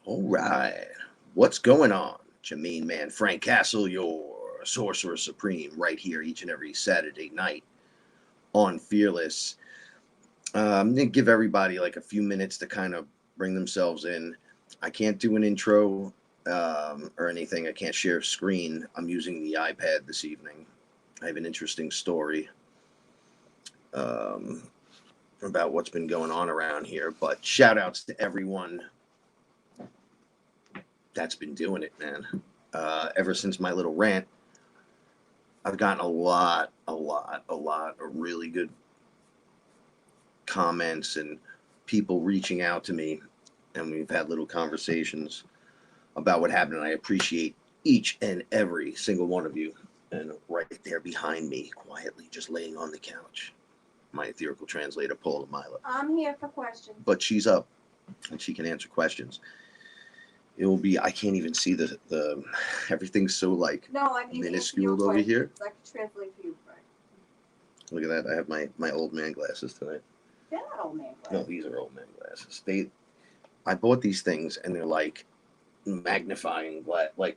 All right. What's going on? It's your main man, Frank Castle, your sorcerer supreme, right here each and every Saturday night on FearLess. I'm going to give everybody like a few minutes to kind of bring themselves in. I can't do an intro or anything. I can't share screen. I'm using the iPad this evening. I have an interesting story um, about what's been going on around here, but shout outs to everyone that's been doing it, man. Ever since my little rant, I've gotten a lot of really good comments and people reaching out to me, and we've had little conversations about what happened. And I appreciate each and every single one of you. And right there behind me, quietly, just laying on the couch, my ethereal translator, Paula Mila. I'm here for questions. But she's up, and she can answer questions. It will be. I can't even see the everything's so like minuscule over here. So I can translate for you, right? Look at that. I have my old man glasses tonight. They're not old man glasses. No, these are old man glasses. I bought these things and they're like magnifying glass. Like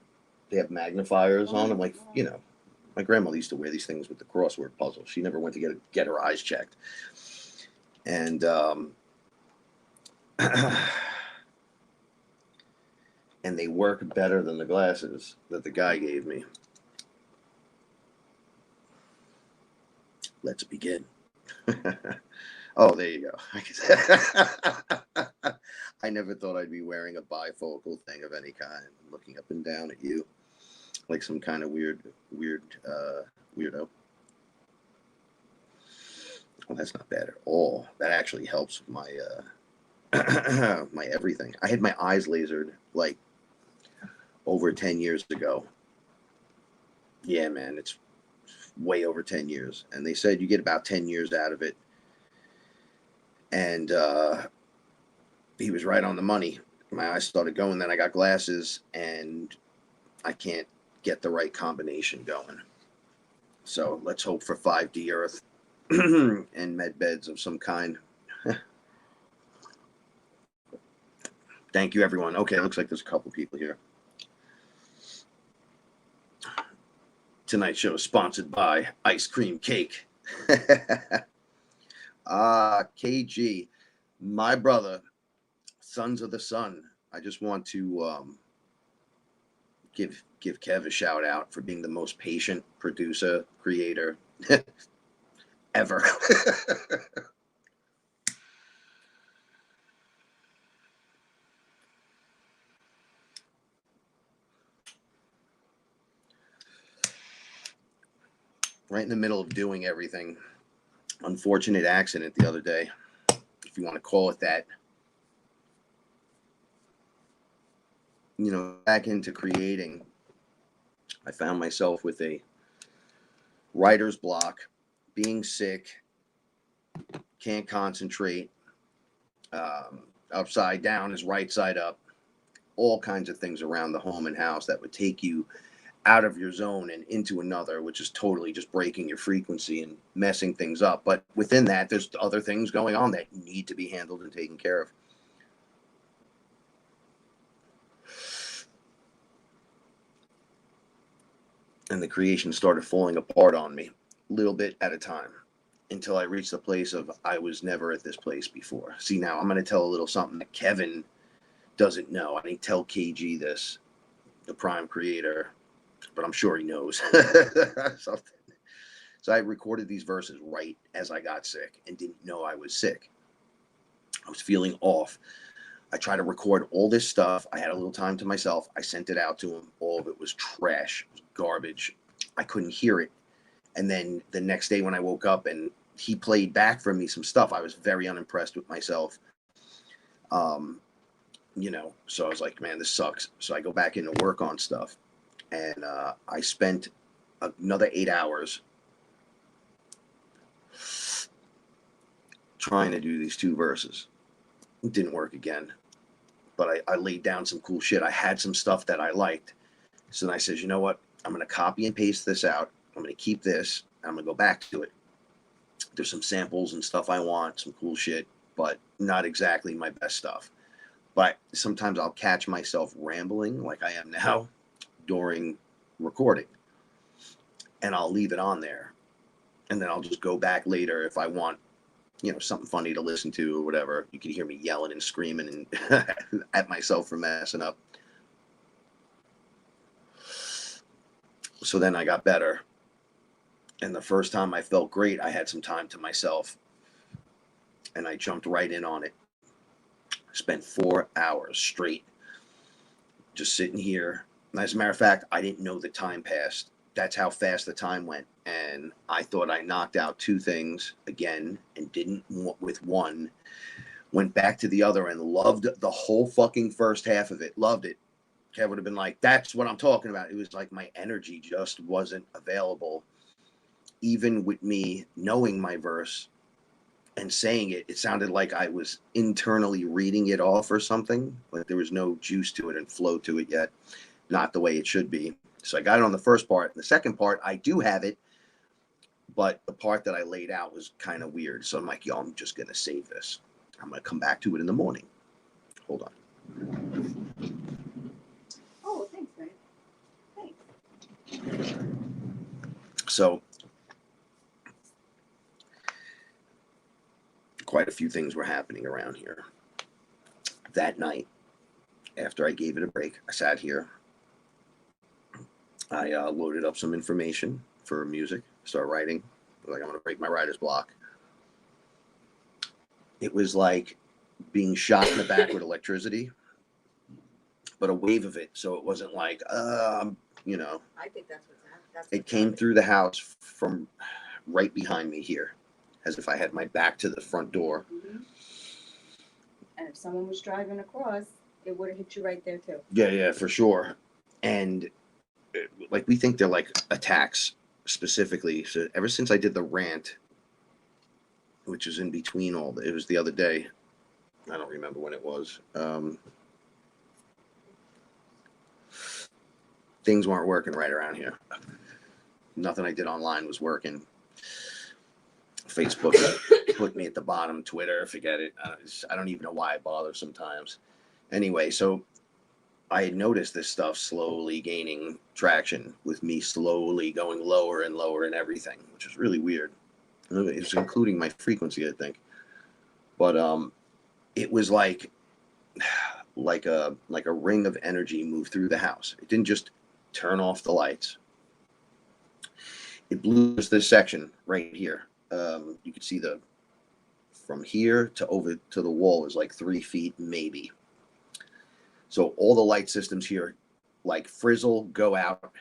they have magnifiers on them. Like my grandmother used to wear these things with the crossword puzzle. She never went to get her eyes checked, and and they work better than the glasses that the guy gave me. Let's begin. Oh, there you go. I never thought I'd be wearing a bifocal thing of any kind. I'm looking up and down at you like some kind of weirdo. Well, that's not bad at all. That actually helps my my everything. I had my eyes lasered like over 10 years ago. Yeah, man, it's way over 10 years. And they said you get about 10 years out of it. And he was right on the money. My eyes started going, then I got glasses, and I can't get the right combination going. So let's hope for 5D Earth and med beds of some kind. Thank you, everyone. Okay, looks like there's a couple people here. Tonight's show is sponsored by Ice Cream Cake. KG, my brother, Sons of the Sun. I just want to give Kev a shout out for being the most patient producer, creator ever. Right in the middle of doing everything. Unfortunate accident the other day, if you want to call it that. Back into creating, I found myself with a writer's block, being sick, can't concentrate, upside down is right side up, all kinds of things around the home and house that would take you out of your zone and into another, which is totally just breaking your frequency and messing things up. But within that, there's other things going on that need to be handled and taken care of. And the creation started falling apart on me, little bit at a time, until I reached the place of I was never at this place before. See, now I'm going to tell a little something that Kevin doesn't know. I need to tell KG this, the prime creator, but I'm sure he knows. So I recorded these verses right as I got sick and didn't know I was sick. I was feeling off. I tried to record all this stuff. I had a little time to myself. I sent it out to him. All of it was trash, it was garbage. I couldn't hear it. And then the next day when I woke up and he played back for me some stuff, I was very unimpressed with myself. So I was like, man, this sucks. So I go back into work on stuff. And I spent another 8 hours trying to do these 2 verses. It didn't work again. But I laid down some cool shit. I had some stuff that I liked. So then I said, you know what? I'm going to copy and paste this out. I'm going to keep this. I'm going to go back to it. There's some samples and stuff I want, some cool shit, but not exactly my best stuff. But sometimes I'll catch myself rambling like I am now during recording, and I'll leave it on there, and then I'll just go back later if I want, something funny to listen to or whatever. You can hear me yelling and screaming and at myself for messing up. So then I got better. And the first time I felt great, I had some time to myself. And I jumped right in on it. Spent 4 hours straight just sitting here. And as a matter of fact, I didn't know the time passed. That's how fast the time went. And I thought I knocked out 2 things again and didn't with one. Went back to the other and loved the whole fucking first half of it. Loved it. Kev would have been like, that's what I'm talking about. It was like my energy just wasn't available. Even with me knowing my verse and saying it, it sounded like I was internally reading it off or something. Like there was no juice to it and flow to it yet. Not the way it should be. So I got it on the first part. The second part, I do have it, but the part that I laid out was kind of weird. So I'm like, yo, I'm just going to save this. I'm going to come back to it in the morning. Hold on. Oh, thanks, man. Thanks. So quite a few things were happening around here. That night, after I gave it a break, I sat here. I loaded up some information for music, started writing. Like, I'm going to break my writer's block. It was like being shot in the back with electricity, but a wave of it. So it wasn't like, I think that's what's happening. It came through the house from right behind me here, as if I had my back to the front door. Mm-hmm. And if someone was driving across, it would have hit you right there too. Yeah, for sure. And like, we think they're like attacks specifically. So ever since I did the rant, which is in between it was the other day. I don't remember when it was. Things weren't working right around here. Nothing I did online was working. Facebook put me at the bottom. Twitter, forget it. I don't even know why I bother sometimes. Anyway, so I had noticed this stuff slowly gaining traction with me slowly going lower and lower and everything, which is really weird. It was including my frequency, I think. But it was like a ring of energy moved through the house. It didn't just turn off the lights. It blew this section right here. You could see from here to over to the wall is like 3 feet maybe. So all the light systems here like frizzle, go out,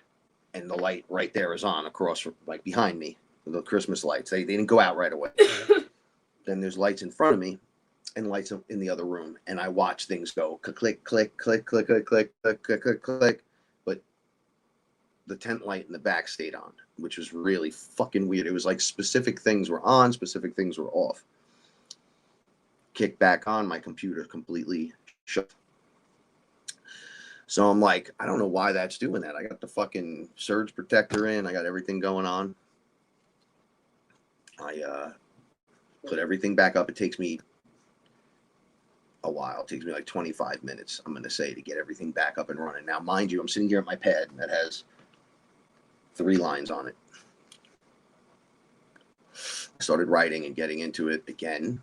and the light right there is on across, like behind me, the Christmas lights. They didn't go out right away. Then there's lights in front of me and lights in the other room, and I watch things go click, click, click, click, click, click, click, click, click, click. But the tent light in the back stayed on, which was really fucking weird. It was like specific things were on, specific things were off. Kick back on, my computer completely shut. So I'm like, I don't know why that's doing that. I got the fucking surge protector in. I got everything going on. I put everything back up. It takes me a while. It takes me like 25 minutes, I'm going to say, to get everything back up and running. Now, mind you, I'm sitting here at my pad that has 3 lines on it. I started writing and getting into it again.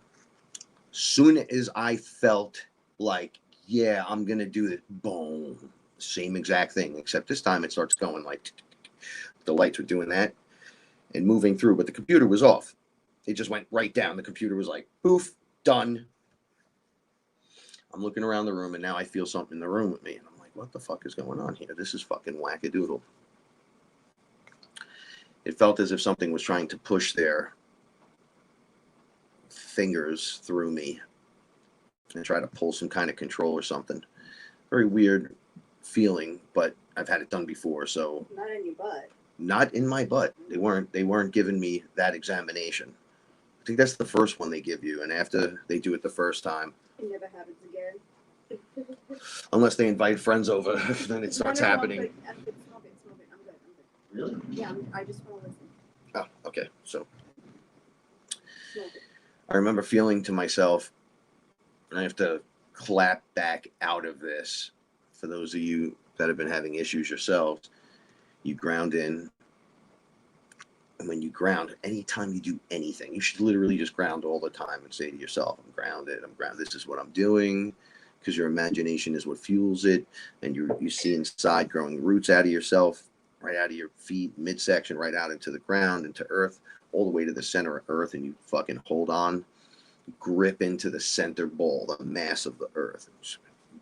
Soon as I felt like, yeah, I'm going to do it, boom, same exact thing, except this time it starts going like, the lights were doing that and moving through, but the computer was off. It just went right down. The computer was like, poof, done. I'm looking around the room, and now I feel something in the room with me, and I'm like, what the fuck is going on here? This is fucking wackadoodle. It felt as if something was trying to push their fingers through me and try to pull some kind of control or something. Very weird feeling, but I've had it done before, so. Not in your butt. Not in my butt. They weren't giving me that examination. I think that's the first one they give you, and after they do it the first time. It never happens again. Unless they invite friends over, then it starts happening. I'm good. Smoke it. I'm good. Really? Yeah, I just want to listen. Oh, okay. So Smoke it. I remember feeling to myself, and I have to clap back out of this. For those of you that have been having issues yourselves, you ground in. And when you ground, anytime you do anything, you should literally just ground all the time and say to yourself, I'm grounded, I'm grounded, this is what I'm doing. Because your imagination is what fuels it. And you see inside growing roots out of yourself, right out of your feet, midsection, right out into the ground, into earth, all the way to the center of earth. And you fucking hold on, grip into the center ball, the mass of the earth. It's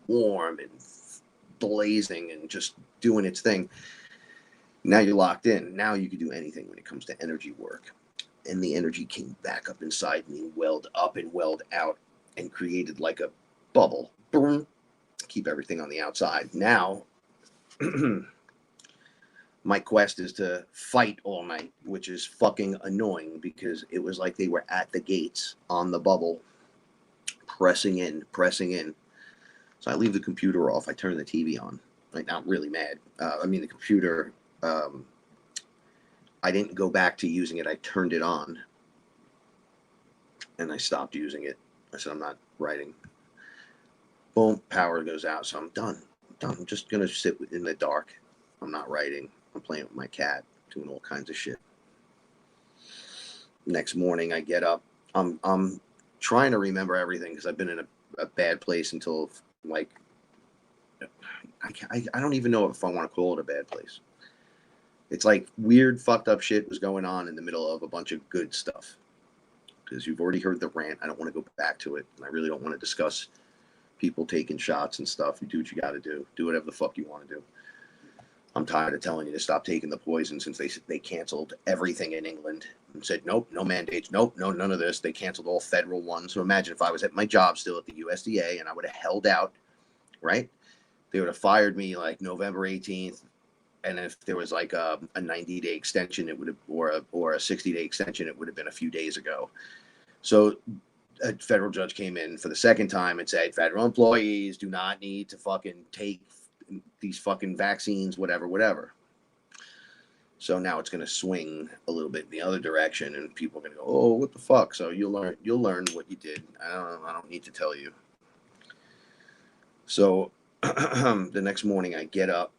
warm and blazing and just doing its thing. Now you're locked in. Now you can do anything when it comes to energy work. And the energy came back up inside me, welled up and welled out, and created like a bubble. Boom. Keep everything on the outside. Now, my quest is to fight all night, which is fucking annoying because it was like they were at the gates on the bubble, pressing in, pressing in. So I leave the computer off. I turn the TV on. Like, now I'm really mad. The computer... I didn't go back to using it. I turned it on and I stopped using it. I said, I'm not writing. Boom, power goes out. So I'm done. I'm just going to sit in the dark. I'm not writing. I'm playing with my cat, doing all kinds of shit. Next morning, I get up. I'm trying to remember everything because I've been in a bad place until, like, I don't even know if I want to call it a bad place. It's like weird, fucked up shit was going on in the middle of a bunch of good stuff. Because you've already heard the rant. I don't want to go back to it. And I really don't want to discuss people taking shots and stuff. You do what you got to do. Do whatever the fuck you want to do. I'm tired of telling you to stop taking the poison since they canceled everything in England and said, nope, no mandates. Nope, no, none of this. They canceled all federal ones. So imagine if I was at my job still at the USDA and I would have held out, right? They would have fired me like November 18th. And if there was like a 90-day extension, it would have, or a 60-day extension, it would have been a few days ago. So a federal judge came in for the second time and said, federal employees do not need to fucking take these fucking vaccines, whatever. So now it's going to swing a little bit in the other direction, and people are going to go, oh, what the fuck? So you'll learn what you did. I don't need to tell you. So the next morning I get up.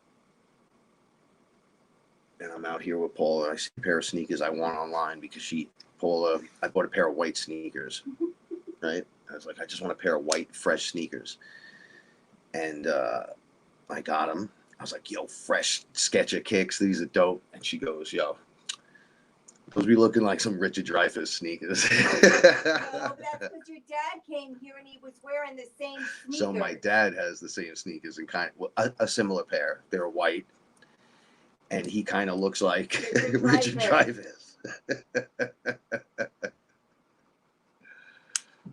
And I'm out here with Paula. I see a pair of sneakers I want online because I bought a pair of white sneakers, right? I was like, I just want a pair of white, fresh sneakers. And I got them. I was like, yo, fresh Sketcher kicks. These are dope. And she goes, yo, those be looking like some Richard Dreyfuss sneakers. Well, that's because your dad came here and he was wearing the same sneakers. So my dad has the same sneakers and a similar pair. They're white. And he kind of looks like Richard Dreyfuss.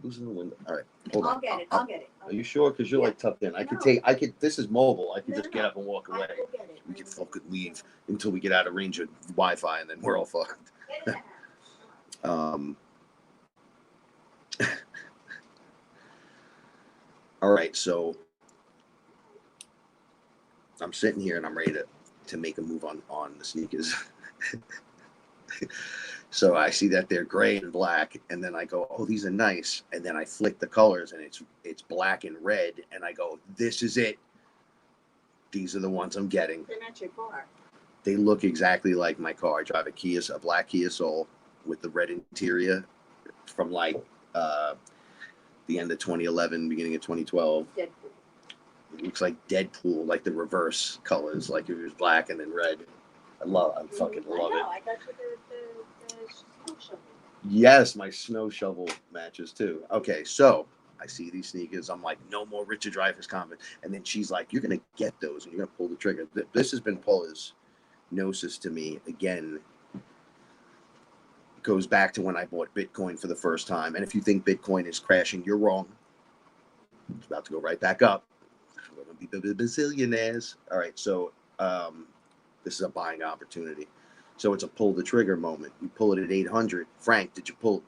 Who's in the window? All right, hold on. I'll get it. Are you sure? Because you're like tucked in. This is mobile. I could just get up and walk away. We can fucking leave until we get out of range of Wi-Fi, and then we're all fucked. All right, so I'm sitting here and I'm ready to make a move on the sneakers. So I see that they're gray and black, and then I go, oh, these are nice. And then I flick the colors, and it's black and red, and I go, this is it. These are the ones I'm getting. They're not your car. They look exactly like my car. I drive a black Kia Soul with the red interior from like the end of 2011, beginning of 2012. Deadpool. It looks like Deadpool, like the reverse colors, like it was black and then red. I fucking love it. I got you the snow shovel. Yes, my snow shovel matches too. Okay, so I see these sneakers. I'm like, no more Richard Dreyfuss comment. And then she's like, you're going to get those and you're going to pull the trigger. This has been Paula's gnosis to me. Again, goes back to when I bought Bitcoin for the first time. And if you think Bitcoin is crashing, you're wrong. It's about to go right back up. We're going to be bazillionaires. All right, so this is a buying opportunity. So it's a pull the trigger moment. You pull it at 800. Frank, did you pull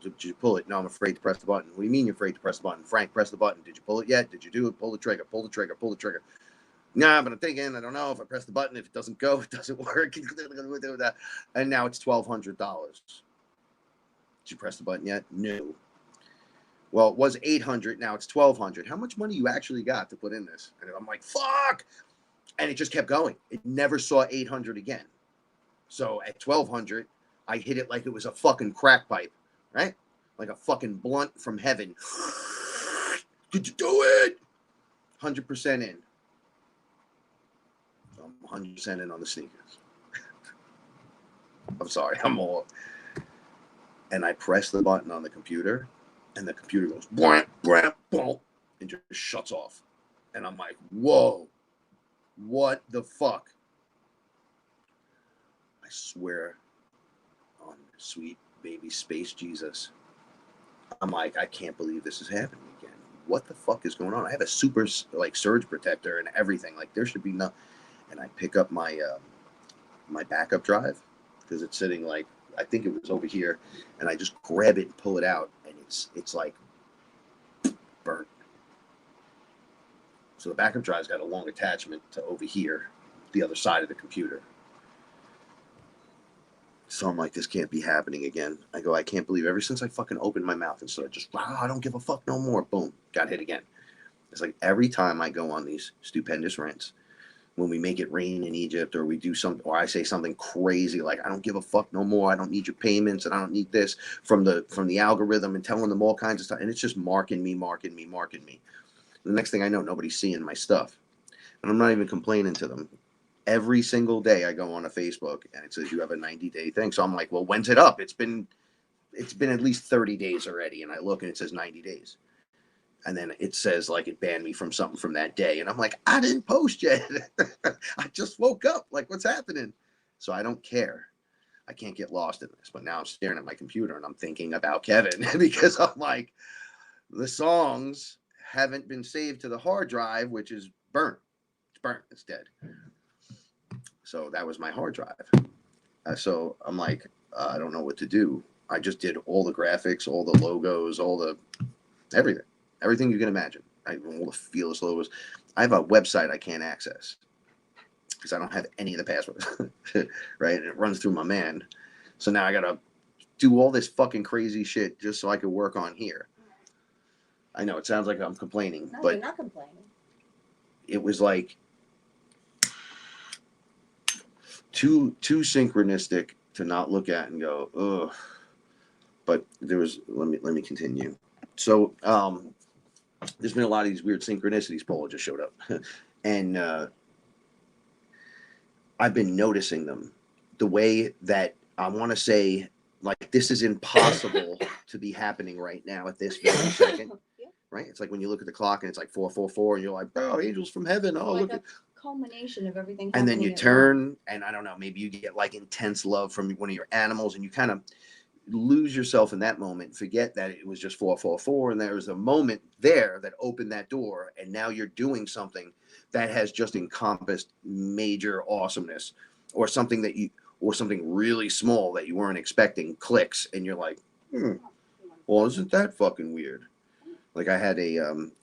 it? No, I'm afraid to press the button. What do you mean you're afraid to press the button? Frank, press the button. Did you pull it yet? Did you do it? Pull the trigger. Nah, but I'm thinking, I don't know. If I press the button, if it doesn't go, it doesn't work. And now it's $1,200. Did you press the button yet? No. Well, it was 800. Now it's 1200. How much money you actually got to put in this? And I'm like, fuck. And it just kept going. It never saw 800 again. So at 1200, I hit it like it was a fucking crack pipe, right? Like a fucking blunt from heaven. Did you do it? 100% in. I'm 100% in on the sneakers. I'm sorry, I'm all. And I press the button on the computer, and the computer goes blam, blam, boom, and just shuts off. And I'm like, whoa, what the fuck? I swear on sweet baby space Jesus. I'm like, I can't believe this is happening again. What the fuck is going on? I have a super like surge protector and everything. Like there should be no. And I pick up my my backup drive because it's sitting like I think it was over here, and I just grab it and pull it out, and it's like burnt. So the backup drive's got a long attachment to over here, the other side of the computer. So I'm like, this can't be happening again. I go, I can't believe ever since I fucking opened my mouth and started just, I don't give a fuck no more. Boom, got hit again. It's like every time I go on these stupendous rants, when we make it rain in Egypt, or we do something, or I say something crazy like, I don't give a fuck no more. I don't need your payments, and I don't need this from the algorithm, and telling them all kinds of stuff, and it's just marking me. The next thing I know, nobody's seeing my stuff, and I'm not even complaining to them. Every single day I go on a Facebook and it says you have a 90-day thing. So I'm like, well, when's it up? It's been at least 30 days already. And I look and it says 90 days. And then it says like it banned me from something from that day. And I'm like, I didn't post yet. I just woke up. Like, what's happening? So I don't care. I can't get lost in this. But now I'm staring at my computer and I'm thinking about Kevin because I'm like, the songs haven't been saved to the hard drive, which is burnt. It's burnt. It's dead. So that was my hard drive. So I'm like, I don't know what to do. I just did all the graphics, all the logos, all the everything you can imagine. All the FearLess logos. I have a website I can't access because I don't have any of the passwords, right? And it runs through my man. So now I gotta do all this fucking crazy shit just so I could work on here. I know it sounds like I'm complaining, No, but you're not complaining. It was like too synchronistic to not look at and go, ugh. But there was let me continue. So there's been a lot of these weird synchronicities. Paula just showed up, and I've been noticing them. The way that I want to say, like, this is impossible to be happening right now at this very second. Yeah. Right? It's like when you look at the clock and it's like 4:44, and you're like, oh, angels from heaven. Oh, like look at culmination of everything. And then you happening at turn, once. and I don't know, maybe you get like intense love from one of your animals, and you kind of lose yourself in that moment, forget that it was just 4:44, and there was a moment there that opened that door, and now you're doing something that has just encompassed major awesomeness, or something that you, or something really small that you weren't expecting clicks, and you're like, well, isn't that fucking weird? Like I had a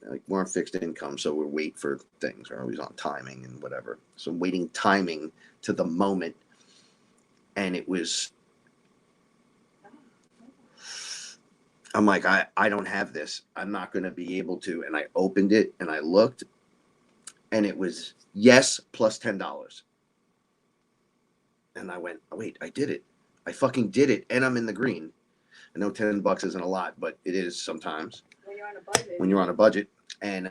like we're on fixed income, so we wait for things. We're always on timing and whatever. So I'm waiting timing to the moment, and it was. I'm like, I don't have this. I'm not going to be able to. And I opened it and I looked, and it was yes plus $10. And I went, oh, wait, I did it. I fucking did it, and I'm in the green. I know $10 isn't a lot, but it is sometimes. When you're on a budget. When you're on a budget, and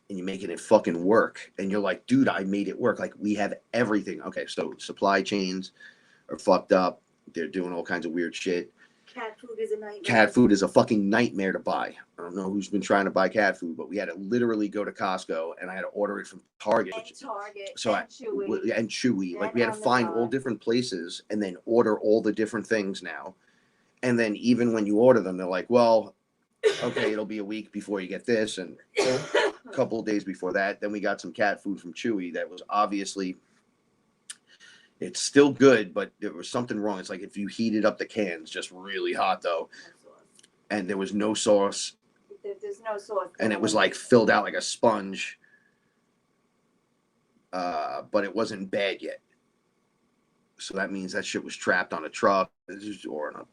you're making it fucking work, and you're like, dude, I made it work. Like we have everything. Okay, so supply chains are fucked up. They're doing all kinds of weird shit. Cat food is a nightmare. Cat food is a fucking nightmare to buy. I don't know who's been trying to buy cat food, but we had to literally go to Costco, and I had to order it from Target. And Chewy. Like we had to find all different places and then order all the different things now. And then even when you order them, they're like, well, okay, it'll be a week before you get this, and a couple of days before that. Then we got some cat food from Chewy that was obviously, it's still good, but there was something wrong. It's like if you heated up the cans just really hot though, and there was no sauce. There's no sauce. And it was like filled out like a sponge, but it wasn't bad yet. So that means that shit was trapped on a truck or on a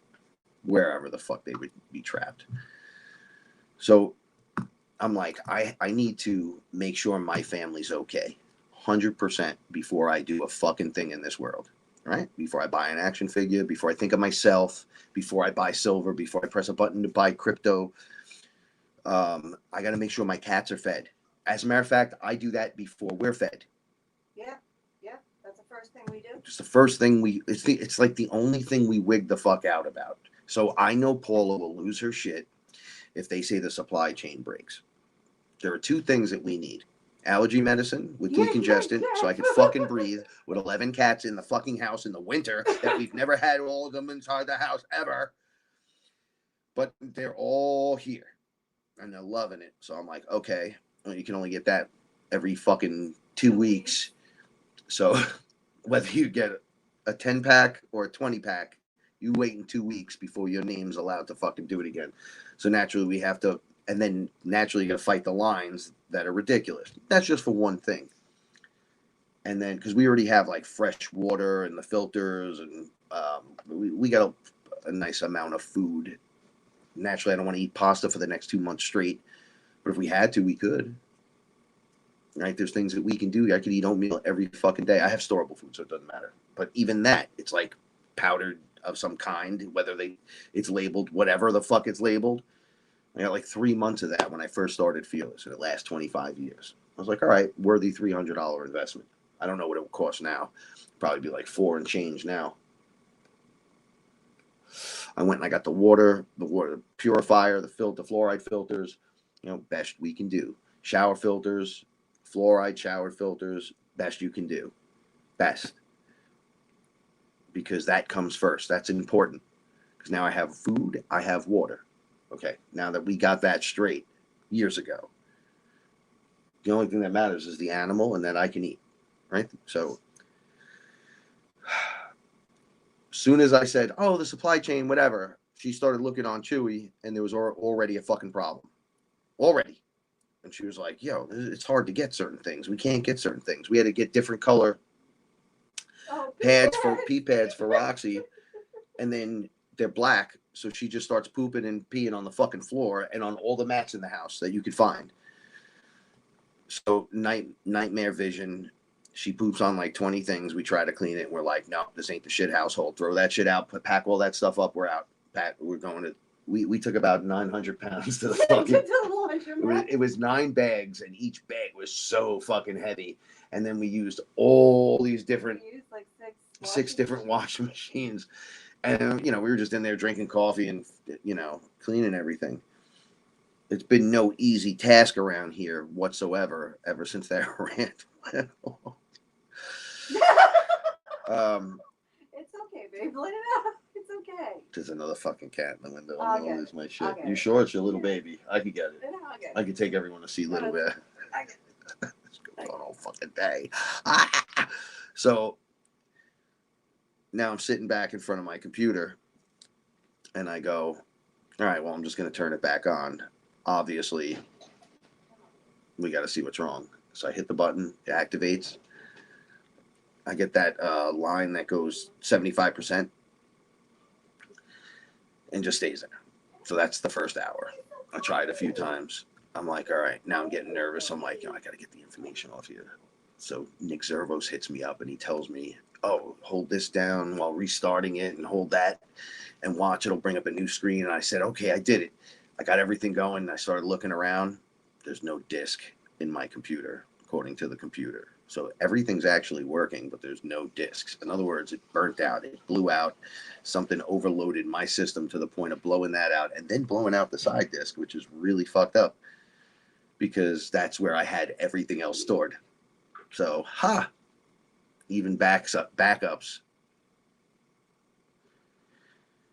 wherever the fuck they would be trapped. So I'm like, I need to make sure my family's okay 100% before I do a fucking thing in this world, right? Before I buy an action figure, before I think of myself, before I buy silver, before I press a button to buy crypto. I got to make sure my cats are fed. As a matter of fact, I do that before we're fed. Yeah, yeah, that's the first thing we do. Just the first thing it's like the only thing we wig the fuck out about. So I know Paula will lose her shit if they say the supply chain breaks. There are two things that we need. Allergy medicine with decongestant so I could fucking breathe with 11 cats in the fucking house in the winter that we've never had all of them inside the house ever. But they're all here and they're loving it. So I'm like, okay, well, you can only get that every fucking 2 weeks. So whether you get a 10-pack or a 20-pack, you wait in 2 weeks before your name's allowed to fucking do it again. So naturally we have to, and then naturally you got to fight the lines that are ridiculous. That's just for one thing. And then, because we already have like fresh water and the filters, and we got a nice amount of food. Naturally, I don't want to eat pasta for the next 2 months straight. But if we had to, we could. Right? There's things that we can do. I could eat oatmeal every fucking day. I have storable food, so it doesn't matter. But even that, it's like powdered of some kind, whether it's labeled whatever the fuck it's labeled. I got like 3 months of that when I first started FearLess, and it lasts 25 years. I was like, all right, worthy $300 investment. I don't know what it will cost now. Probably be like 4 and change now. I went and I got the water purifier, the fluoride filters, best we can do. Shower filters, fluoride shower filters, best you can do. Best. Because that comes first. That's important. Because now I have food, I have water. Okay, now that we got that straight years ago, the only thing that matters is the animal and that I can eat, right? So, soon as I said, oh, the supply chain, whatever, she started looking on Chewy, and there was already a fucking problem. Already. And she was like, yo, it's hard to get certain things. We can't get certain things. We had to get different color pee pads for Roxy, and then they're black, so she just starts pooping and peeing on the fucking floor and on all the mats in the house that you could find. So nightmare vision. She poops on like 20 things. We try to clean it, and we're like, no, this ain't the shit household. Throw that shit out. Pack all that stuff up. We're out. We're going to. We took about 900 pounds to the fucking. It was 9 bags, and each bag was so fucking heavy. And then we used all these different. We used like 6 different washing machines. And, we were just in there drinking coffee and, cleaning everything. It's been no easy task around here whatsoever ever since that rant went on. It's okay, babe. Let it out. It's okay. There's another fucking cat in the window. I'm going to lose my shit. Okay. You sure it's your little baby? I could get it. Okay. I could take everyone to see Little Bear. It's going on all fucking day. So now I'm sitting back in front of my computer and I go, all right, well, I'm just going to turn it back on. Obviously, we got to see what's wrong. So I hit the button, it activates. I get that line that goes 75% and just stays there. So that's the first hour. I tried a few times. I'm like, all right, now I'm getting nervous. I'm like, I got to get the information off you. So Nick Zervos hits me up and he tells me, oh, hold this down while restarting it and hold that and watch. It'll bring up a new screen. And I said, okay, I did it. I got everything going. And I started looking around. There's no disk in my computer, according to the computer. So everything's actually working, but there's no disks. In other words, it burnt out. It blew out. Something overloaded my system to the point of blowing that out and then blowing out the side disk, which is really fucked up because that's where I had everything else stored. So, even backups.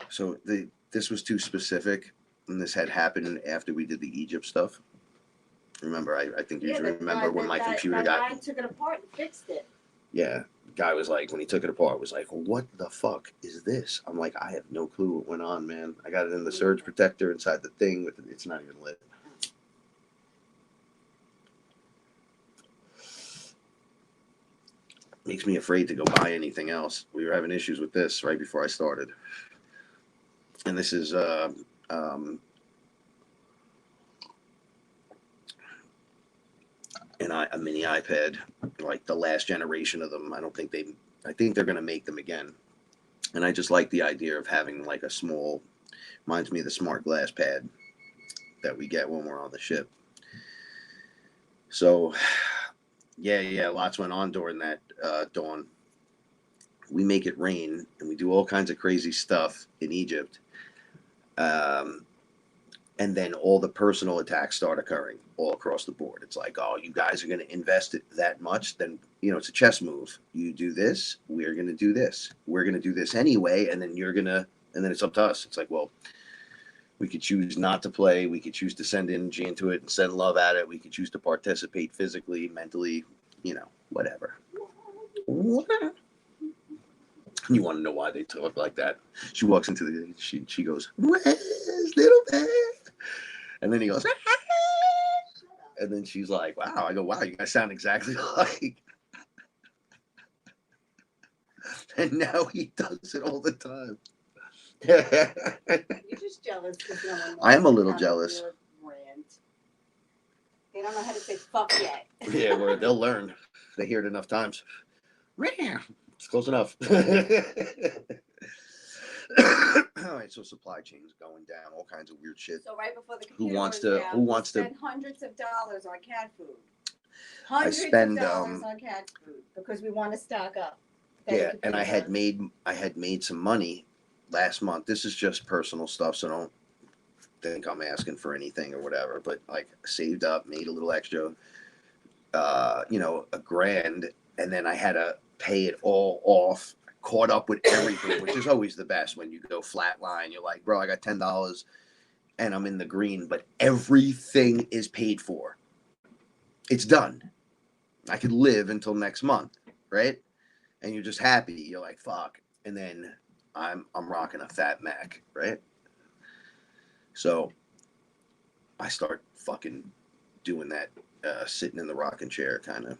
So this was too specific, and this had happened after we did the Egypt stuff. Remember, I think you remember when my computer got. I took it apart and fixed it. Yeah, guy was like, when he took it apart, was like, what the fuck is this? I'm like, I have no clue what went on, man. I got it in the surge protector inside the thing. It's not even lit. Makes me afraid to go buy anything else. We were having issues with this right before I started. and this is um, a mini iPad, like the last generation of them. I think they're gonna make them again, and I just like the idea of having like a small, reminds me of the smart glass pad that we get when we're on the ship. So, yeah, lots went on during that dawn. We make it rain, and we do all kinds of crazy stuff in Egypt. Um, and then all the personal attacks start occurring all across the board. It's like, oh, you guys are going to invest it that much, then it's a chess move. You do this, we're going to do this. We're going to do this anyway, and then and then it's up to us. It's like, well, we could choose not to play. We could choose to send energy into it and send love at it. We could choose to participate physically, mentally, whatever. You want to know why they talk like that? She walks into she goes, "Where's little man?" And then he goes, and then she's like, "Wow." I go, "Wow, you guys sound exactly like." And now he does it all the time. You're just jealous because no one knows I am a little how to jealous. do a rant. They don't know how to say fuck yet. Yeah, where they'll learn. They hear it enough times. It's close enough. All right, so supply chains going down, all kinds of weird shit. So right before the Who computer wants goes to? down, Who wants to? spend hundreds of dollars on cat food. I Hundreds spend of dollars on cat food because we want to stock up. Yeah, and I had made some money last month. This is just personal stuff, so don't think I'm asking for anything or whatever. But like saved up, made a little extra, $1,000, and then I had to pay it all off. Caught up with everything, which is always the best when you go flatline. You're like, bro, I got $10 and I'm in the green, but everything is paid for. It's done. I could live until next month, right? And you're just happy. You're like, fuck. And then I'm rocking a fat Mac, right? So I start fucking doing that, sitting in the rocking chair, kind of.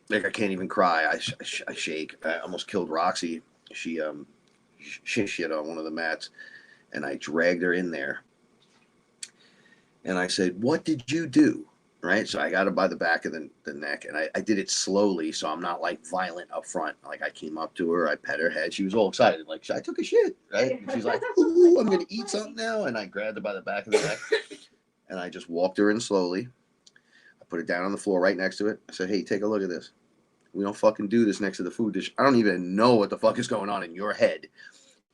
Like I can't even cry. I shake. I almost killed Roxy. She shit on one of the mats, and I dragged her in there. And I said, "What did you do?" Right? So I got her by the back of the neck, and I did it slowly, so I'm not like violent up front. Like I came up to her, I pet her head. She was all excited, like I took a shit, right? And she's like, "Ooh, I'm gonna eat something now." And I grabbed her by the back of the neck, and I just walked her in slowly. I put it down on the floor right next to it. I said, "Hey, take a look at this. We don't fucking do this next to the food dish. I don't even know what the fuck is going on in your head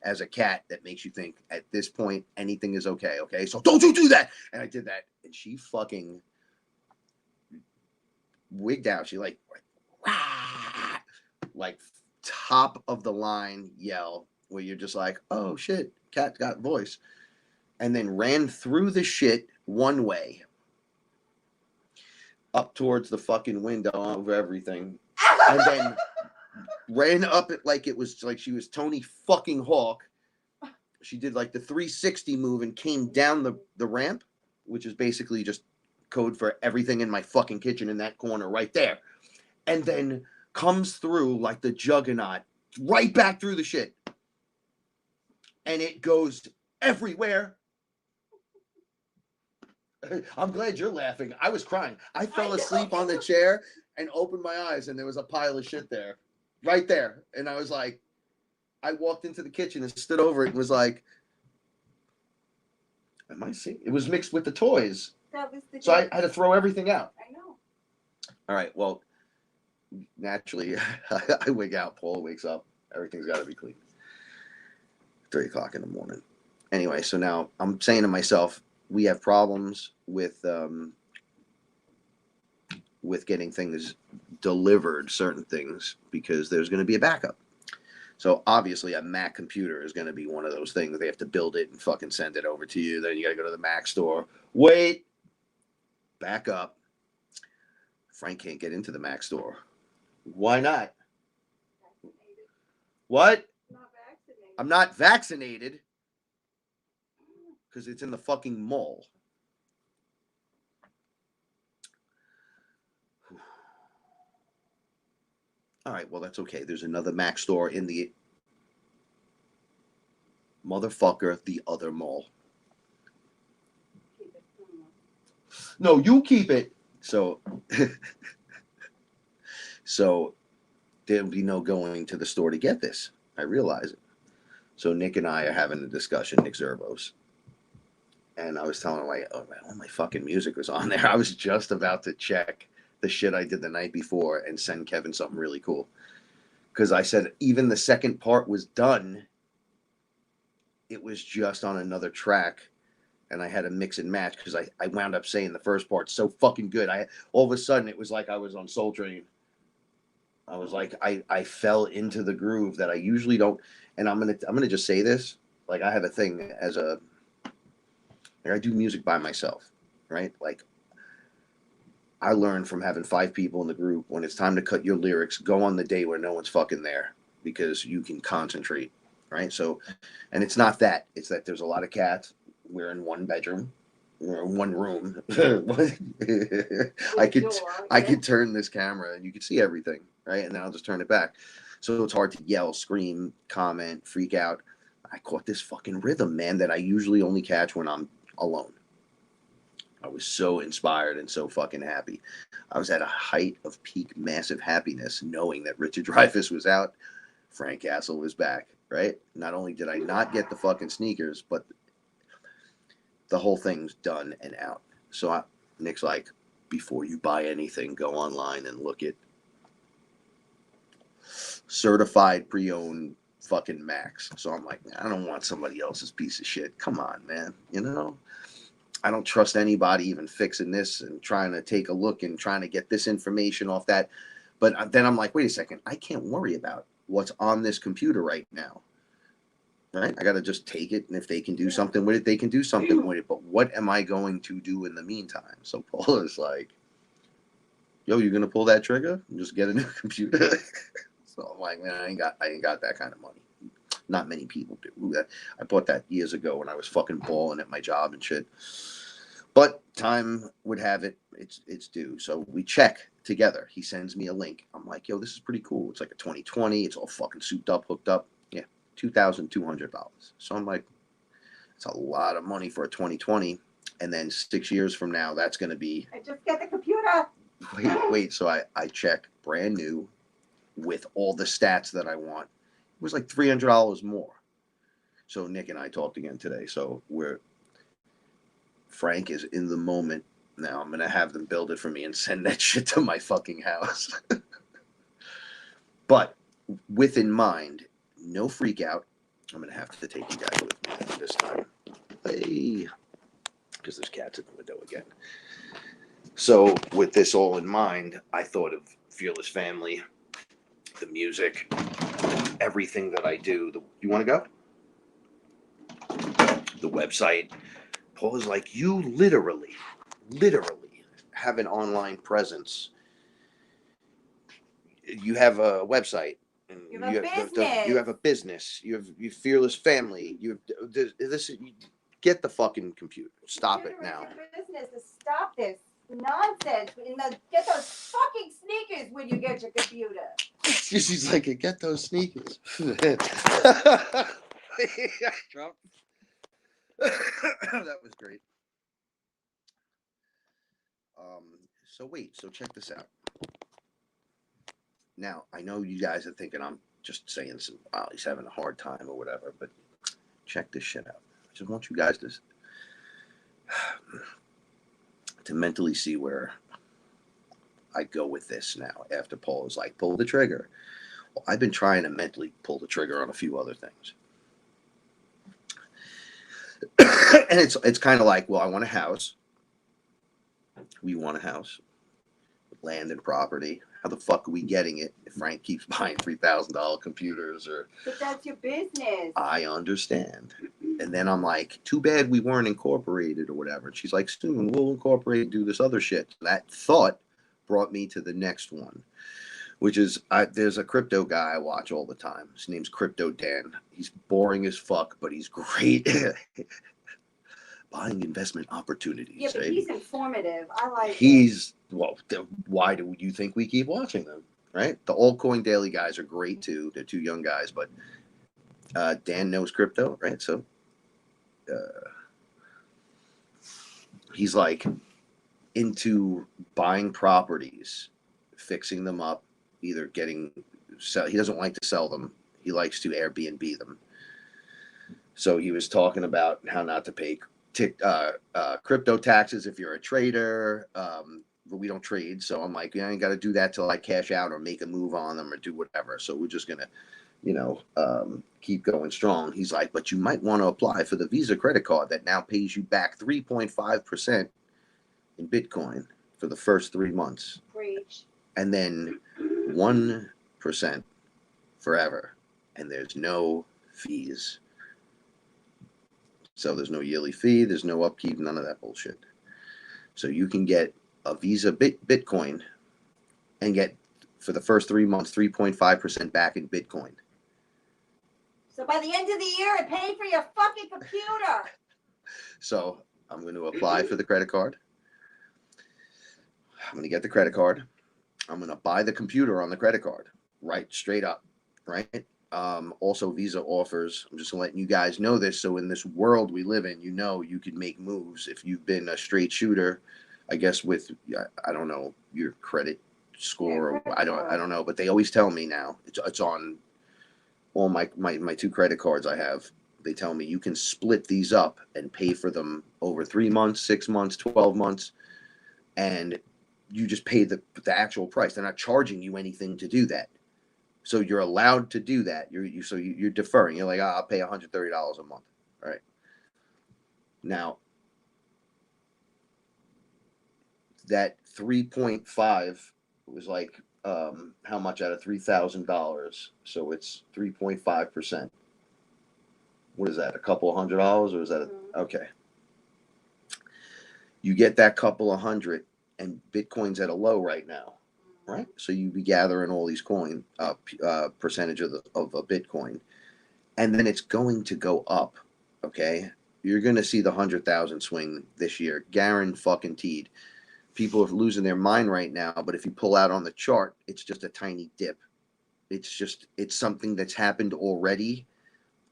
as a cat that makes you think at this point anything is okay. Okay, so don't you do that." And I did that, and she fucking wigged out. She like top of the line yell where you're just like, oh shit, cat got voice, and then ran through the shit one way up towards the fucking window over everything, and then ran up it like it was like she was Tony fucking Hawk. She did like the 360 move and came down the ramp, which is basically just code for everything in my fucking kitchen in that corner right there. And then comes through like the juggernaut, right back through the shit. And it goes everywhere. I'm glad you're laughing. I was crying. I fell asleep on the chair and opened my eyes, and there was a pile of shit there, right there. And I was like, I walked into the kitchen and stood over it and was like, am I seeing? It was mixed with the toys. So I had to throw everything out. I know. All right, well, naturally, I wig out. Paul wakes up. Everything's got to be clean. 3 o'clock in the morning. Anyway, so now I'm saying to myself, we have problems with getting things delivered, certain things, because there's going to be a backup. So obviously, a Mac computer is going to be one of those things. They have to build it and fucking send it over to you. Then you got to go to the Mac store. Wait, back up. Frank can't get into the Mac store. Why not? Vaccinated. What? Not vaccinated. I'm not vaccinated because it's in the fucking mall. All right, well, that's okay. There's another Mac store in the motherfucker, the other mole. Keep it normal. No, you keep it. So, so there'll be no going to the store to get this. I realize it. So Nick and I are having a discussion, Nick Zervos. And I was telling him, like, oh man, all my fucking music was on there. I was just about to check the shit I did the night before and send Kevin something really cool. Because I said, even the second part was done. It was just on another track. And I had to mix and match because I wound up saying the first part so fucking good. All of a sudden, it was like I was on Soul Train. I was like, I fell into the groove that I usually don't. And I'm gonna just say this. Like, I have a thing as a, like, I do music by myself, right? Like, I learned from having 5 people in the group, when it's time to cut your lyrics, go on the day where no one's fucking there, because you can concentrate, right? So, and it's not that. It's that there's a lot of cats. We're in one bedroom. We're in one room. I could turn this camera and you could see everything, right? And then I'll just turn it back. So it's hard to yell, scream, comment, freak out. I caught this fucking rhythm, man, that I usually only catch when I'm alone. I was so inspired and so fucking happy. I was at a height of peak massive happiness knowing that Richard Dreyfuss was out, Frank Castle was back, right? Not only did I not get the fucking sneakers, but the whole thing's done and out. So Nick's like, before you buy anything, go online and look at certified pre-owned fucking Macs. So I'm like, I don't want somebody else's piece of shit. Come on, man. You know? I don't trust anybody even fixing this and trying to take a look and trying to get this information off that. But then I'm like, wait a second, I can't worry about what's on this computer right now. Right? I got to just take it. And if they can do something with it, they can do something with it. But what am I going to do in the meantime? So Paul is like, yo, you going to pull that trigger and just get a new computer? So I'm like, man, I ain't got that kind of money. Not many people do. I bought that years ago when I was fucking balling at my job and shit. But time would have it, it's due. So we check together. He sends me a link. I'm like, yo, this is pretty cool. It's like a 2020. It's all fucking souped up, hooked up. Yeah, $2,200. So I'm like, it's a lot of money for a 2020. And then 6 years from now, that's going to be. I just get the computer. Wait. So I check brand new with all the stats that I want. It was like $300 more. So Nick and I talked again today. So Frank is in the moment now. I'm gonna have them build it for me and send that shit to my fucking house. But with in mind, no freak out. I'm gonna have to take you guys with me this time. Hey, because there's cats in the window again. So with this all in mind, I thought of Fearless Family, the music, everything that I do. You want to go? The website. Paul is like, you literally have an online presence. You have a website. And you have a business. You have a business. You have Fearless Family. You have this. Get the fucking computer. Stop it now. Your business to stop this nonsense. Get those fucking sneakers when you get your computer. She's like, get those sneakers. That was great. So check this out. Now, I know you guys are thinking I'm just saying he's having a hard time or whatever, but check this shit out. I just want you guys to mentally see where I go with this now after Paul is like, pull the trigger. Well, I've been trying to mentally pull the trigger on a few other things. And it's kind of like, well, I want a house. We want a house. Land and property. How the fuck are we getting it if Frank keeps buying $3,000 computers? But that's your business. I understand. And then I'm like, too bad we weren't incorporated or whatever. And she's like, soon we'll incorporate and do this other shit. That thought brought me to the next one, which is there's a crypto guy I watch all the time. His name's Crypto Dan. He's boring as fuck, but he's great. Buying investment opportunities. Yeah, but he's informative. I like why do you think we keep watching them, right? The Altcoin Daily guys are great too. They're two young guys, but Dan knows crypto, right? So uh, he's like into buying properties, fixing them up, either getting sell. He doesn't like to sell them. He likes to Airbnb them. So he was talking about how not to pay crypto taxes if you're a trader. But we don't trade, so I'm like, yeah, I ain't got to do that till I cash out or make a move on them or do whatever. So we're just gonna, keep going strong. He's like, but you might want to apply for the Visa credit card that now pays you back 3.5% in Bitcoin for the first 3 months, Preach. and then 1% forever, and there's no fees. So there's no yearly fee, there's no upkeep, none of that bullshit. So you can get a Visa Bitcoin and get for the first 3 months 3.5% back in Bitcoin. So by the end of the year, it paid for your fucking computer. So I'm going to apply for the credit card. I'm going to get the credit card. I'm going to buy the computer on the credit card, right? Straight up, right? Also, Visa offers, I'm just letting you guys know this. So in this world we live in, you can make moves. If you've been a straight shooter, I guess with, I don't know, your credit score, Yeah, I don't know, but they always tell me now, it's on all my 2 credit cards I have. They tell me you can split these up and pay for them over 3 months, 6 months, 12 months, and you just pay the actual price. They're not charging you anything to do that. So you're allowed to do that. You're deferring. You're like, I'll pay $130 a month. All right. Now, that 3.5 was like how much out of $3,000? So it's 3.5%. What is that? A couple of $100, or is that okay? You get that couple of hundred, and Bitcoin's at a low right now, right? So you be gathering all these coin percentage of a Bitcoin, and then it's going to go up. Okay, you're going to see the 100,000 swing this year, guaranteed. People are losing their mind right now, but if you pull out on the chart, it's just a tiny dip. It's something that's happened already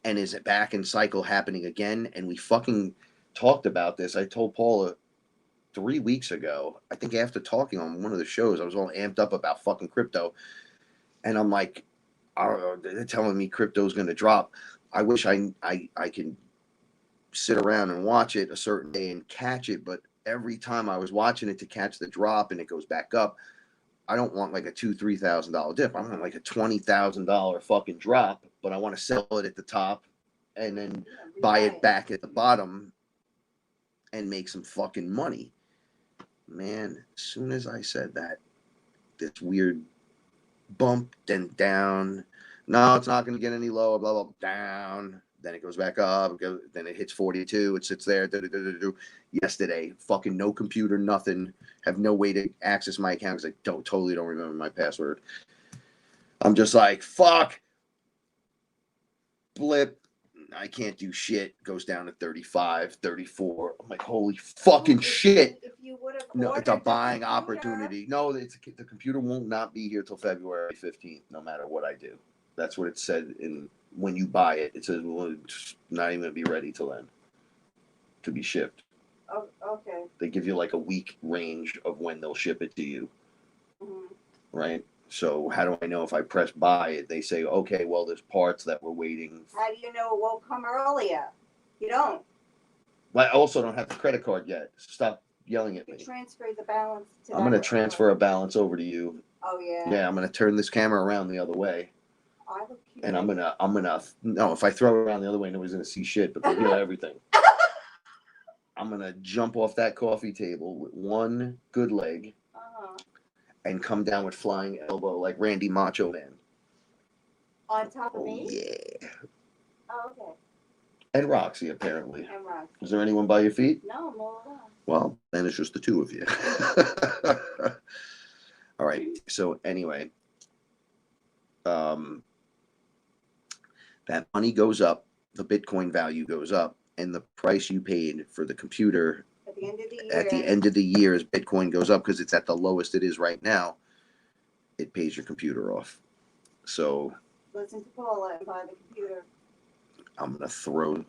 and is back in cycle happening again. And we fucking talked about this. I told Paula 3 weeks ago, I think after talking on one of the shows, I was all amped up about fucking crypto. And I'm like, they're telling me crypto's going to drop. I wish I can sit around and watch it a certain day and catch it. But every time I was watching it to catch the drop and it goes back up, I don't want like a $2,000-$3,000 dip. I want like a $20,000 fucking drop, but I want to sell it at the top and then buy it back at the bottom and make some fucking money. Man, as soon as I said that, this weird bump, then down. No, it's not going to get any lower, blah, blah, down. Then it goes back up. Then it hits 42. It sits there. Yesterday, fucking no computer, nothing. Have no way to access my account because I totally don't remember my password. I'm just like, fuck. Blip. I can't do shit. Goes down to 35, 34. I'm like, holy fucking shit. If you would have No, it's a buying opportunity. No, the computer won't not be here till February 15th, no matter what I do. That's what it said when you buy it. It says, well, it's not even going to be ready till then to be shipped. Oh, okay. They give you like a week range of when they'll ship it to you. Mm-hmm. Right? So how do I know if I press buy it? They say, okay, well, there's parts that we're waiting. How do you know it won't come earlier? You don't. But I also don't have the credit card yet. Stop yelling at me. Transfer the balance to I'm going to transfer a balance over to you. Oh, yeah. Yeah, I'm going to turn this camera around the other way. I look cute. And I'm gonna no, if I throw it around the other way, nobody's gonna see shit, but they'll hear everything. I'm gonna jump off that coffee table with one good leg and come down with flying elbow like Randy Macho Man. On top of me? Yeah. Oh, okay. And Roxy, apparently. And Roxy. Is there anyone by your feet? No, I'm all alone. Well, then it's just the two of you. All right. So anyway, that money goes up, the Bitcoin value goes up, and the price you paid for the computer at the end of the year as Bitcoin goes up, because it's at the lowest it is right now, it pays your computer off. So listen to Paula and buy the computer. I'm going to throw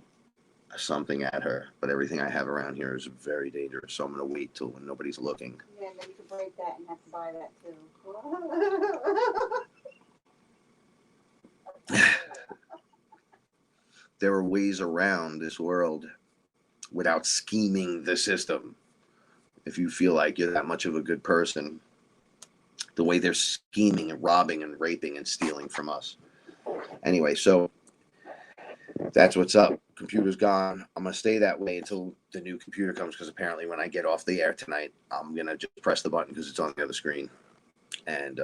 something at her, but everything I have around here is very dangerous, so I'm going to wait till when nobody's looking. Yeah, and then you can break that and have to buy that too. There are ways around this world without scheming the system. If you feel like you're that much of a good person, the way they're scheming and robbing and raping and stealing from us. Anyway, so that's what's up. Computer's gone. I'm going to stay that way until the new computer comes, because apparently when I get off the air tonight, I'm going to just press the button because it's on the other screen. And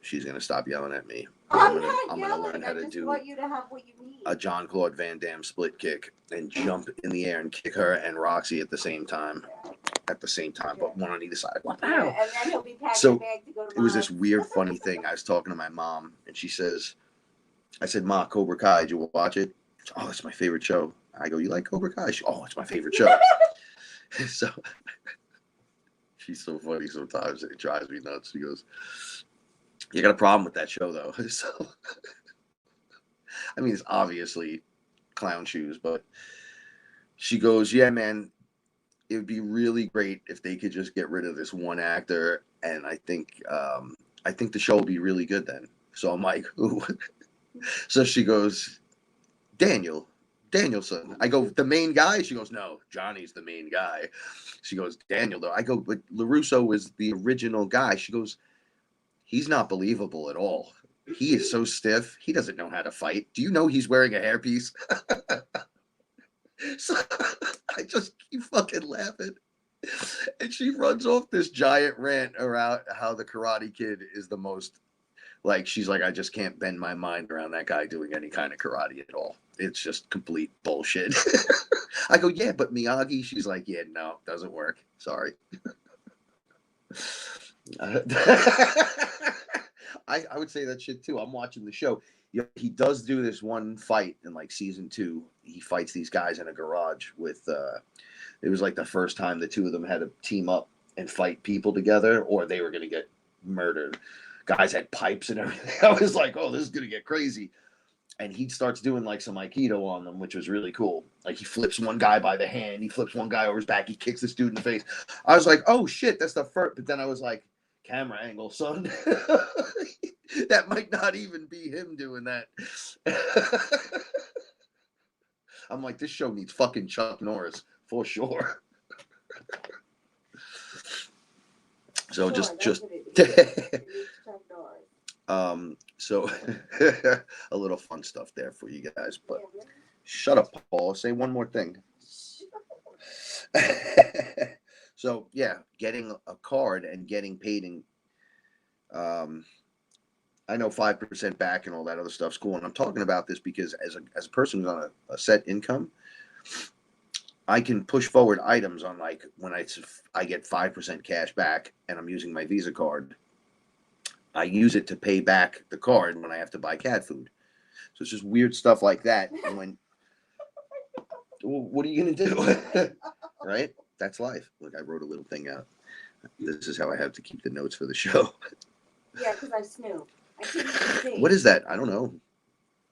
she's going to stop yelling at me. I'm I'm going to learn how to do want you to have what you need. a Jean-Claude Van Damme split kick and jump in the air and kick her and Roxy at the same time. But one on either side. Wow. Yeah, and then he'll be packing So a bag to go to it was this mom's. weird, funny thing. I was talking to my mom, and she says, I said, Ma, Cobra Kai, did you watch it? She, oh, it's my favorite show. I go, you like Cobra Kai? She, oh, it's my favorite show. So she's so funny sometimes. It drives me nuts. She goes, you got a problem with that show, though. So, I mean, it's obviously clown shoes, but she goes, yeah, man, it would be really great if they could just get rid of this one actor, and I think the show will be really good then. So I'm like, who? So she goes, Danielson. I go, the main guy? She goes, no, Johnny's the main guy. She goes, Daniel, though. I go, but LaRusso was the original guy. She goes, he's not believable at all. He is so stiff. He doesn't know how to fight. Do you know he's wearing a hairpiece? So I just keep fucking laughing. And she runs off this giant rant around how the Karate Kid is the most, like, she's like, I just can't bend my mind around that guy doing any kind of karate at all. It's just complete bullshit. I go, yeah, but Miyagi, she's like, yeah, no, doesn't work. Sorry. I would say that shit too. I'm watching the show. He does do this one fight in like season 2. He fights these guys in a garage with, it was like the first time the two of them had to team up and fight people together, or they were going to get murdered. Guys had pipes and everything. I was like, oh, this is going to get crazy. And he starts doing like some Aikido on them, which was really cool. Like he flips one guy by the hand. He flips one guy over his back. He kicks this dude in the face. I was like, oh, shit, that's the first. But then I was like, camera angle, son. That might not even be him doing that. I'm like, this show needs fucking Chuck Norris for sure. So sure, so a little fun stuff there for you guys, but shut up, Paul. Say one more thing. So yeah, getting a card and getting paid in, I know 5% back and all that other stuff's cool, and I'm talking about this because as a person who's on a set income, I can push forward items on, like, when I get 5% cash back and I'm using my Visa card. I use it to pay back the card when I have to buy cat food. So it's just weird stuff like that. And when, well, what are you going to do? Right? That's life. Look, I wrote a little thing out. This is how I have to keep the notes for the show. Yeah, because I snoop. I can't even see. What is that? I don't know.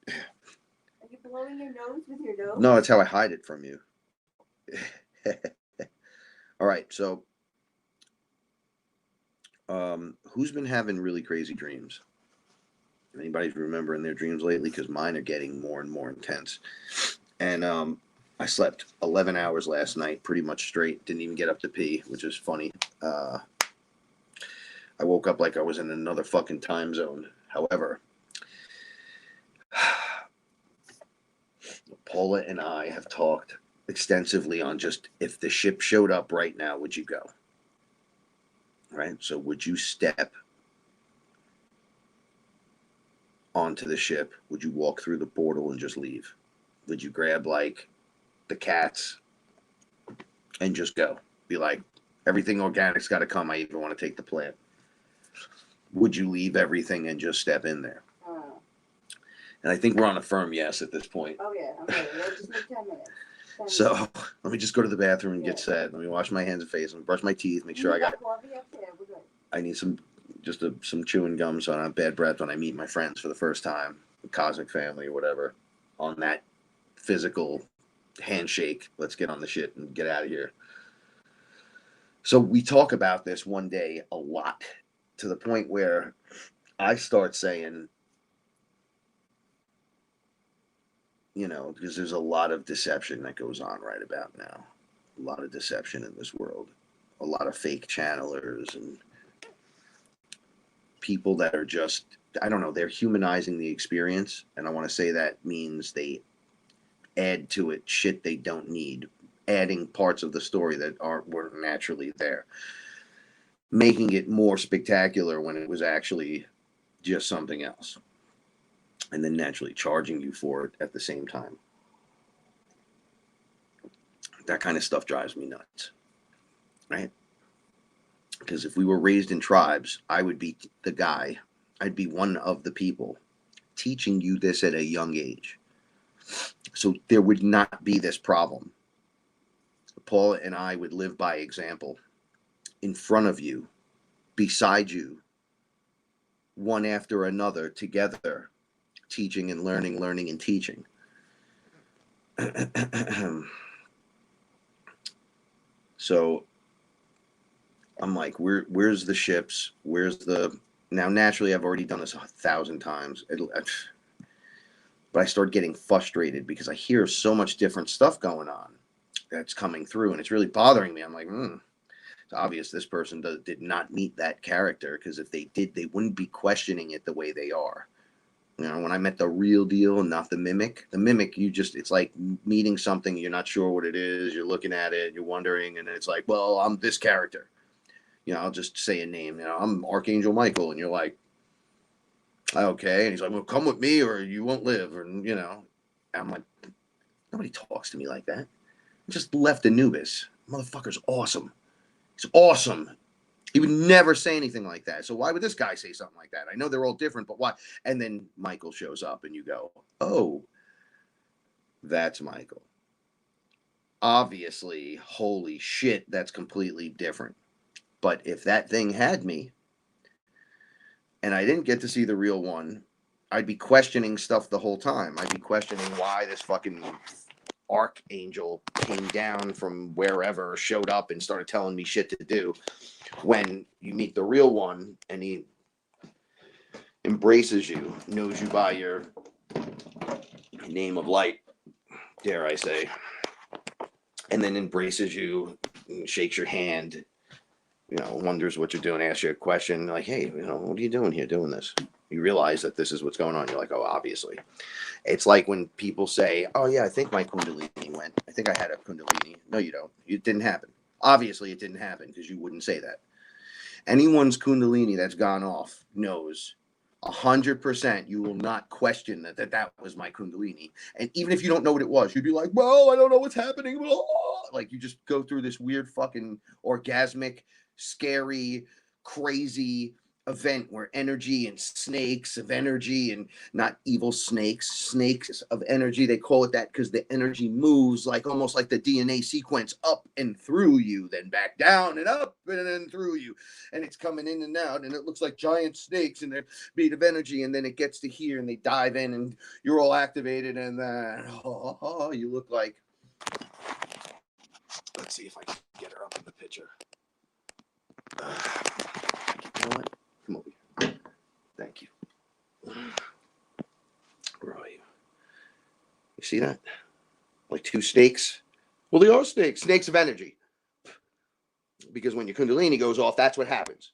Are you blowing your nose with your nose? No, that's how I hide it from you. All right, so who's been having really crazy dreams? Anybody's remembering their dreams lately? Because mine are getting more and more intense. And I slept 11 hours last night, pretty much straight. Didn't even get up to pee, which is funny. I woke up like I was in another fucking time zone. However, Paula and I have talked extensively on just, if the ship showed up right now, would you go? Right? So would you step onto the ship? Would you walk through the portal and just leave? Would you grab like the cats and just go? Be like, everything organic's got to come. I even want to take the plant. Would you leave everything and just step in there? And I think we're on a firm yes at this point. Oh yeah, okay. Just need 10 minutes. So let me just go to the bathroom and get set. Let me wash my hands and face and brush my teeth. Make sure I got. I need some chewing gum so I don't have bad breath when I meet my friends for the first time, the Cosmic family or whatever, on that physical handshake. Let's get on the shit and get out of here. So we talk about this one day a lot, to the point where I start saying, you know, because there's a lot of deception that goes on right about now. A lot of deception in this world. A lot of fake channelers and people that are just, I don't know, they're humanizing the experience. And I want to say that means they add to it shit they don't need, adding parts of the story that weren't naturally there, making it more spectacular when it was actually just something else, and then naturally charging you for it at the same time. That kind of stuff drives me nuts, right? Because if we were raised in tribes, I would be the guy, I'd be one of the people teaching you this at a young age. So there would not be this problem. Paul and I would live by example, in front of you, beside you, one after another, together, teaching and learning, learning and teaching. So I'm like, where's the ships? Where's the... Now, naturally, I've already done this 1,000 times. But I start getting frustrated because I hear so much different stuff going on that's coming through, and it's really bothering me. I'm like, it's obvious this person did not meet that character, because if they did, they wouldn't be questioning it the way they are. You know, when I met the real deal and not the mimic, it's like meeting something, you're not sure what it is, you're looking at it, you're wondering, and it's like, well, I'm this character. You know, I'll just say a name, you know, I'm Archangel Michael, and you're like, okay. And he's like, well, come with me or you won't live. And, you know, I'm like, nobody talks to me like that. I just left Anubis. Motherfucker's awesome. He's awesome. He would never say anything like that. So why would this guy say something like that? I know they're all different, but why? And then Michael shows up and you go, oh, that's Michael. Obviously, holy shit, that's completely different. But if that thing had me, and I didn't get to see the real one, I'd be questioning stuff the whole time. I'd be questioning why this fucking archangel came down from wherever, showed up and started telling me shit to do. When you meet the real one and he embraces you, knows you by your name of light, dare I say, and then embraces you and shakes your hand, you know, wonders what you're doing, asks you a question like, hey, you know, what are you doing here doing this? You realize that this is what's going on. You're like, oh, obviously. It's like when people say, oh, yeah, I think my Kundalini went. I think I had a Kundalini. No, you don't. It didn't happen. Obviously, it didn't happen because you wouldn't say that. Anyone's Kundalini that's gone off knows 100% you will not question that was my Kundalini. And even if you don't know what it was, you'd be like, well, I don't know what's happening. Like you just go through this weird fucking orgasmic, scary, crazy event where energy and snakes of energy, and not evil snakes of energy, they call it that because the energy moves like almost like the DNA sequence up and through you, then back down and up and then through you, and it's coming in and out, and it looks like giant snakes in their beat of energy, and then it gets to here and they dive in and you're all activated, and then you look like, let's see if I can get her up in the picture. You know what? Come over here. Thank you. Where are you? You see that? Like two snakes? Well, they are snakes. Snakes of energy. Because when your Kundalini goes off, that's what happens.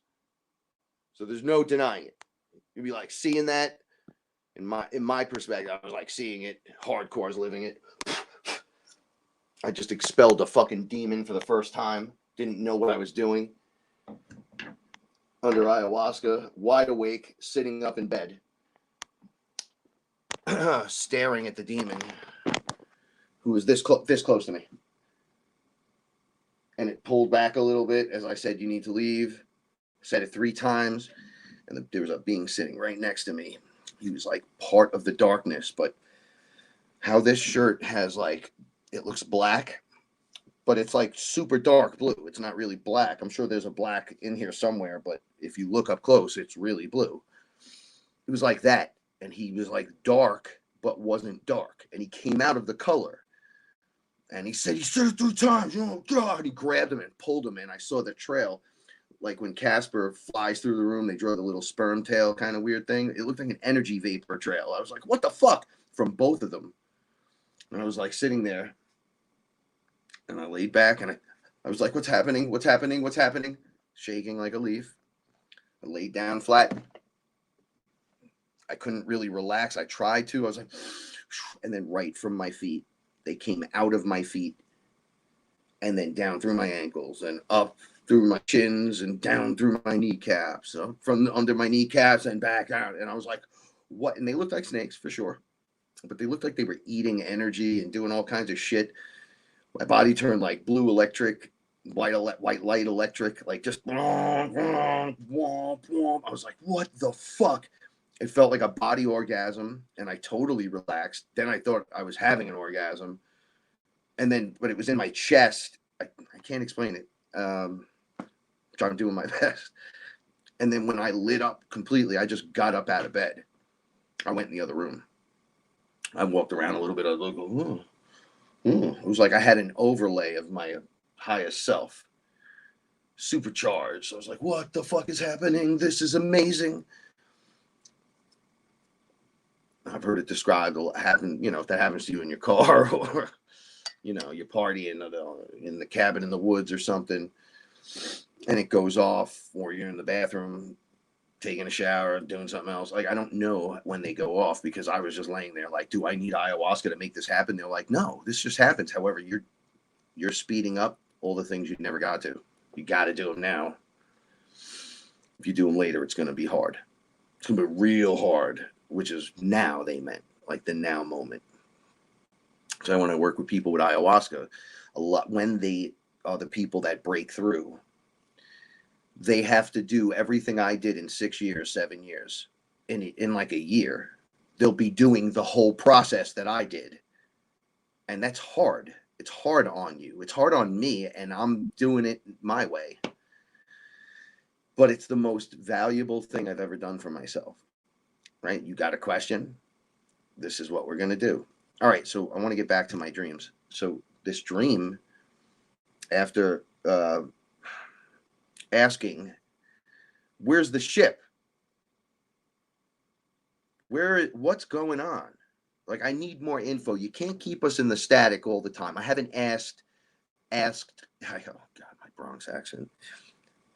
So there's no denying it. You'd be like seeing that. In my perspective, I was like seeing it. Hardcore, I was living it. I just expelled a fucking demon for the first time. Didn't know what I was doing. Under ayahuasca, wide awake, sitting up in bed, staring at the demon who was this close to me. And it pulled back a little bit as I said, you need to leave. Said it 3 times, and there was a being sitting right next to me. He was like part of the darkness, but how this shirt has like, it looks black, but it's like super dark blue. It's not really black. I'm sure there's a black in here somewhere, but if you look up close, it's really blue. It was like that. And he was like dark, but wasn't dark. And he came out of the color. And he said it 3 times. Oh, God. He grabbed him and pulled him in. I saw the trail. Like when Casper flies through the room, they draw the little sperm tail kind of weird thing. It looked like an energy vapor trail. I was like, what the fuck? From both of them. And I was like sitting there. And I laid back and I was like, what's happening? What's happening? What's happening? Shaking like a leaf. I laid down flat. I couldn't really relax. I tried to. I was like, and then right from my feet, they came out of my feet and then down through my ankles and up through my shins and down through my kneecaps, from under my kneecaps and back out. And I was like, what? And they looked like snakes for sure, but they looked like they were eating energy and doing all kinds of shit. My body turned like blue electric, white light electric, like just I was like, what the fuck? It felt like a body orgasm, and I totally relaxed. Then I thought I was having an orgasm, and then but it was in my chest. I can't explain it. I'm doing my best. And then when I lit up completely, I just got up out of bed. I went in the other room. I walked around a little bit. I was like, it was like I had an overlay of my highest self, supercharged. I was like, what the fuck is happening? This is amazing. I've heard it described, if that happens to you in your car or, you're partying in the cabin in the woods or something, and it goes off, or you're in the bathroom taking a shower, doing something else. Like, I don't know when they go off because I was just laying there like, do I need ayahuasca to make this happen? They're like, no, this just happens. However, you're speeding up all the things you never got to. You got to do them now. If you do them later, it's going to be hard. It's going to be real hard, which is now they meant, like the now moment. So I want to work with people with ayahuasca a lot. When they are the people that break through, they have to do everything I did in 6 years, 7 years. In like a year, they'll be doing the whole process that I did. And that's hard. It's hard on you. It's hard on me, and I'm doing it my way. But it's the most valuable thing I've ever done for myself, right? You got a question? This is what we're going to do. All right, so I want to get back to my dreams. So this dream, after asking, where's the ship? What's going on? Like, I need more info. You can't keep us in the static all the time. I haven't asked, oh God, my Bronx accent.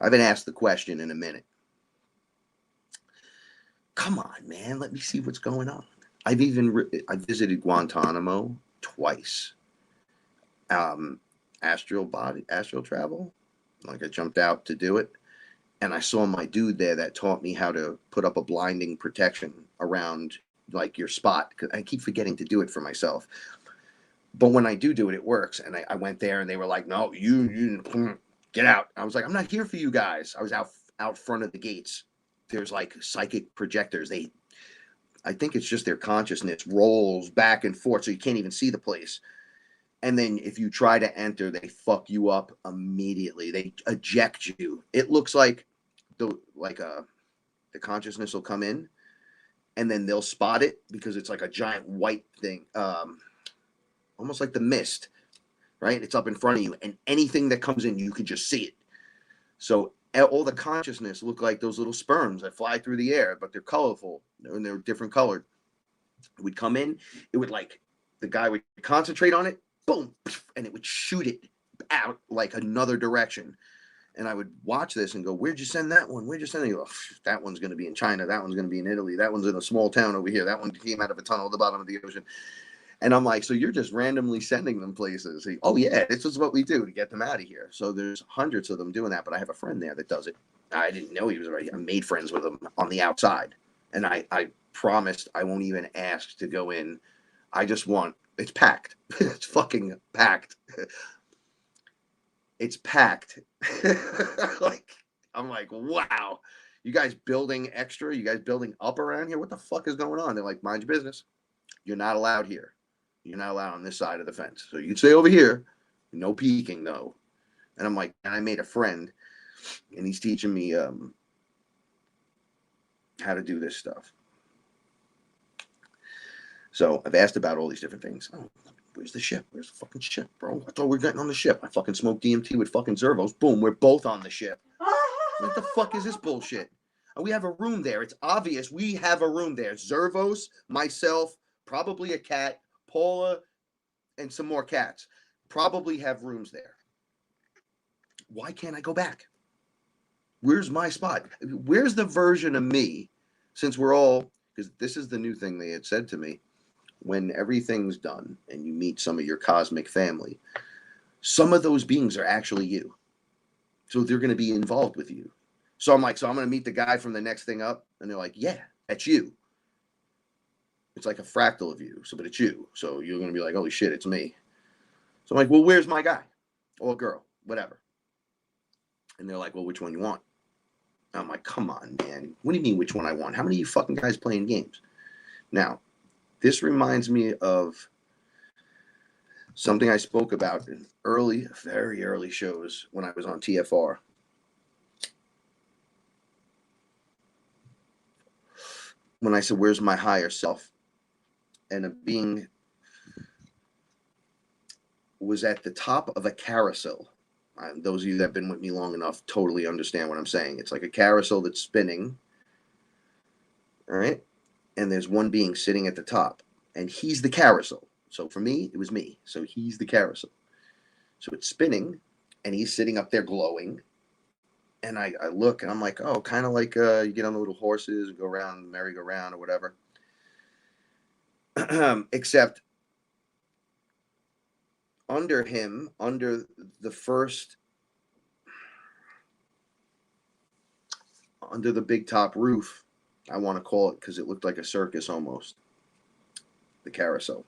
I haven't asked the question in a minute. Come on, man. Let me see what's going on. I visited Guantanamo twice. Astral travel. Like, I jumped out to do it. And I saw my dude there that taught me how to put up a blinding protection around like your spot. I keep forgetting to do it for myself. But when I do it, it works. And I went there and they were like, no, you get out. I was like, I'm not here for you guys. I was out front of the gates. There's like psychic projectors. I think it's just their consciousness rolls back and forth so you can't even see the place. And then if you try to enter, they fuck you up immediately. They eject you. It looks like the consciousness will come in, and then they'll spot it because it's like a giant white thing, almost like the mist, right? It's up in front of you, and anything that comes in, you can just see it. So all the consciousness look like those little sperms that fly through the air, but they're colorful and they're different colored. It would come in. It would the guy would concentrate on it. Boom, and it would shoot it out like another direction. And I would watch this and go, where'd you send that one? Where'd you send it? Go, that one's going to be in China. That one's going to be in Italy. That one's in a small town over here. That one came out of a tunnel at the bottom of the ocean. And I'm like, so you're just randomly sending them places? Oh, yeah, this is what we do to get them out of here. So there's hundreds of them doing that. But I have a friend there that does it. I didn't know he was right. I made friends with him on the outside. And I promised I won't even ask to go in. I just want, it's packed. It's fucking packed. It's packed. I'm like, wow. You guys building extra? You guys building up around here? What the fuck is going on? They're like, mind your business. You're not allowed here. You're not allowed on this side of the fence. So you can stay over here. No peeking, though. And I'm like, and I made a friend, and he's teaching me how to do this stuff. So I've asked about all these different things. Oh, where's the ship? Where's the fucking ship, bro? I thought we were getting on the ship. I fucking smoked DMT with fucking Zervos. Boom, we're both on the ship. What the fuck is this bullshit? And we have a room there. It's obvious we have a room there. Zervos, myself, probably a cat, Paula, and some more cats probably have rooms there. Why can't I go back? Where's my spot? Where's the version of me, since we're all, because this is the new thing they had said to me, when everything's done and you meet some of your cosmic family, some of those beings are actually you. So they're going to be involved with you. So I'm like, so I'm going to meet the guy from the next thing up. And they're like, yeah, that's you. It's like a fractal of you. So, but it's you. So you're going to be like, holy shit, it's me. So I'm like, well, where's my guy or girl, whatever. And they're like, well, which one you want? And I'm like, come on, man. What do you mean which one I want? How many of you fucking guys playing games? Now, this reminds me of something I spoke about in early, very early shows when I was on TFR. When I said, where's my higher self? And a being was at the top of a carousel. Those of you that have been with me long enough totally understand what I'm saying. It's like a carousel that's spinning. All right. And there's one being sitting at the top. And he's the carousel. So for me, it was me. So he's the carousel. So it's spinning. And he's sitting up there glowing. And I look and I'm like, oh, kind of like you get on the little horses and go around, merry-go-round or whatever. Except under him, under the first, under the big top roof, I want to call it because it looked like a circus almost, the carousel.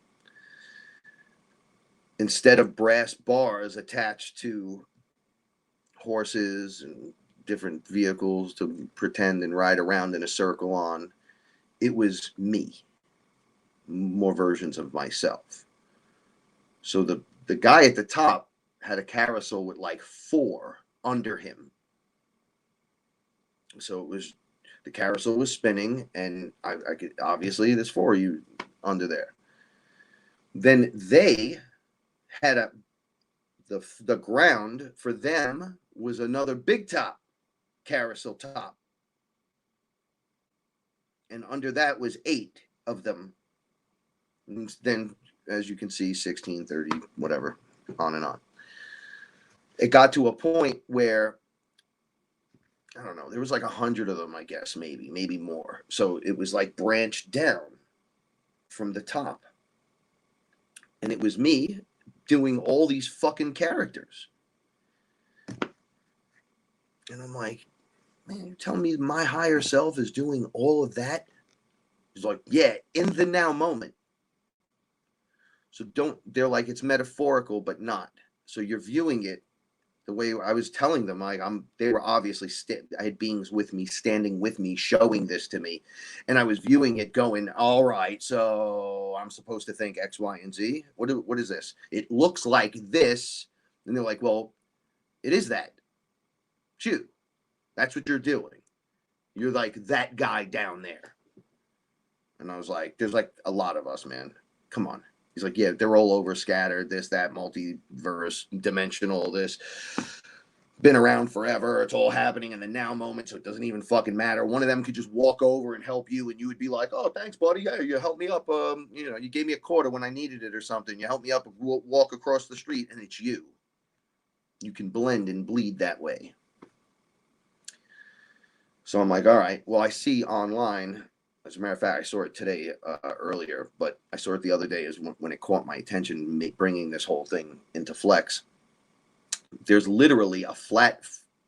Instead of brass bars attached to horses and different vehicles to pretend and ride around in a circle on, it was me, more versions of myself. So the guy at the top had a carousel with like 4 under him. So it was, the carousel was spinning, and I could, obviously there's 4 of you under there. Then they had the ground for them was another big top, carousel top. And under that was 8 of them. And then, as you can see, 16, 30, whatever, on and on. It got to a point where, I don't know, there was like 100 of them, I guess, maybe more. So it was like branched down from the top. And it was me doing all these fucking characters. And I'm like, man, you're telling me my higher self is doing all of that? He's like, yeah, in the now moment. So they're like, it's metaphorical, but not. So you're viewing it the way I was telling them. Like, they were obviously, I had beings with me, standing with me, showing this to me. And I was viewing it going, all right, so I'm supposed to think X, Y, and Z. What is this? It looks like this. And they're like, well, it is that. Shoot, that's what you're doing. You're like that guy down there. And I was like, there's like a lot of us, man. Come on. He's like, yeah, they're all over scattered, this, that, multiverse, dimensional, this. Been around forever. It's all happening in the now moment, so it doesn't even fucking matter. One of them could just walk over and help you, and you would be like, oh, thanks, buddy. Yeah, you helped me up. You gave me a quarter when I needed it or something. You helped me up, walk across the street, and it's you. You can blend and bleed that way. So I'm like, all right, well, I see online. As a matter of fact, I saw it today earlier, but I saw it the other day is when it caught my attention, bringing this whole thing into Flex. There's literally a flat,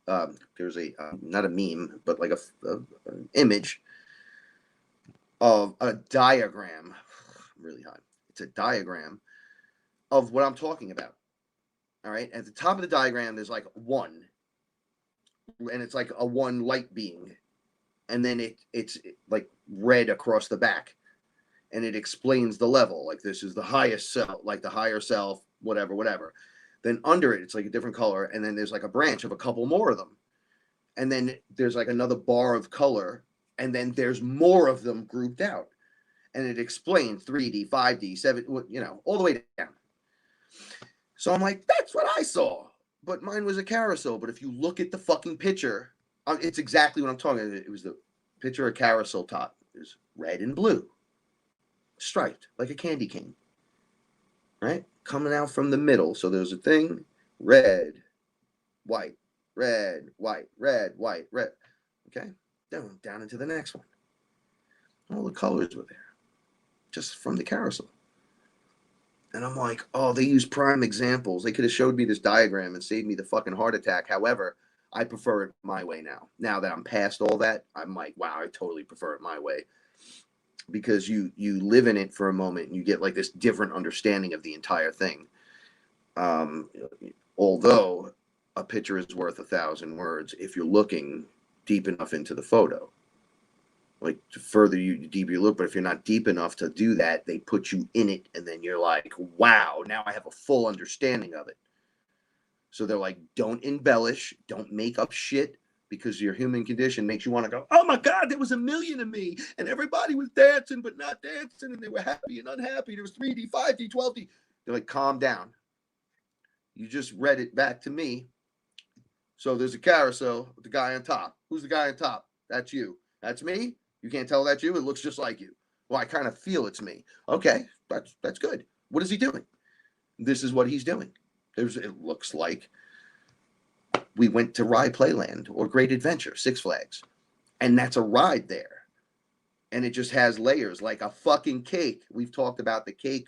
there's a, not a meme, but like an image of a diagram, really hot. It's a diagram of what I'm talking about. All right. At the top of the diagram, there's like 1, and it's like a 1 light being. And then it's like red across the back, and it explains the level. Like, this is the highest self, like the higher self, whatever. Then under it, it's like a different color. And then there's like a branch of a couple more of them. And then there's like another bar of color. And then there's more of them grouped out. And it explained 3D, 5D, 7, you know, all the way down. So I'm like, that's what I saw. But mine was a carousel. But if you look at the fucking picture, it's exactly what I'm talking about. It was the picture of carousel top. It was red and blue, striped like a candy cane, right? Coming out from the middle. So there's a thing, red, white, red, white, red, white, red. Okay, down into the next one. All the colors were there, just from the carousel. And I'm like, oh, they use prime examples. They could have showed me this diagram and saved me the fucking heart attack. However, I prefer it my way now. Now that I'm past all that, I'm like, wow, I totally prefer it my way. Because you live in it for a moment and you get like this different understanding of the entire thing. Although a picture is worth 1,000 words if you're looking deep enough into the photo. Like, the further deeper you look, but if you're not deep enough to do that, they put you in it, and then you're like, wow, now I have a full understanding of it. So they're like, don't embellish, don't make up shit, because your human condition makes you want to go, oh my God, there was a million of me, and everybody was dancing but not dancing, and they were happy and unhappy. There was 3D, 5D, 12D. They're like, calm down. You just read it back to me. So there's a carousel with the guy on top. Who's the guy on top? That's you. That's me. You can't tell that's you. It looks just like you. Well, I kind of feel it's me. Okay, that's good. What is he doing? This is what he's doing. It looks like we went to Rye Playland or Great Adventure, Six Flags, and that's a ride there. And it just has layers like a fucking cake. We've talked about the cake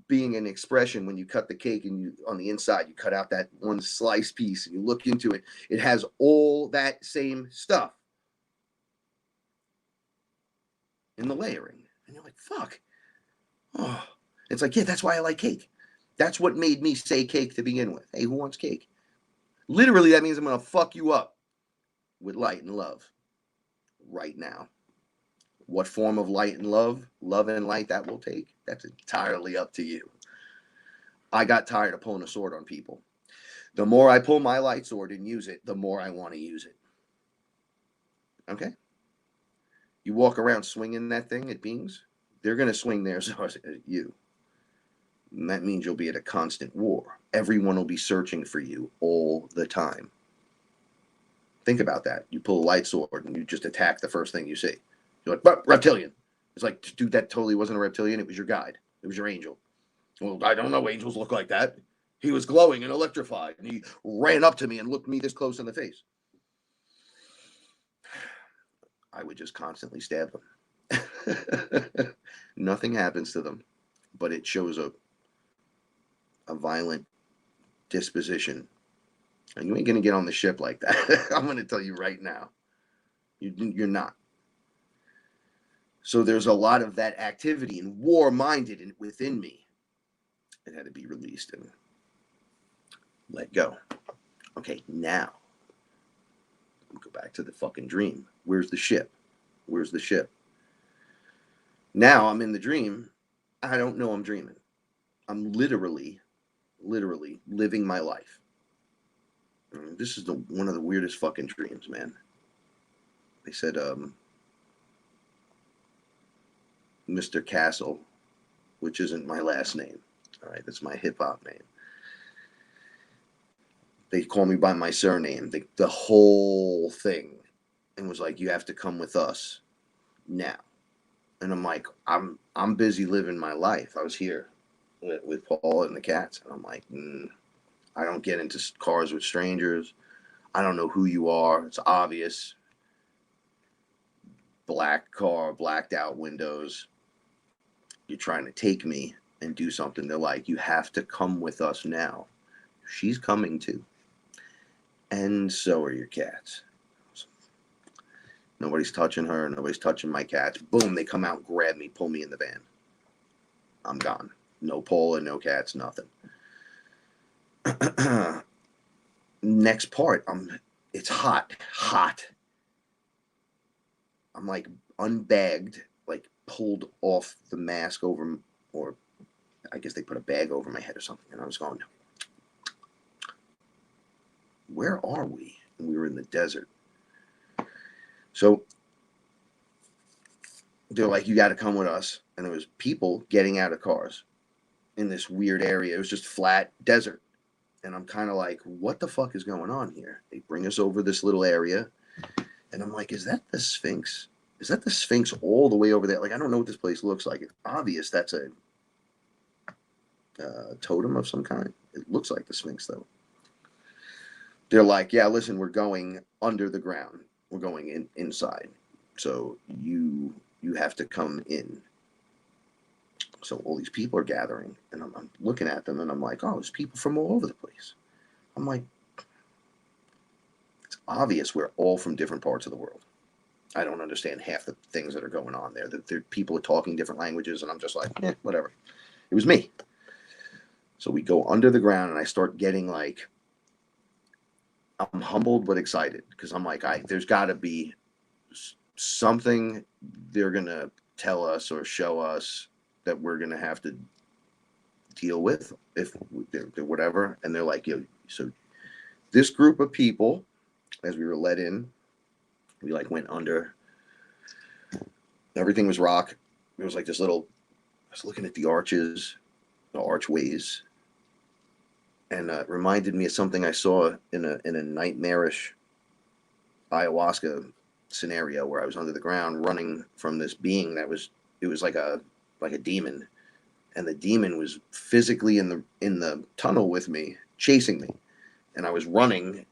being an expression. When you cut the cake and you on the inside, you cut out that one slice piece and you look into it. It has all that same stuff in the layering. And you're like, fuck. Oh, it's like, yeah, that's why I like cake. That's what made me say cake to begin with. Hey, who wants cake? Literally, that means I'm going to fuck you up with light and love right now. What form of light and love and light that will take, that's entirely up to you. I got tired of pulling a sword on people. The more I pull my light sword and use it, the more I want to use it. Okay? You walk around swinging that thing at beings, they're going to swing theirs at you. And that means you'll be at a constant war. Everyone will be searching for you all the time. Think about that. You pull a light sword and you just attack the first thing you see. You're like, but reptilian. It's like, dude, that totally wasn't a reptilian. It was your guide. It was your angel. Well, I don't know. Angels look like that. He was glowing and electrified, and he ran up to me and looked me this close in the face. I would just constantly stab them. Nothing happens to them, but it shows a violent disposition. And you ain't going to get on the ship like that. I'm going to tell you right now. You're not. So there's a lot of that activity and war-minded within me. It had to be released and let go. Okay, now go back to the fucking dream. Where's the ship? Where's the ship? Now I'm in the dream. I don't know I'm dreaming. I'm literally living my life. This is one of the weirdest fucking dreams, man. They said, Mr. Castle, which isn't my last name. All right, that's my hip hop name. They call me by my surname, the whole thing, and was like, you have to come with us now. And I'm like, I'm busy living my life. I was here with Paul and the cats, and I'm like, I don't get into cars with strangers. I don't know who you are. It's obvious. Black car, blacked out windows. You're trying to take me and do something. They're like, you have to come with us now. She's coming too. And so are your cats. Nobody's touching her. Nobody's touching my cats. Boom, they come out, grab me, pull me in the van. I'm gone. No Paula, no cats, nothing. Next part, it's hot. I'm like unbagged, like pulled off the mask over, or I guess they put a bag over my head or something. And I was going, where are we? And we were in the desert. So they're like, you got to come with us. And there was people getting out of cars in this weird area. It was just flat desert. And I'm kind of like, what the fuck is going on here? They bring us over this little area. And I'm like, is that the Sphinx? Is that the Sphinx all the way over there? Like, I don't know what this place looks like. It's obvious that's a totem of some kind. It looks like the Sphinx, though. They're like, yeah, listen, we're going under the ground. We're going inside. So you have to come in. So all these people are gathering, and I'm looking at them, and I'm like, oh, there's people from all over the place. I'm like, it's obvious we're all from different parts of the world. I don't understand half the things that are going on there. That people are talking different languages, and I'm just like, whatever. It was me. So we go under the ground, and I start getting like, I'm humbled but excited because I'm like, there's got to be something they're gonna tell us or show us that we're gonna have to deal with if they're whatever. And they're like, yo, so this group of people, as we were let in, we like went under. Everything was rock. It was like this little. I was looking at the arches, the archways, and it reminded me of something I saw in a nightmarish ayahuasca scenario where I was under the ground running from this being that was. It was like a demon, and the demon was physically in the tunnel with me, chasing me, and I was running,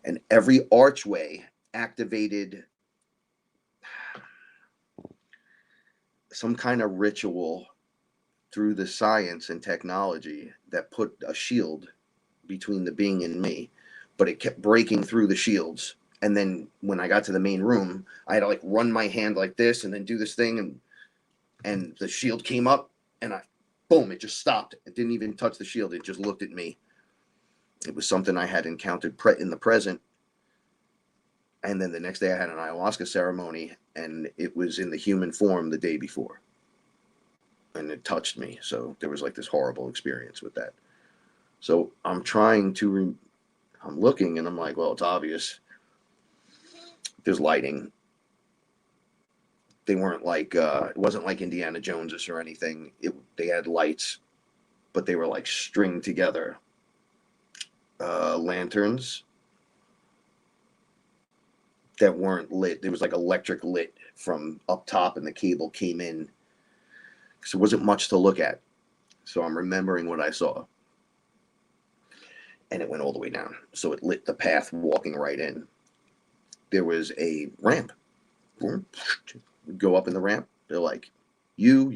and every archway activated some kind of ritual through the science and technology that put a shield between the being and me, but it kept breaking through the shields. And then when I got to the main room, I had to like run my hand like this and then do this thing, and the shield came up, and boom, it just stopped. It didn't even touch the shield. It just looked at me. It was something I had encountered in the present. And then the next day I had an ayahuasca ceremony, and it was in the human form the day before. And it touched me. So there was like this horrible experience with that. So I'm trying to, I'm looking, and I'm like, well, it's obvious. There's lighting. They weren't like, it wasn't like Indiana Joneses or anything. They had lights, but they were like stringed together. Lanterns that weren't lit. There was like electric lit from up top, and the cable came in. So there wasn't much to look at. So I'm remembering what I saw. And it went all the way down. So it lit the path walking right in. There was a ramp. We'd go up in the ramp. They're like, you,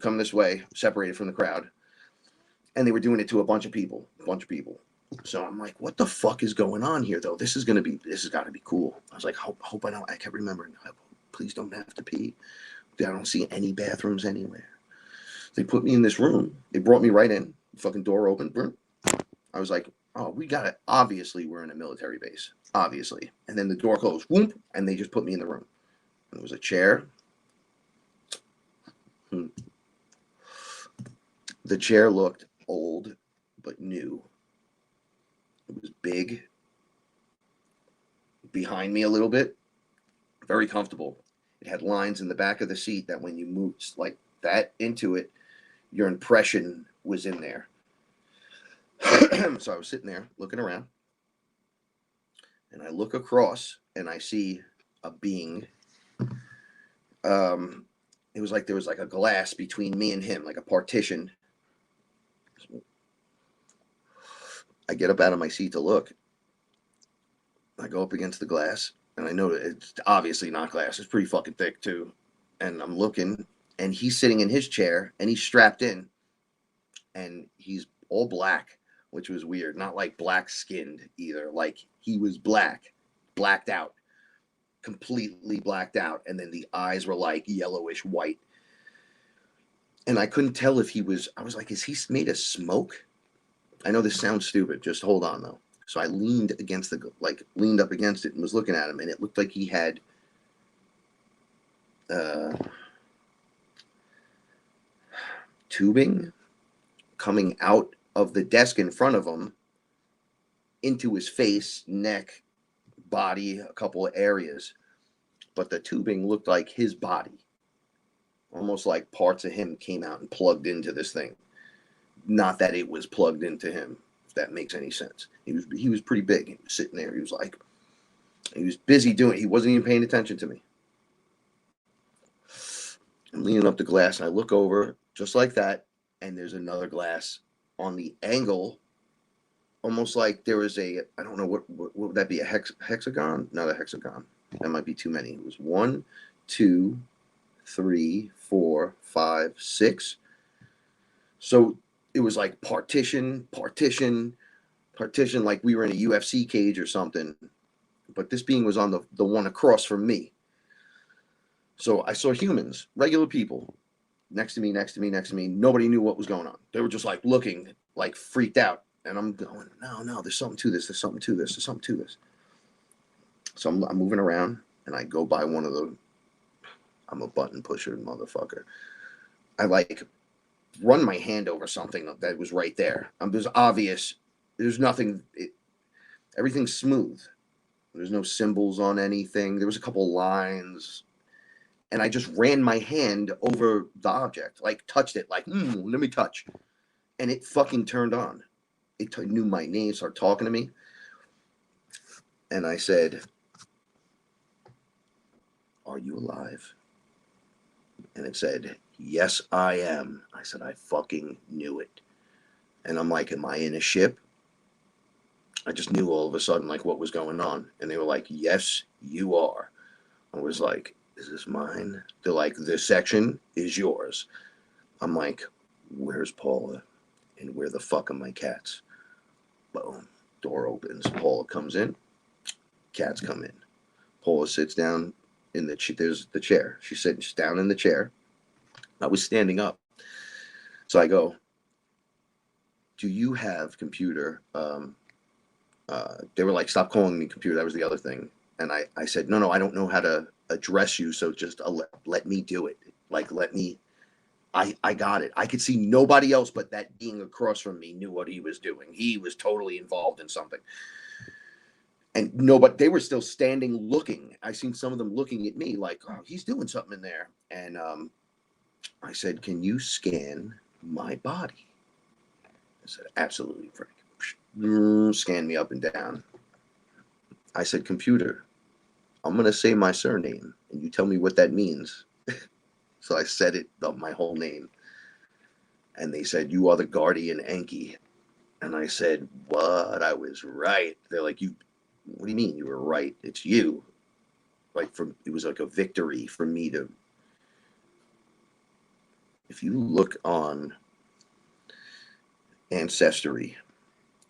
come this way, separated from the crowd. And they were doing it to a bunch of people. So I'm like, what the fuck is going on here, though? This has got to be cool. I was like, hope I don't. I kept remembering, please don't have to pee. I don't see any bathrooms anywhere. They put me in this room. They brought me right in. Fucking door open. I was like, oh, we got it. Obviously, we're in a military base. Obviously. And then the door closed. Whoop, and they just put me in the room. And there was a chair. The chair looked old, but new. It was big. Behind me a little bit. Very comfortable. It had lines in the back of the seat that when you moved like that into it, your impression was in there. So I was sitting there looking around, and I look across, and I see a being. It was like there was like a glass between me and him, like a partition. I get up out of my seat to look. I go up against the glass, and I know it's obviously not glass. It's pretty fucking thick too. And I'm looking, and he's sitting in his chair, and he's strapped in, and he's all black, which was weird. Not like black skinned either. Like he was blacked out, completely blacked out. And then the eyes were like yellowish white. And I couldn't tell if I was like, is he made of smoke? I know this sounds stupid. Just hold on though. So I leaned up against it and was looking at him, and it looked like he had tubing coming out of the desk in front of him into his face, neck, body, a couple of areas. but the tubing looked like his body, almost like parts of him came out and plugged into this thing. Not that it was plugged into him, if that makes any sense. He was pretty big. He was sitting there. He was busy doing it. He wasn't even paying attention to me. I'm leaning up the glass and I look over just like that, and there's another glass on the angle, almost like there was a, I don't know, what would that be, a hexagon? Not a hexagon. That might be too many. It was 1, 2, 3, 4, 5, 6. So it was like partition, like we were in a UFC cage or something. But this being was on the one across from me. So I saw humans, regular people, next to me. Nobody knew what was going on. They were just like looking, like freaked out. And I'm going, no, there's something to this. So I'm moving around, and I go by one of the, I'm a button pusher, motherfucker. I like run my hand over something that was right there. There's obvious, there's nothing, everything's smooth. There's no symbols on anything. There was a couple lines. And I just ran my hand over the object, like touched it, like, let me touch. And it fucking turned on. It knew my name, started talking to me. And I said, "Are you alive?" And it said, "Yes, I am." I said, "I fucking knew it." And I'm like, "Am I in a ship?" I just knew all of a sudden, like, what was going on. And they were like, "Yes, you are." I was like, "Is this mine?" They're like, "This section is yours." I'm like, "Where's Paula? And where the fuck are my cats?" Boom. Door opens. Paula comes in. Cats come in. Paula sits down in there's the chair. She's sitting down in the chair. I was standing up. So I go, "Do you have computer?" They were like, "Stop calling me computer." That was the other thing. And I said, no, I don't know how to address you. So just let me do it. Like, let me, I got it. I could see nobody else but that being across from me knew what he was doing. He was totally involved in something. And but they were still standing looking. I seen some of them looking at me like, "Oh, he's doing something in there." And I said, "Can you scan my body?" I said, "Absolutely, Frank." Scan me up and down. I said, "Computer, I'm going to say my surname, and you tell me what that means." So I said it, my whole name. And they said, "You are the guardian Enki." And I said, "What? I was right." They're like, what do you mean you were right? It's you. Like, it was like a victory for me to, if you look on Ancestry,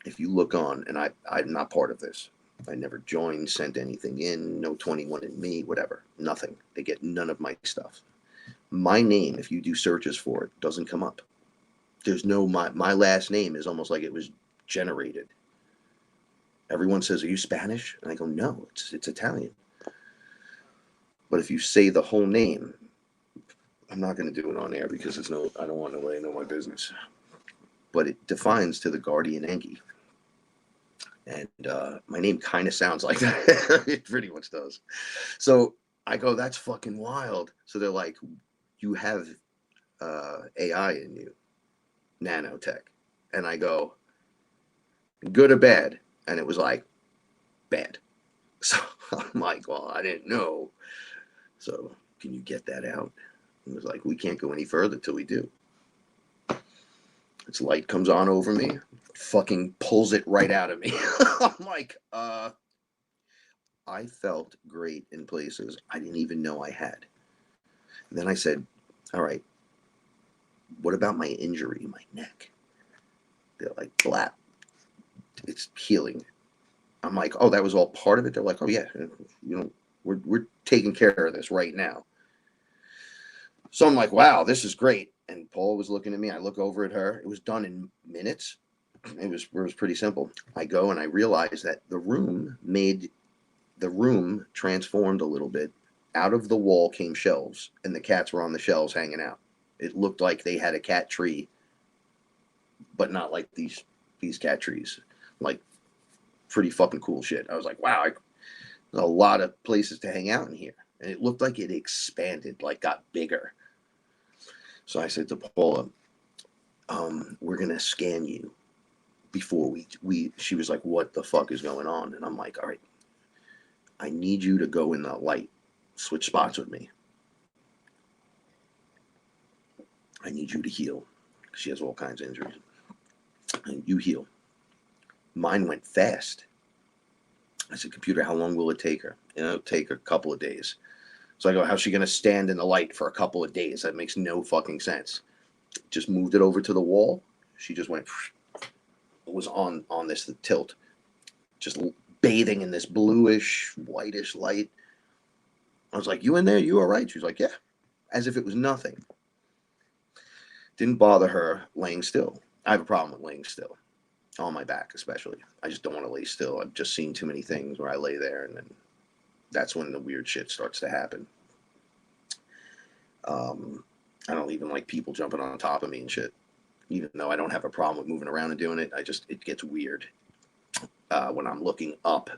if you look on, and I'm not part of this. I never joined, sent anything in, no 21andMe, whatever, nothing. They get none of my stuff. My name, if you do searches for it, doesn't come up. There's no, my last name is almost like it was generated. Everyone says, "Are you Spanish?" And I go, "No, it's Italian." But if you say the whole name, I'm not going to do it on air because I don't want nobody to know my business. But it defines to the guardian Enki. And my name kind of sounds like that. It pretty much does. So I go, "That's fucking wild." So they're like, "You have AI in you, nanotech." And I go, "Good or bad?" And it was like, "Bad." So I'm like, "Well, I didn't know. So can you get that out?" It was like, "We can't go any further till we do." Its light comes on over me, fucking pulls it right out of me. I'm like, I felt great in places I didn't even know I had. And then I said, "All right, what about my injury, my neck?" They're like, "Blap, it's healing." I'm like, "Oh, that was all part of it?" They're like, "Oh yeah, we're taking care of this right now." So I'm like, "Wow, this is great." And Paula was looking at me. I look over at her. It was done in minutes. It was pretty simple. I go and I realize that the room transformed a little bit. Out of the wall came shelves, and the cats were on the shelves hanging out. It looked like they had a cat tree, but not like these cat trees. Like, pretty fucking cool shit. I was like, wow, there's a lot of places to hang out in here. and it looked like it expanded, like got bigger. So I said to Paula, we're going to scan you before we, she was like, what the fuck is going on? And I'm like, all right, I need you to go in the light, switch spots with me. I need you to heal. She has all kinds of injuries. And you heal. Mine went fast. I said, computer, how long will it take her? It'll take a couple of days. So I go, how's she going to stand in the light for a couple of days? That makes no fucking sense. Just moved it over to the wall. She just went, it was on this tilt, just bathing in this bluish, whitish light. I was like, you in there? You all right? She was like, yeah, as if it was nothing. Didn't bother her laying still. I have a problem with laying still, on my back especially. I just don't want to lay still. I've just seen too many things where I lay there, and then that's when the weird shit starts to happen. I don't even like people jumping on top of me and shit. Even though I don't have a problem with moving around and doing it, it gets weird. When I'm looking up,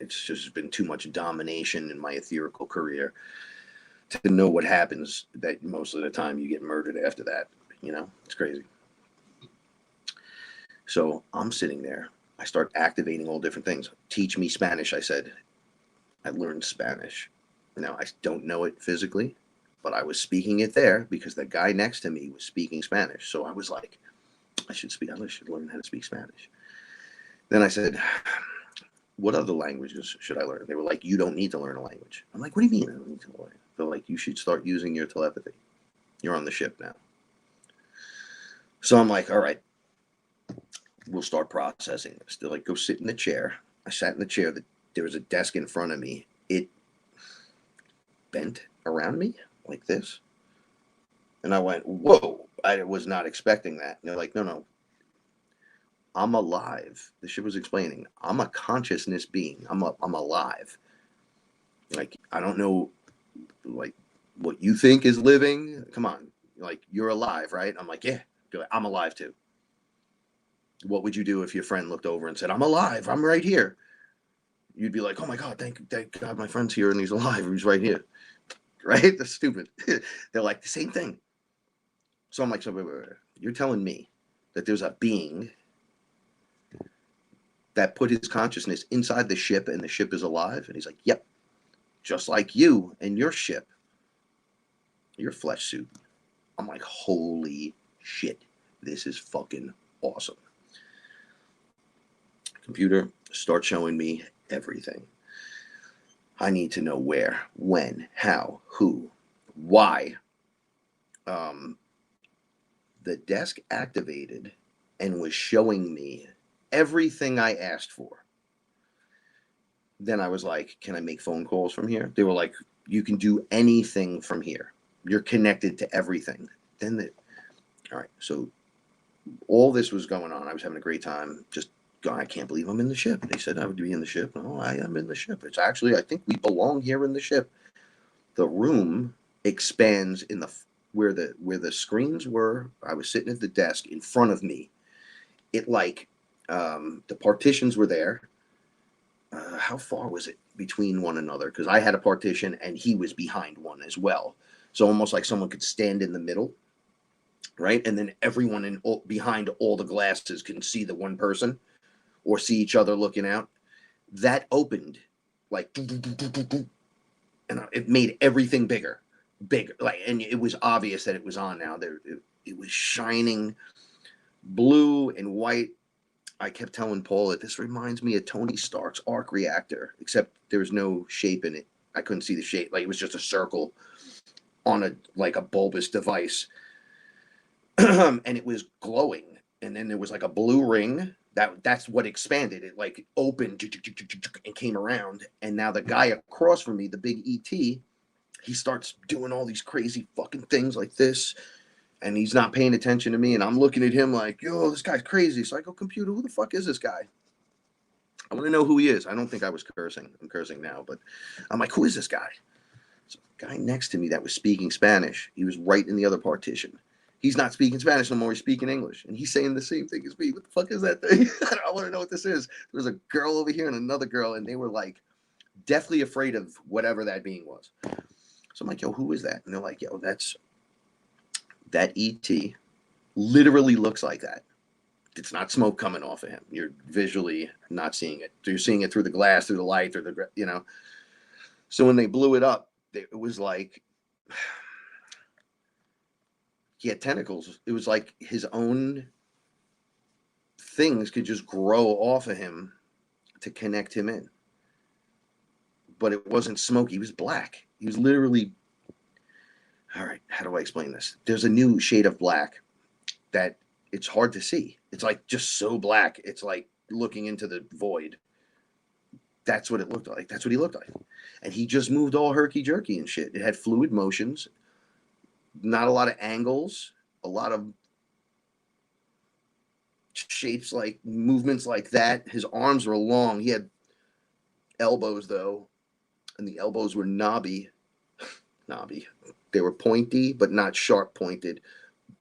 it's just been too much domination in my etherical career to know what happens, that most of the time you get murdered after that. You know, it's crazy. So I'm sitting there. I start activating all different things. Teach me Spanish, I said. I learned Spanish. Now, I don't know it physically, but I was speaking it there because the guy next to me was speaking Spanish. So I was like, I should learn how to speak Spanish. Then I said, what other languages should I learn? They were like, you don't need to learn a language. I'm like, what do you mean I don't need to learn? They're like, you should start using your telepathy. You're on the ship now. So I'm like, all right, we'll start processing this. They're like, go sit in the chair. I sat in the chair. There was a desk in front of me. It bent around me like this. And I went, whoa, I was not expecting that. And they're like, no, I'm alive. The ship was explaining, I'm a consciousness being. I'm alive. Like, I don't know, like, what you think is living. Come on. Like, you're alive, right? I'm like, yeah, I'm alive too. What would you do if your friend looked over and said, I'm alive, I'm right here? You'd be like, oh my God, thank God my friend's here and he's alive. He's right here. Right? That's stupid. They're like the same thing. So I'm like, so wait. You're telling me that there's a being that put his consciousness inside the ship and the ship is alive? And he's like, yep, just like you and your ship, your flesh suit. I'm like, holy shit, this is fucking awesome. Computer, start showing me everything. I need to know where, when, how, who, why. The desk activated and was showing me everything I asked for. Then I was like, can I make phone calls from here? They were like, you can do anything from here. You're connected to everything. All right, so all this was going on. I was having a great time. Just, I can't believe I'm in the ship. They said I would be in the ship. No, I am in the ship. It's actually, I think we belong here in the ship. The room expands in the where the screens were. I was sitting at the desk in front of me. It like the partitions were there. How far was it between one another? Because I had a partition and he was behind one as well. So almost like someone could stand in the middle, right? And then everyone behind all the glasses can see the one person or see each other looking out. That opened like, and it made everything bigger. Like, and it was obvious that it was on now. It was shining blue and white. I kept telling Paul that this reminds me of Tony Stark's arc reactor, except there was no shape in it. I couldn't see the shape. Like, it was just a circle on a bulbous device. And it was glowing. And then there was like a blue ring. That's what expanded. It like opened and came around. And now the guy across from me, the big ET, he starts doing all these crazy fucking things like this. And he's not paying attention to me. And I'm looking at him like, yo, this guy's crazy. So I go, computer, who the fuck is this guy? I want to know who he is. I don't think I was cursing. I'm cursing now. But I'm like, who is this guy? So the guy next to me that was speaking Spanish, he was right in the other partition. He's not speaking Spanish no more. He's speaking English. And he's saying the same thing as me. What the fuck is that thing? I want to know what this is. There was a girl over here and another girl. And they were like deathly afraid of whatever that being was. So I'm like, yo, who is that? And they're like, yo, that's that ET. Literally looks like that. It's not smoke coming off of him. You're visually not seeing it. So you're seeing it through the glass, through the light, through the, you know. So when they blew it up, it was like he had tentacles. It was like his own things could just grow off of him to connect him in. But it wasn't smoke. He was black. He was literally, all right, how do I explain this? There's a new shade of black that it's hard to see. It's like just so black. It's like looking into the void. That's what it looked like. That's what he looked like. And he just moved all herky jerky and shit. It had fluid motions, not a lot of angles, a lot of shapes, like movements like that. His arms were long. He had elbows though, and the elbows were knobby. They were pointy, but not sharp pointed.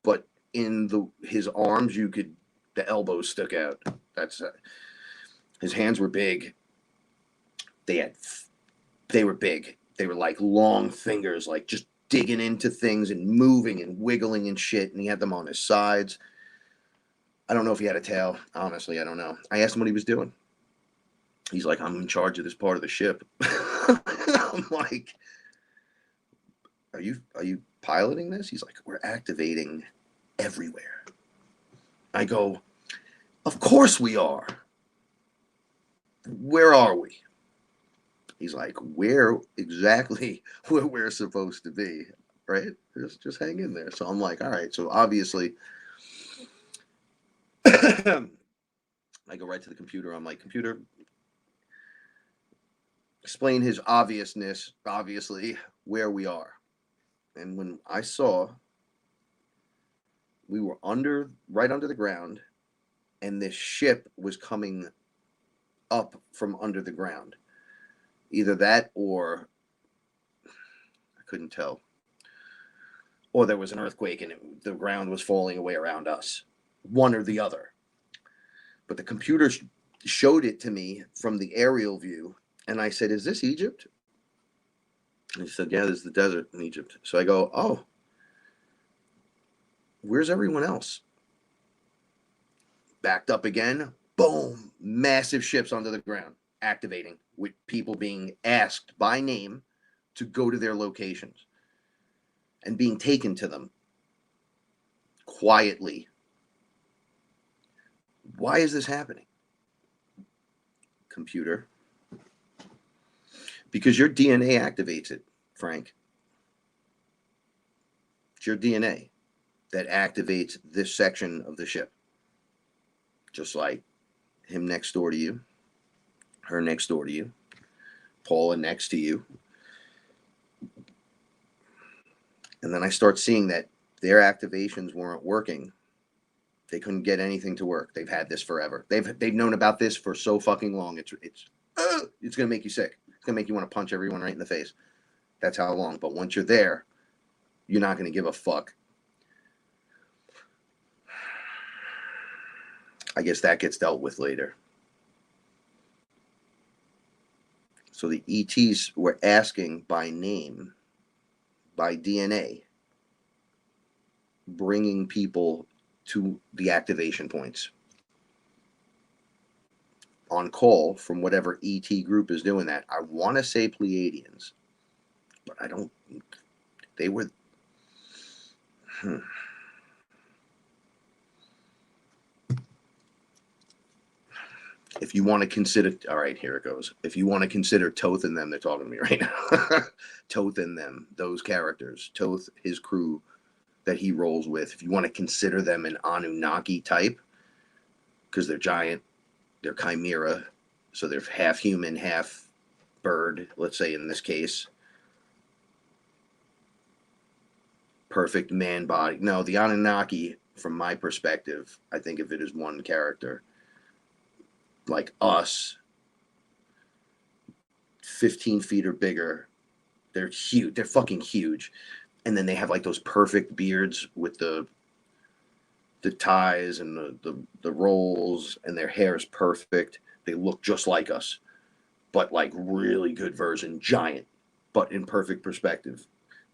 But in his arms, the elbows stuck out. That's his hands were big. They were big. They were like long fingers, like just digging into things and moving and wiggling and shit. And he had them on his sides. I don't know if he had a tail. Honestly, I don't know. I asked him what he was doing. He's like, I'm in charge of this part of the ship. I'm like, are you piloting this? He's like, we're activating everywhere. I go, of course we are. Where are we? He's like, where exactly where we're supposed to be, right? Just hang in there. So I'm like, all right. So obviously, I go right to the computer. I'm like, computer, explain his obviously, where we are. And when I saw we were right under the ground, and this ship was coming up from under the ground. Either that or I couldn't tell. Or there was an earthquake and the ground was falling away around us. One or the other. But the computer showed it to me from the aerial view. And I said, is this Egypt? And he said, yeah, this is the desert in Egypt. So I go, oh, where's everyone else? Backed up again. Boom. Massive ships under the ground. Activating with people being asked by name to go to their locations and being taken to them quietly. Why is this happening? Computer. Because your DNA activates it, Frank. It's your DNA that activates this section of the ship. Just like him next door to you, her next door to you, Paula next to you. And then I start seeing that their activations weren't working. They couldn't get anything to work. They've had this forever. They've known about this for so fucking long. It's gonna make you sick. It's gonna make you want to punch everyone right in the face. That's how long. But once you're there, you're not gonna give a fuck. I guess that gets dealt with later. So the ETs were asking by name, by DNA, bringing people to the activation points on call from whatever ET group is doing that. I want to say Pleiadians, but I don't. They were. If you want to consider, all right, here it goes. If you want to consider Toth and them, they're talking to me right now. Toth and them, those characters, Toth, his crew that he rolls with. If you want to consider them an Anunnaki type, because they're giant, they're chimera, so they're half human, half bird, let's say in this case. Perfect man body. No, the Anunnaki, from my perspective, I think of it as one character. Like us, 15 feet or bigger. They're huge. They're fucking huge. And then they have like those perfect beards with the ties and the rolls, and their hair is perfect. They look just like us. but like really good version, giant, but in perfect perspective.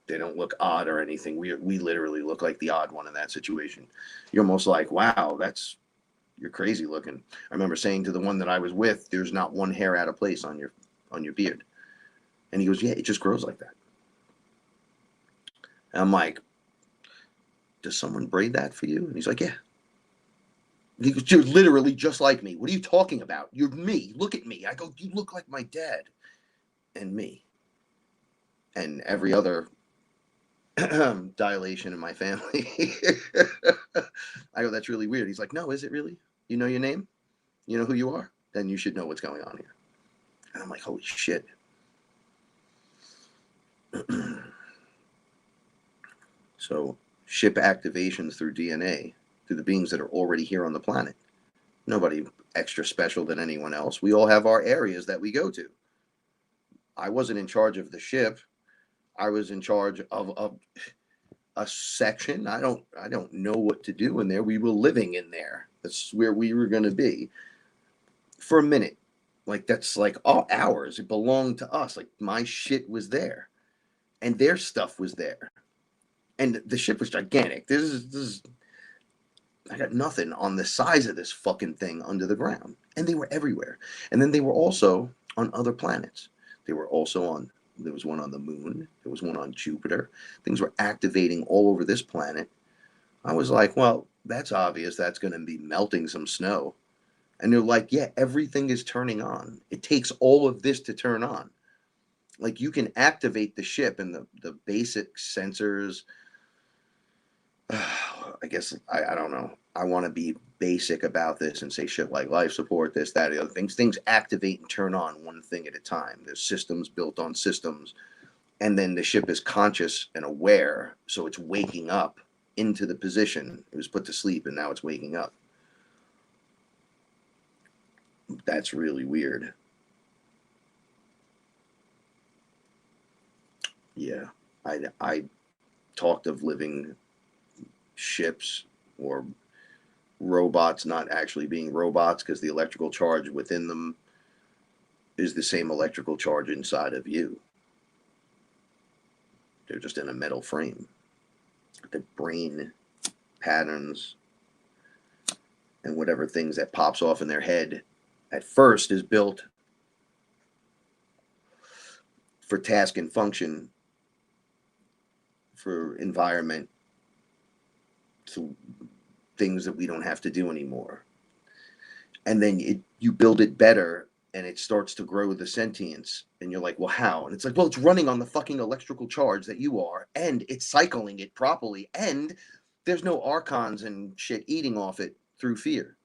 They don't look odd or anything. We literally look like the odd one in that situation. You're almost like, wow, you're crazy looking. I remember saying to the one that I was with, there's not one hair out of place on your beard. And he goes, yeah, it just grows like that. And I'm like, does someone braid that for you? And he's like, yeah. He goes, you're literally just like me. What are you talking about? You're me. Look at me. I go, you look like my dad and me and every other dilation in my family. I go, that's really weird. He's like, no, is it really? You know your name? You know who you are? Then you should know what's going on here. And I'm like, holy shit. So ship activations through DNA through the beings that are already here on the planet. Nobody extra special than anyone else. We all have our areas that we go to. I wasn't in charge of the ship. I was in charge of a section. I don't know what to do in there. We were living in there. That's where we were going to be for a minute. Like that's like all ours. It belonged to us. Like my shit was there, and their stuff was there, and the ship was gigantic. This is. I got nothing on the size of this fucking thing under the ground, and they were everywhere. And then they were also on other planets. They were also on. There was one on the moon. There was one on Jupiter. Things were activating all over this planet. I was like, well, that's obvious. That's going to be melting some snow. And they're like, yeah, everything is turning on. It takes all of this to turn on. Like you can activate the ship and the basic sensors. I guess I don't know. I want to be basic about this and say shit like life support, this, that, the other things. Things activate and turn on one thing at a time. There's systems built on systems. And then the ship is conscious and aware. So it's waking up into the position. It was put to sleep and now it's waking up. That's really weird. Yeah. I talked of living ships or robots not actually being robots because the electrical charge within them is the same electrical charge inside of you. They're just in a metal frame. The brain patterns and whatever things that pops off in their head at first is built for task and function, for environment, to things that we don't have to do anymore. And then you build it better and it starts to grow the sentience. And you're like, well, how? And it's like, well, it's running on the fucking electrical charge that you are, and it's cycling it properly, and there's no archons and shit eating off it through fear.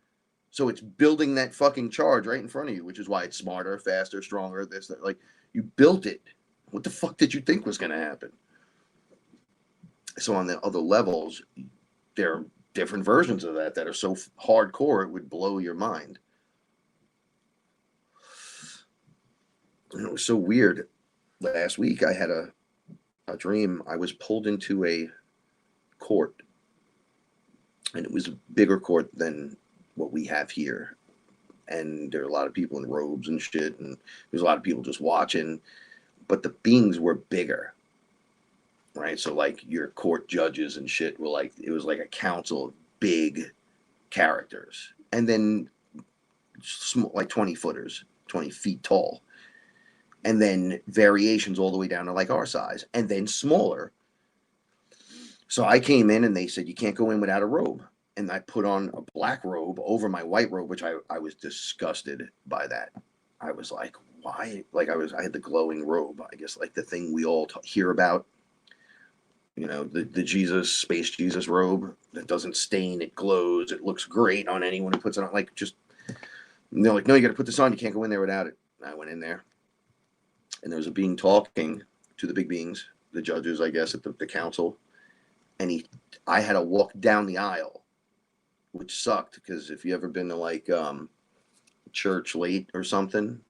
So it's building that fucking charge right in front of you, which is why it's smarter, faster, stronger, this, that. Like, you built it. What the fuck did you think was going to happen? So on the other levels, there are different versions of that are so hardcore it would blow your mind. And it was so weird. Last week I had a dream. I was pulled into a court, and it was a bigger court than what we have here. And there are a lot of people in robes and shit, and there's a lot of people just watching. But the beings were bigger, right? So like your court judges and shit were like, it was like a council of big characters, and then like 20 footers, 20 feet tall, and then variations all the way down to like our size, and then smaller. So I came in and they said, you can't go in without a robe. And I put on a black robe over my white robe, which I was disgusted by that. I was like, why? Like I had the glowing robe, I guess, like the thing we all hear about, you know, the Jesus, space Jesus robe that doesn't stain, it glows, it looks great on anyone who puts it on. Like, just, they're like, no, you got to put this on, you can't go in there without it. And I went in there, and there was a being talking to the big beings, the judges, I guess, at the council, and I had to walk down the aisle, which sucked, because if you ever been to like church late or something,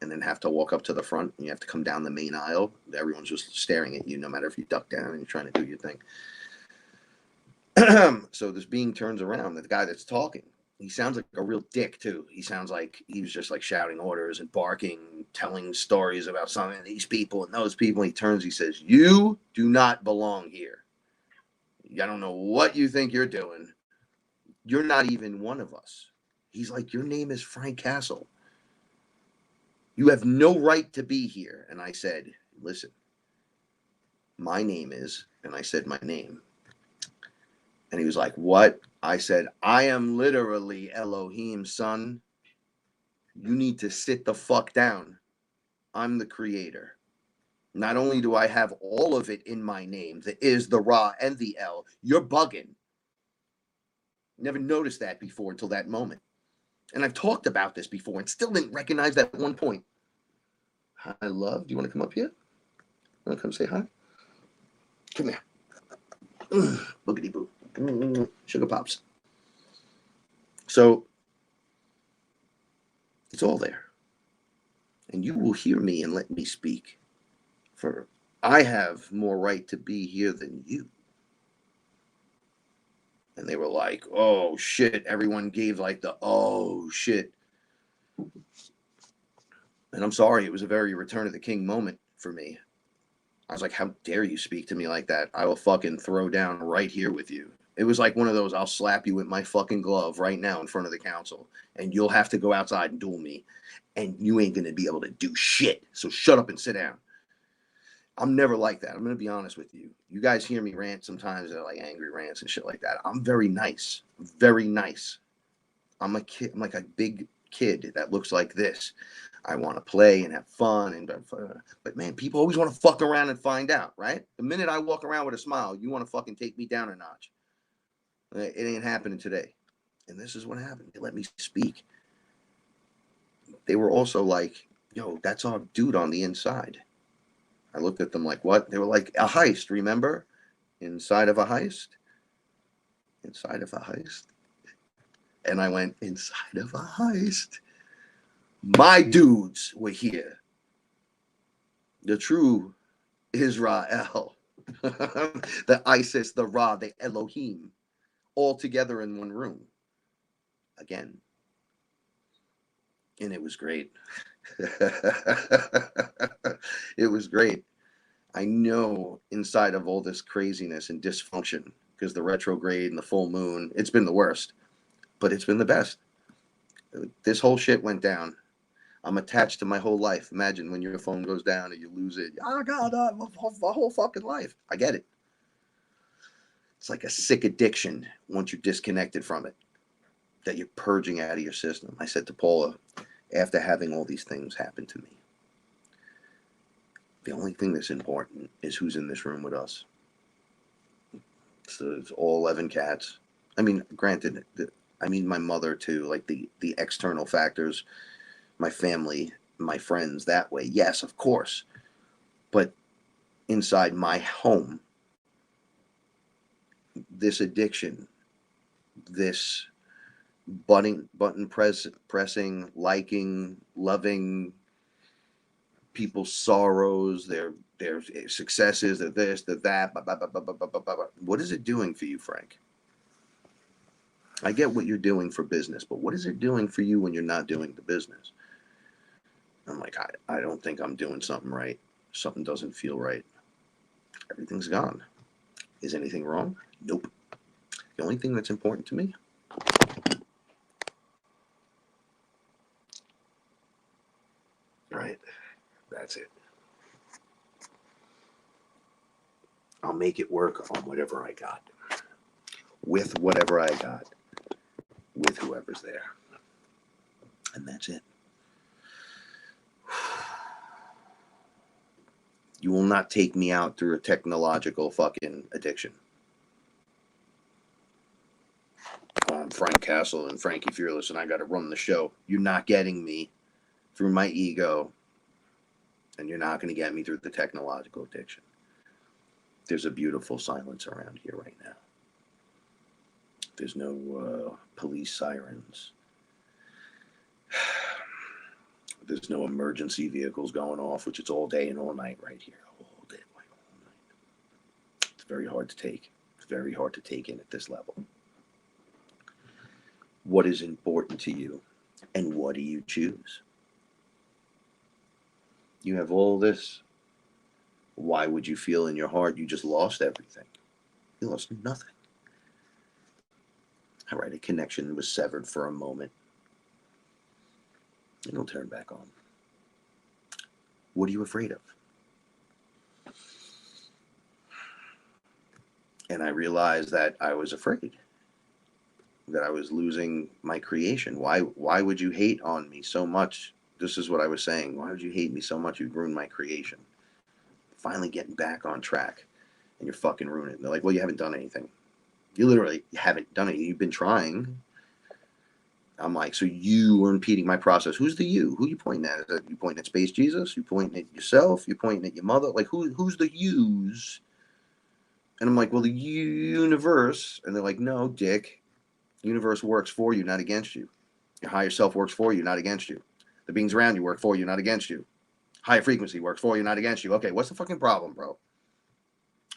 and then have to walk up to the front and you have to come down the main aisle, everyone's just staring at you, no matter if you duck down and you're trying to do your thing. So this being turns around, the guy that's talking, he sounds like a real dick too. He sounds like he was just like shouting orders and barking, telling stories about some of these people and those people. He turns, he says, "You do not belong here. I don't know what you think you're doing. You're not even one of us." He's like, "Your name is Frank Castle. You have no right to be here." And I said, "Listen, my name is," and I said my name. And he was like, "What?" I said, "I am literally Elohim's son. You need to sit the fuck down. I'm the creator. Not only do I have all of it in my name, the is, the Ra, and the El, you're bugging." Never noticed that before until that moment. And I've talked about this before and still didn't recognize that one point. Hi, love. Do you want to come up here? Want to come say hi? Come here. Boogity boo. Sugar pops. So it's all there. And you will hear me and let me speak. For I have more right to be here than you. And they were like, "Oh shit." Everyone gave like the "oh shit." And I'm sorry, it was a very Return of the King moment for me. I was like, "How dare you speak to me like that? I will fucking throw down right here with you." It was like one of those, "I'll slap you with my fucking glove right now in front of the council, and you'll have to go outside and duel me, and you ain't gonna be able to do shit. So shut up and sit down." I'm never like that. I'm gonna be honest with you. You guys hear me rant sometimes, they're like angry rants and shit like that. I'm very nice. Very nice. I'm a kid. I'm like a big kid that looks like this. I want to play and have fun, but man, people always want to fuck around and find out, right? The minute I walk around with a smile, you want to fucking take me down a notch. It ain't happening today. And this is what happened. They let me speak. They were also like, "Yo, that's our dude on the inside." I looked at them like, "What?" They were like, "A heist, remember? Inside of a heist? Inside of a heist?" And I went, "Inside of a heist? My dudes were here. The true Israel, the Isis, the Ra, the Elohim, all together in one room again." And it was great. It was great. I know inside of all this craziness and dysfunction, because the retrograde and the full moon, it's been the worst, but it's been the best. This whole shit went down. I'm attached to my whole life. Imagine when your phone goes down and you lose it. Oh God, my whole fucking life. I get it. It's like a sick addiction once you're disconnected from it, that you're purging out of your system. I said to Paula, after having all these things happen to me, the only thing that's important is who's in this room with us. So it's all 11 cats. I mean, granted, I mean my mother too, like the external factors, my family, my friends that way. Yes, of course. But inside my home, this addiction, this pressing, liking, loving people's sorrows, their successes, their this, their that. Blah, blah, blah, blah, blah, blah, blah, blah. What is it doing for you, Frank? I get what you're doing for business, but what is it doing for you when you're not doing the business? I'm like, I don't think I'm doing something right. Something doesn't feel right. Everything's gone. Is anything wrong? Nope. The only thing that's important to me, right? That's it. I'll make it work on whatever I got, with whatever I got, with whoever's there. And that's it. You will not take me out through a technological fucking addiction. I'm Frank Castle and Frankie FearLess, and I got to run the show. You're not getting me through my ego, and you're not going to get me through the technological addiction. There's a beautiful silence around here right now. There's no police sirens. There's no emergency vehicles going off, which it's all day and all night right here. All day, all night. It's very hard to take. It's very hard to take in at this level. What is important to you, and what do you choose? You have all this. Why would you feel in your heart you just lost everything? You lost nothing. All right, a connection was severed for a moment. It'll turn back on. What are you afraid of? And I realized that I was afraid that I was losing my creation. Why would you hate on me so much? This is what I was saying. Why would you hate me so much? You'd ruin my creation. Finally getting back on track, and you're fucking ruining it. And they're like, well, you haven't done anything. You literally haven't done anything. You've been trying. I'm like, so you are impeding my process. Who's the you? Who you pointing at? Is that you pointing at Space Jesus? You pointing at yourself? You pointing at your mother? Like, who's the yous? And I'm like, well, the universe. And they're like, no, dick. Universe works for you, not against you. Your higher self works for you, not against you. The beings around you work for you, not against you. Higher frequency works for you, not against you. Okay, what's the fucking problem, bro?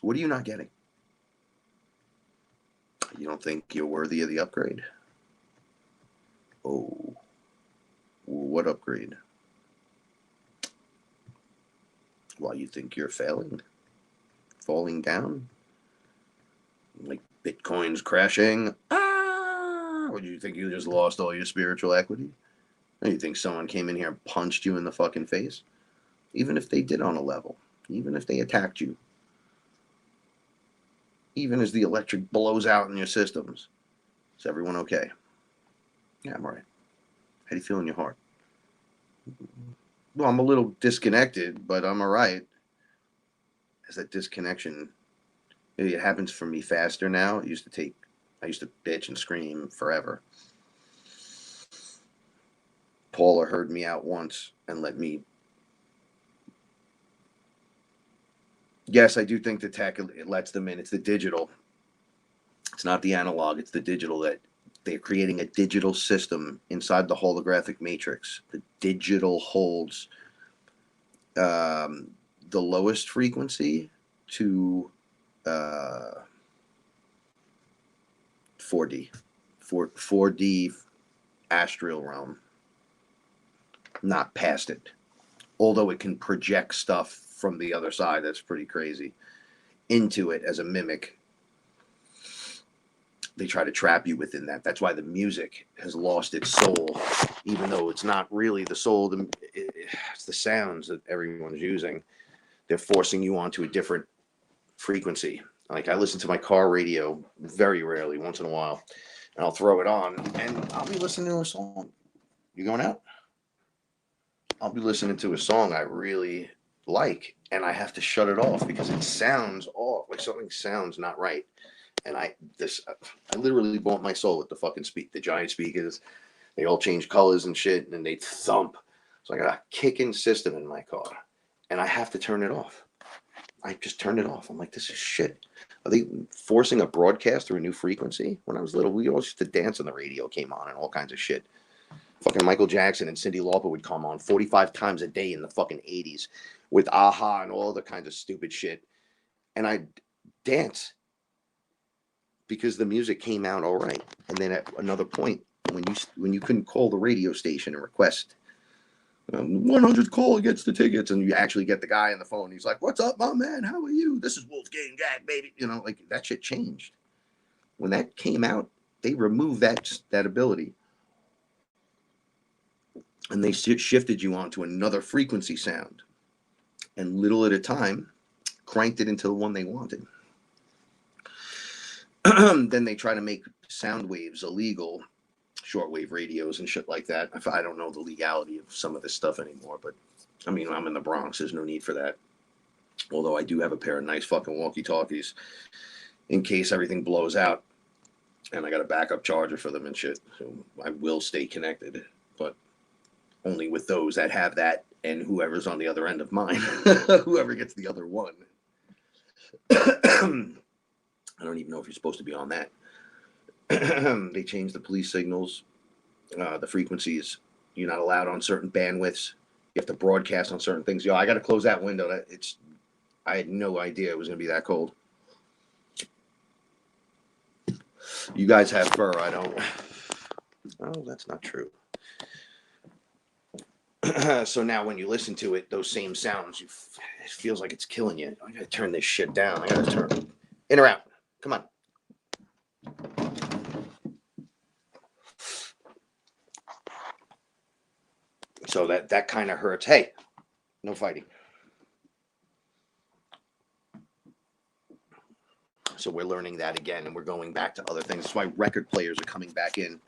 What are you not getting? You don't think you're worthy of the upgrade? Oh, what upgrade? Why, you think you're failing? Falling down? Like Bitcoin's crashing? Ah! Or do you think you just lost all your spiritual equity? Or you think someone came in here and punched you in the fucking face? Even if they did on a level, even if they attacked you, even as the electric blows out in your systems, is everyone okay? Yeah, I'm all right. How do you feel in your heart? Well, I'm a little disconnected, but I'm all right. As that disconnection, it happens for me faster now. I used to bitch and scream forever. Paula heard me out once and let me. Yes, I do think the tech, it lets them in. It's the digital. It's not the analog. It's the digital that they're creating a digital system inside the holographic matrix. The digital holds the lowest frequency to 4D, 4D astral realm, not past it. Although it can project stuff from the other side, that's pretty crazy, into it as a mimic. They try to trap you within that. That's why the music has lost its soul, even though it's not really the soul. It's the sounds that everyone's using. They're forcing you onto a different frequency. Like, I listen to my car radio very rarely, once in a while, and I'll throw it on, and I'll be listening to a song. You going out? I'll be listening to a song I really like, and I have to shut it off because it sounds off. Like something sounds not right. And I literally bought my soul with the giant speakers. They all change colors and shit, and they thump. So I got a kicking system in my car, and I have to turn it off. I just turned it off. I'm like, this is shit. Are they forcing a broadcast through a new frequency? When I was little, we all used to dance on the radio, came on, and all kinds of shit. Fucking Michael Jackson and Cyndi Lauper would come on 45 times a day in the fucking 80s with Aha and all the kinds of stupid shit. And I'd dance because the music came out all right. And then at another point, when you couldn't call the radio station and request 100th call gets the tickets, and you actually get the guy on the phone. He's like, "What's up, my man? How are you? This is Wolfgang Gag, baby." Like that shit changed. When that came out, they removed that ability, and they shifted you onto another frequency sound, and little at a time, cranked it into the one they wanted. Then they try to make sound waves illegal, shortwave radios and shit like that. I don't know the legality of some of this stuff anymore, but I mean, I'm in the Bronx. There's no need for that. Although I do have a pair of nice fucking walkie-talkies in case everything blows out, and I got a backup charger for them and shit. So I will stay connected, but only with those that have that and whoever's on the other end of mine, whoever gets the other one. I don't even know if you're supposed to be on that. They changed the police signals, the frequencies. You're not allowed on certain bandwidths. You have to broadcast on certain things. I got to close that window. I had no idea it was going to be that cold. You guys have fur. I don't. Oh, that's not true. So now when you listen to it, those same sounds, it feels like it's killing you. I gotta turn this shit down. I gotta turn in or out. Come on. So that kind of hurts. Hey, no fighting. So we're learning that again, and we're going back to other things. That's why record players are coming back in.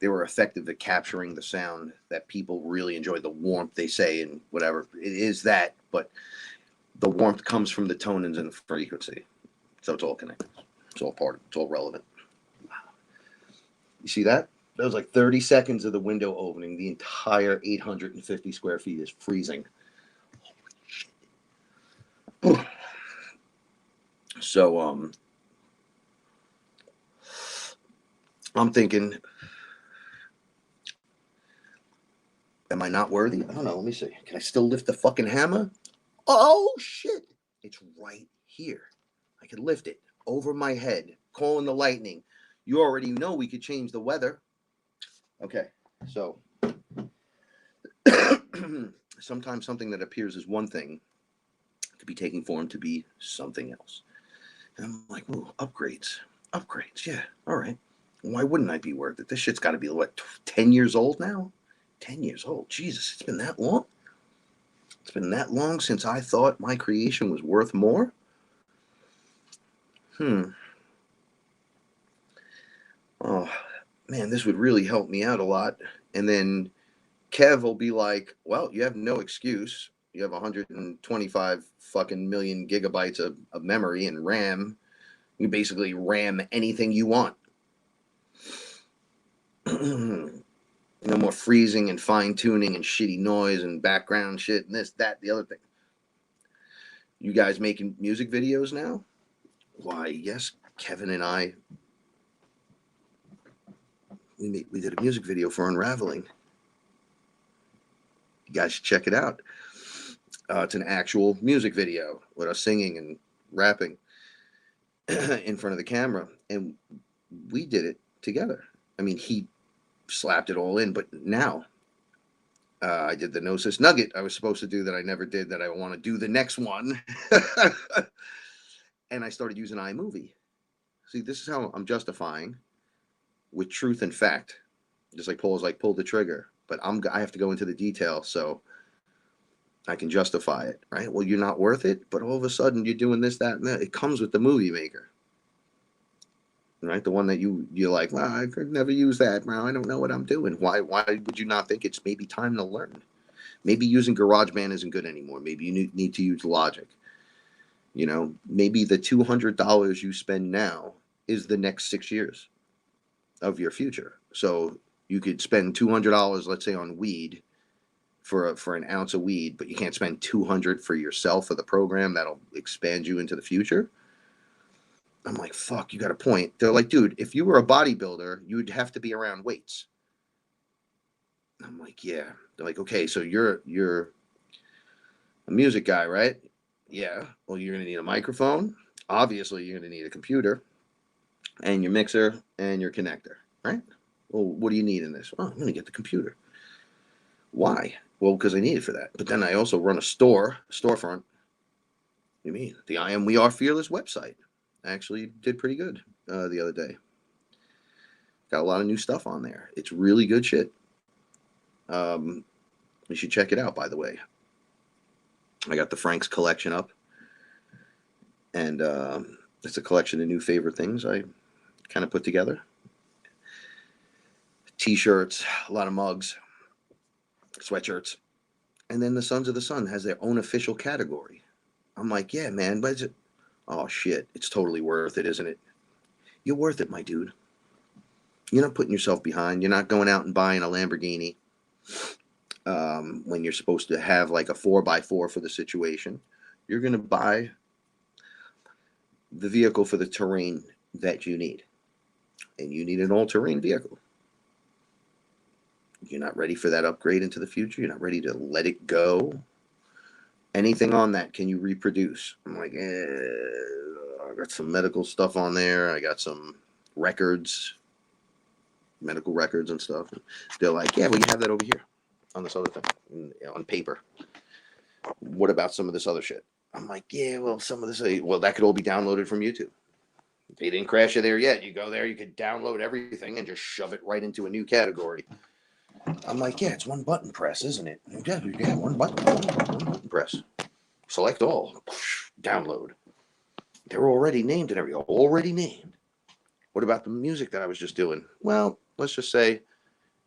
They were effective at capturing the sound that people really enjoy, the warmth, they say, and whatever. It is that, but the warmth comes from the tonings and the frequency. So it's all connected. It's all part of it. It's all relevant. You see that? That was like 30 seconds of the window opening. The entire 850 square feet is freezing. So I'm thinking, am I not worthy? I don't know. Let me see. Can I still lift the fucking hammer? Oh shit. It's right here. I could lift it over my head, calling the lightning. You already know we could change the weather. Okay. So sometimes something that appears as one thing could be taking form to be something else. And I'm like, ooh, upgrades. Upgrades. Yeah. All right. Why wouldn't I be worth it? This shit's got to be, what, 10 years old now? 10 years old. Jesus, it's been that long? It's been that long since I thought my creation was worth more? Oh, man, this would really help me out a lot. And then Kev will be like, well, you have no excuse. You have 125 fucking million gigabytes of memory and RAM. You basically RAM anything you want. No more freezing and fine tuning and shitty noise and background shit and this, that, the other thing. You guys making music videos now? Why, yes, Kevin and I, we did a music video for Unraveling. You guys should check it out. It's an actual music video with us singing and rapping in front of the camera, and we did it together. I mean, he slapped it all in, but now I did the Gnosis Nugget I was supposed to do that I never did, that I want to do the next one. And I started using iMovie. See, this is how I'm justifying with truth and fact. Just like Paul's like, pull the trigger, but I have to go into the detail so I can justify it, right? Well, you're not worth it, but all of a sudden you're doing this, that, and that. It comes with the movie maker, right? The one that you're like, well, I could never use that. Well, I don't know what I'm doing. Why would you not think it's maybe time to learn? Maybe using GarageBand isn't good anymore. Maybe you need to use Logic. You know, maybe the $200 you spend now is the next 6 years of your future. So you could spend $200, let's say, on weed for an ounce of weed, but you can't spend $200 for yourself for the program that'll expand you into the future. I'm like, fuck, you got a point. They're like, dude, if you were a bodybuilder, you'd have to be around weights. I'm like, yeah. They're like, okay, so you're a music guy, right? Yeah. Well, you're gonna need a microphone. Obviously, you're gonna need a computer and your mixer and your connector, right? Well, what do you need in this? Oh, I'm gonna get the computer. Why? Well, because I need it for that. But then I also run a storefront. You mean the I Am We Are Fearless website? Actually, did pretty good the other day. Got a lot of new stuff on there. It's really good shit. You should check it out. By the way, I got the Frank's collection up, and it's a collection of new favorite things I kind of put together. T-shirts, a lot of mugs, sweatshirts, and then the Sons of the Sun has their own official category. I'm like, yeah, man, but oh shit, it's totally worth it, isn't it? You're worth it, my dude. You're not putting yourself behind. You're not going out and buying a Lamborghini when you're supposed to have like a 4x4 for the situation. You're going to buy the vehicle for the terrain that you need. And you need an all-terrain vehicle. You're not ready for that upgrade into the future. You're not ready to let it go. Anything on that, can you reproduce? I'm like, I got some medical stuff on there. I got some records, medical records and stuff. They're like, yeah, well, you have that over here. on this other thing, on paper. What about some of this other shit? I'm like, yeah, well, some of this, well, that could all be downloaded from YouTube. They didn't crash it there yet. You go there, you could download everything and just shove it right into a new category. I'm like, yeah, it's one button press, isn't it? Yeah, one button press. Select all, download. They're already named and everything, already named. What about the music that I was just doing? Well, let's just say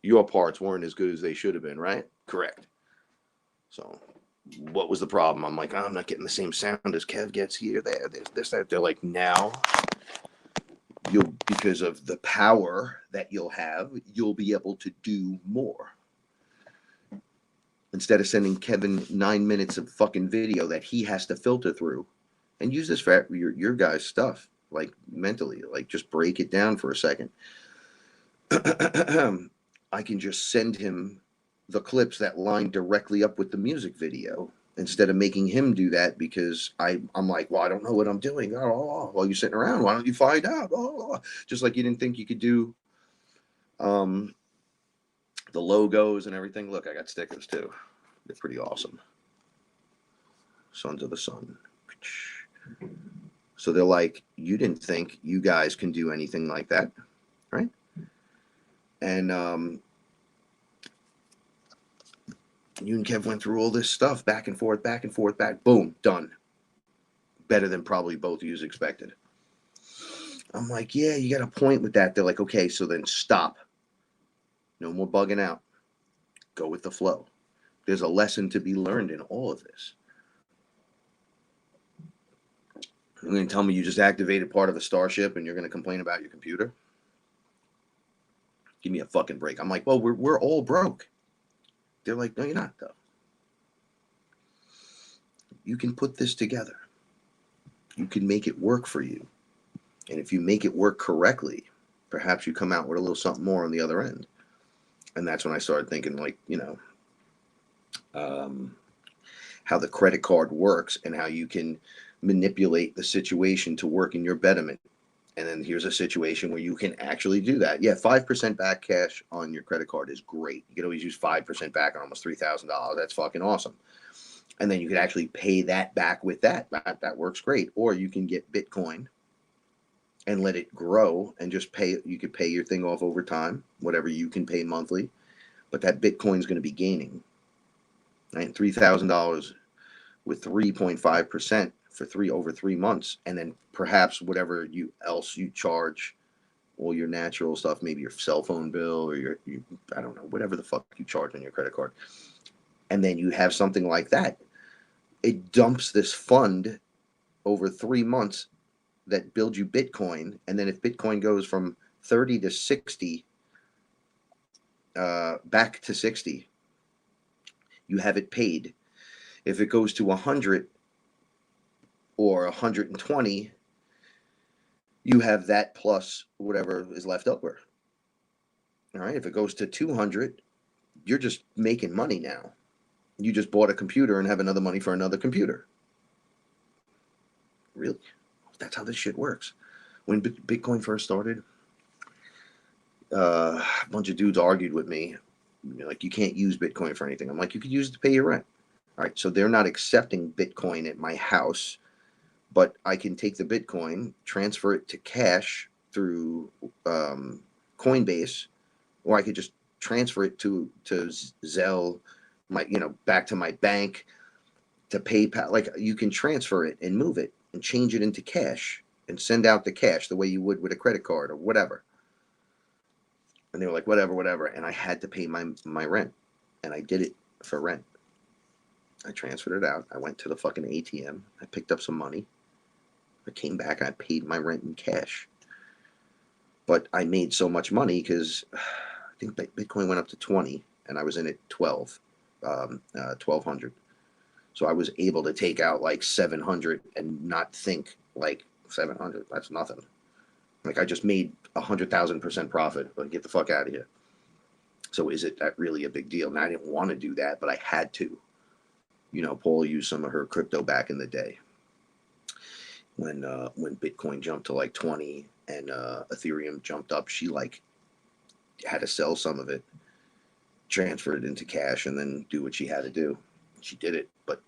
your parts weren't as good as they should have been, right? Correct. So what was the problem? I'm like, oh, I'm not getting the same sound as Kev gets here, there, this, that. They're like, now you'll, because of the power that you'll have, you'll be able to do more. Instead of sending Kevin 9 minutes of fucking video that he has to filter through, and use this for your guys' stuff, like mentally, like just break it down for a second. I can just send him the clips that line directly up with the music video instead of making him do that, because I'm like, well, I don't know what I'm doing. Oh, while you're sitting around, why don't you find out? Oh, just like you didn't think you could do the logos and everything. Look, I got stickers too. They're pretty awesome. Sons of the Sun. So they're like, you didn't think you guys can do anything like that, right? And you and Kev went through all this stuff, back and forth, boom, done. Better than probably both of you expected. I'm like, yeah, you got a point with that. They're like, okay, so then stop. No more bugging out. Go with the flow. There's a lesson to be learned in all of this. You're going to tell me you just activated part of the Starship and you're going to complain about your computer? Give me a fucking break. I'm like, well, we're all broke. They're like, no, you're not, though. You can put this together. You can make it work for you. And if you make it work correctly, perhaps you come out with a little something more on the other end. And that's when I started thinking, like, how the credit card works and how you can manipulate the situation to work in your betterment. And then here's a situation where you can actually do that. Yeah, 5% back cash on your credit card is great. You can always use 5% back on almost $3,000. That's fucking awesome. And then you can actually pay that back with that. That works great. Or you can get Bitcoin and let it grow and just pay. You could pay your thing off over time, whatever you can pay monthly. But that Bitcoin is going to be gaining. Right? $3,000 with 3.5% for over 3 months, and then perhaps whatever else you charge, all your natural stuff, maybe your cell phone bill or your I don't know, whatever the fuck you charge on your credit card, and then you have something like that. It dumps this fund over 3 months that builds you Bitcoin, and then if Bitcoin goes from 30 to 60, back to 60, you have it paid. If it goes to 100 or 120, you have that plus whatever is left over. All right. If it goes to 200, you're just making money now. You just bought a computer and have another money for another computer. Really? That's how this shit works. When Bitcoin first started, a bunch of dudes argued with me. Like, you can't use Bitcoin for anything. I'm like, you could use it to pay your rent. All right. So they're not accepting Bitcoin at my house, but I can take the Bitcoin, transfer it to cash through Coinbase, or I could just transfer it to Zelle, back to my bank, to PayPal. Like, you can transfer it and move it and change it into cash and send out the cash the way you would with a credit card or whatever. And they were like, whatever. And I had to pay my rent, and I did it for rent. I transferred it out. I went to the fucking ATM. I picked up some money. I came back. I paid my rent in cash. But I made so much money because I think Bitcoin went up to 20, and I was in it 1,200. So I was able to take out like 700 and not think like 700. That's nothing. Like, I just made 100,000% profit. Like, get the fuck out of here. So is it that really a big deal? Now, I didn't want to do that, but I had to. Paul used some of her crypto back in the day when Bitcoin jumped to like 20 and Ethereum jumped up. She like had to sell some of it, transfer it into cash and then do what she had to do. She did it, but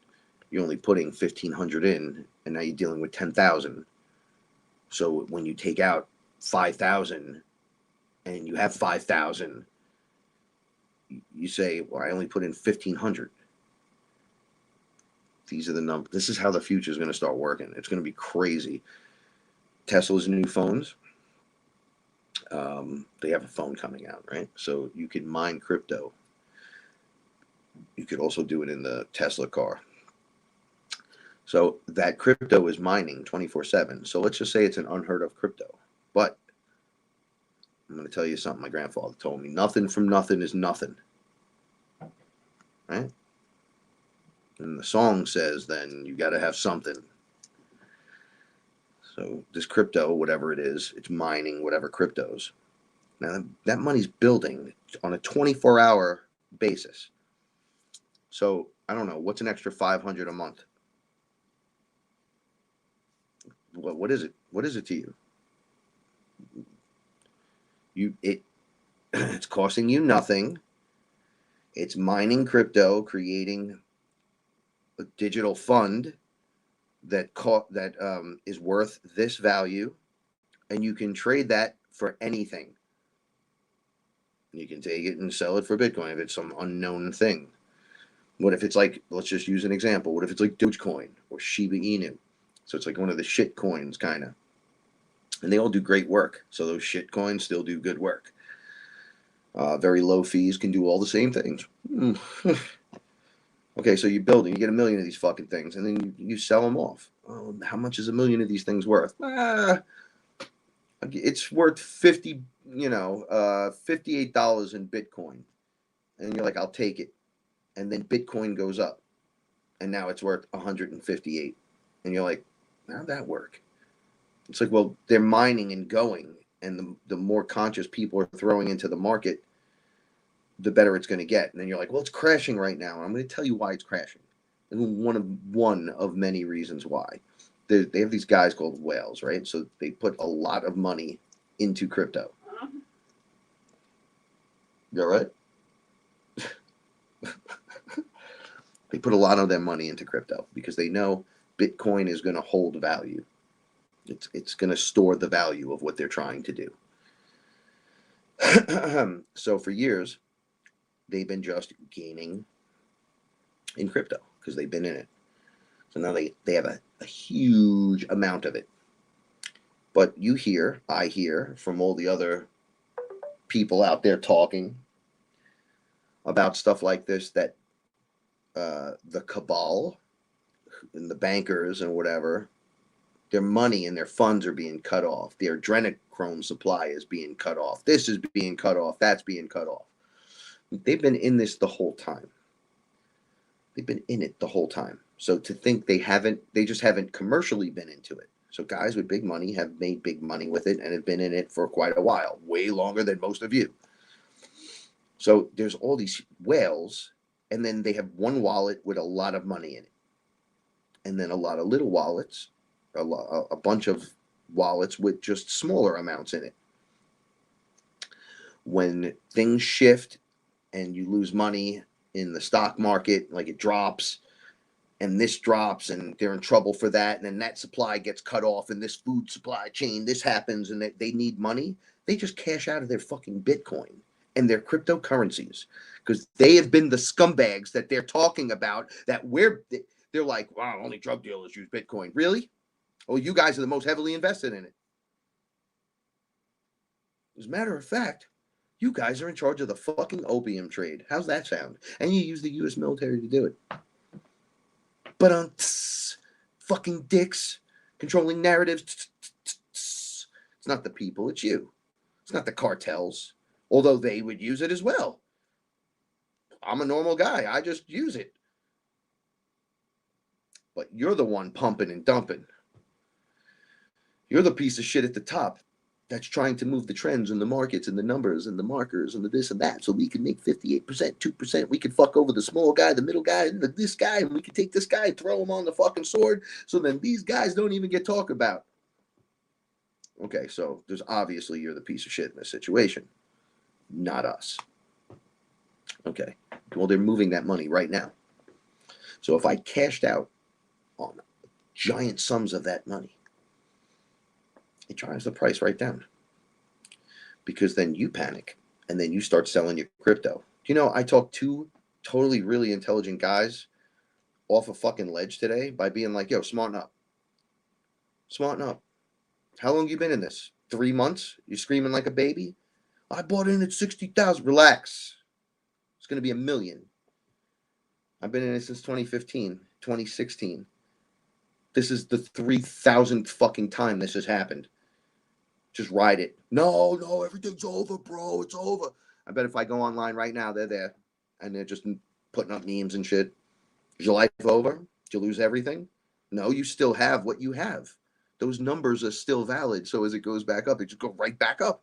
you're only putting 1,500 in, and now you're dealing with 10,000. So when you take out 5,000 and you have 5,000, you say, well, I only put in 1,500. These are the numbers. This is how the future is going to start working. It's going to be crazy. Tesla's new phones, they have a phone coming out, right? So you can mine crypto. You could also do it in the Tesla car. So that crypto is mining 24/7. So let's just say it's an unheard of crypto. But I'm going to tell you something my grandfather told me. Nothing from nothing is nothing. Right? And the song says then you got to have something. So this crypto, whatever it is, it's mining whatever cryptos. Now that money's building on a 24-hour basis. So I don't know, what's an extra 500 a month? What is it? What is it to you? It's costing you nothing. It's mining crypto, creating a digital fund that is worth this value, and you can trade that for anything. You can take it and sell it for Bitcoin if it's some unknown thing. What if it's like, let's just use an example. What if it's like Dogecoin or Shiba Inu? So it's like one of the shit coins, kind of. And they all do great work. So those shit coins still do good work. Very low fees, can do all the same things. Okay, so you build it, you get 1 million of these fucking things, and then you sell them off. How much is 1 million of these things worth? It's worth $58 in Bitcoin. And you're like, I'll take it. And then Bitcoin goes up, and now it's worth 158. And you're like, how'd that work? It's like, well, they're mining and going, and the more conscious people are throwing into the market, the better it's going to get. And then you're like, well, it's crashing right now. And I'm going to tell you why it's crashing. And one of many reasons why. They have these guys called whales, right? So they put a lot of money into crypto. You all right? They put a lot of their money into crypto because they know Bitcoin is going to hold value. It's going to store the value of what they're trying to do. So for years, they've been just gaining in crypto because they've been in it. So now they have a huge amount of it. But I hear from all the other people out there talking about stuff like this, that the cabal and the bankers and whatever, their money and their funds are being cut off. Their adrenochrome supply is being cut off. This is being cut off. That's being cut off. They've been in this the whole time. They've been in it the whole time. So to think they just haven't commercially been into it. So guys with big money have made big money with it and have been in it for quite a while, way longer than most of you. So there's all these whales, and then they have one wallet with a lot of money in it. And then a lot of little wallets, a bunch of wallets with just smaller amounts in it. When things shift and you lose money in the stock market, like it drops, and this drops, and they're in trouble for that, and then that supply gets cut off, and this food supply chain, this happens, and they need money, they just cash out of their fucking Bitcoin and their cryptocurrencies, because they have been the scumbags that they're talking about, they're like, wow, only drug dealers use Bitcoin. Really? Oh, you guys are the most heavily invested in it. As a matter of fact, you guys are in charge of the fucking opium trade. How's that sound? And you use the U.S. military to do it. But fucking dicks controlling narratives. It's not the people, it's you. It's not the cartels, although they would use it as well. I'm a normal guy. I just use it. But you're the one pumping and dumping. You're the piece of shit at the top that's trying to move the trends and the markets and the numbers and the markers and the this and that, so we can make 58%, 2%. We can fuck over the small guy, the middle guy, and this guy, and we can take this guy and throw him on the fucking sword, so then these guys don't even get talked about. Okay, so there's obviously you're the piece of shit in this situation, not us. Okay. Well, they're moving that money right now. So if I cashed out on giant sums of that money, it drives the price right down. Because then you panic and then you start selling your crypto. You know, I talked two totally really intelligent guys off a fucking ledge today by being like, yo, smarten up. Smarten up. How long you been in this? 3 months? You screaming like a baby? I bought in at 60,000. Relax. It's gonna be a million. I've been in it since 2015, 2016. This is the 3,000th fucking time this has happened. Just ride it. No, no, everything's over, bro. It's over. I bet if I go online right now, they're there. And they're just putting up memes and shit. Is your life over? Did you lose everything? No, you still have what you have. Those numbers are still valid. So as it goes back up, it just go right back up.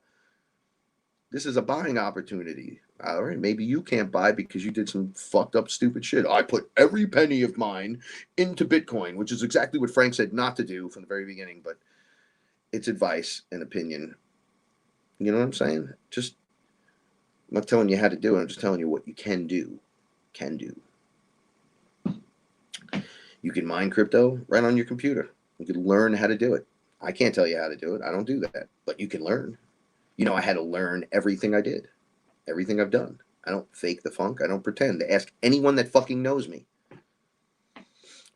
This is a buying opportunity. All right, maybe you can't buy because you did some fucked up, stupid shit. I put every penny of mine into Bitcoin, which is exactly what Frank said not to do from the very beginning, but it's advice and opinion. You know what I'm saying? Just, I'm not telling you how to do it. I'm just telling you what you can do. Can do. You can mine crypto right on your computer. You can learn how to do it. I can't tell you how to do it. I don't do that. But you can learn. You know, I had to learn everything I did, everything I've done. I don't fake the funk. I don't pretend. Ask anyone that fucking knows me.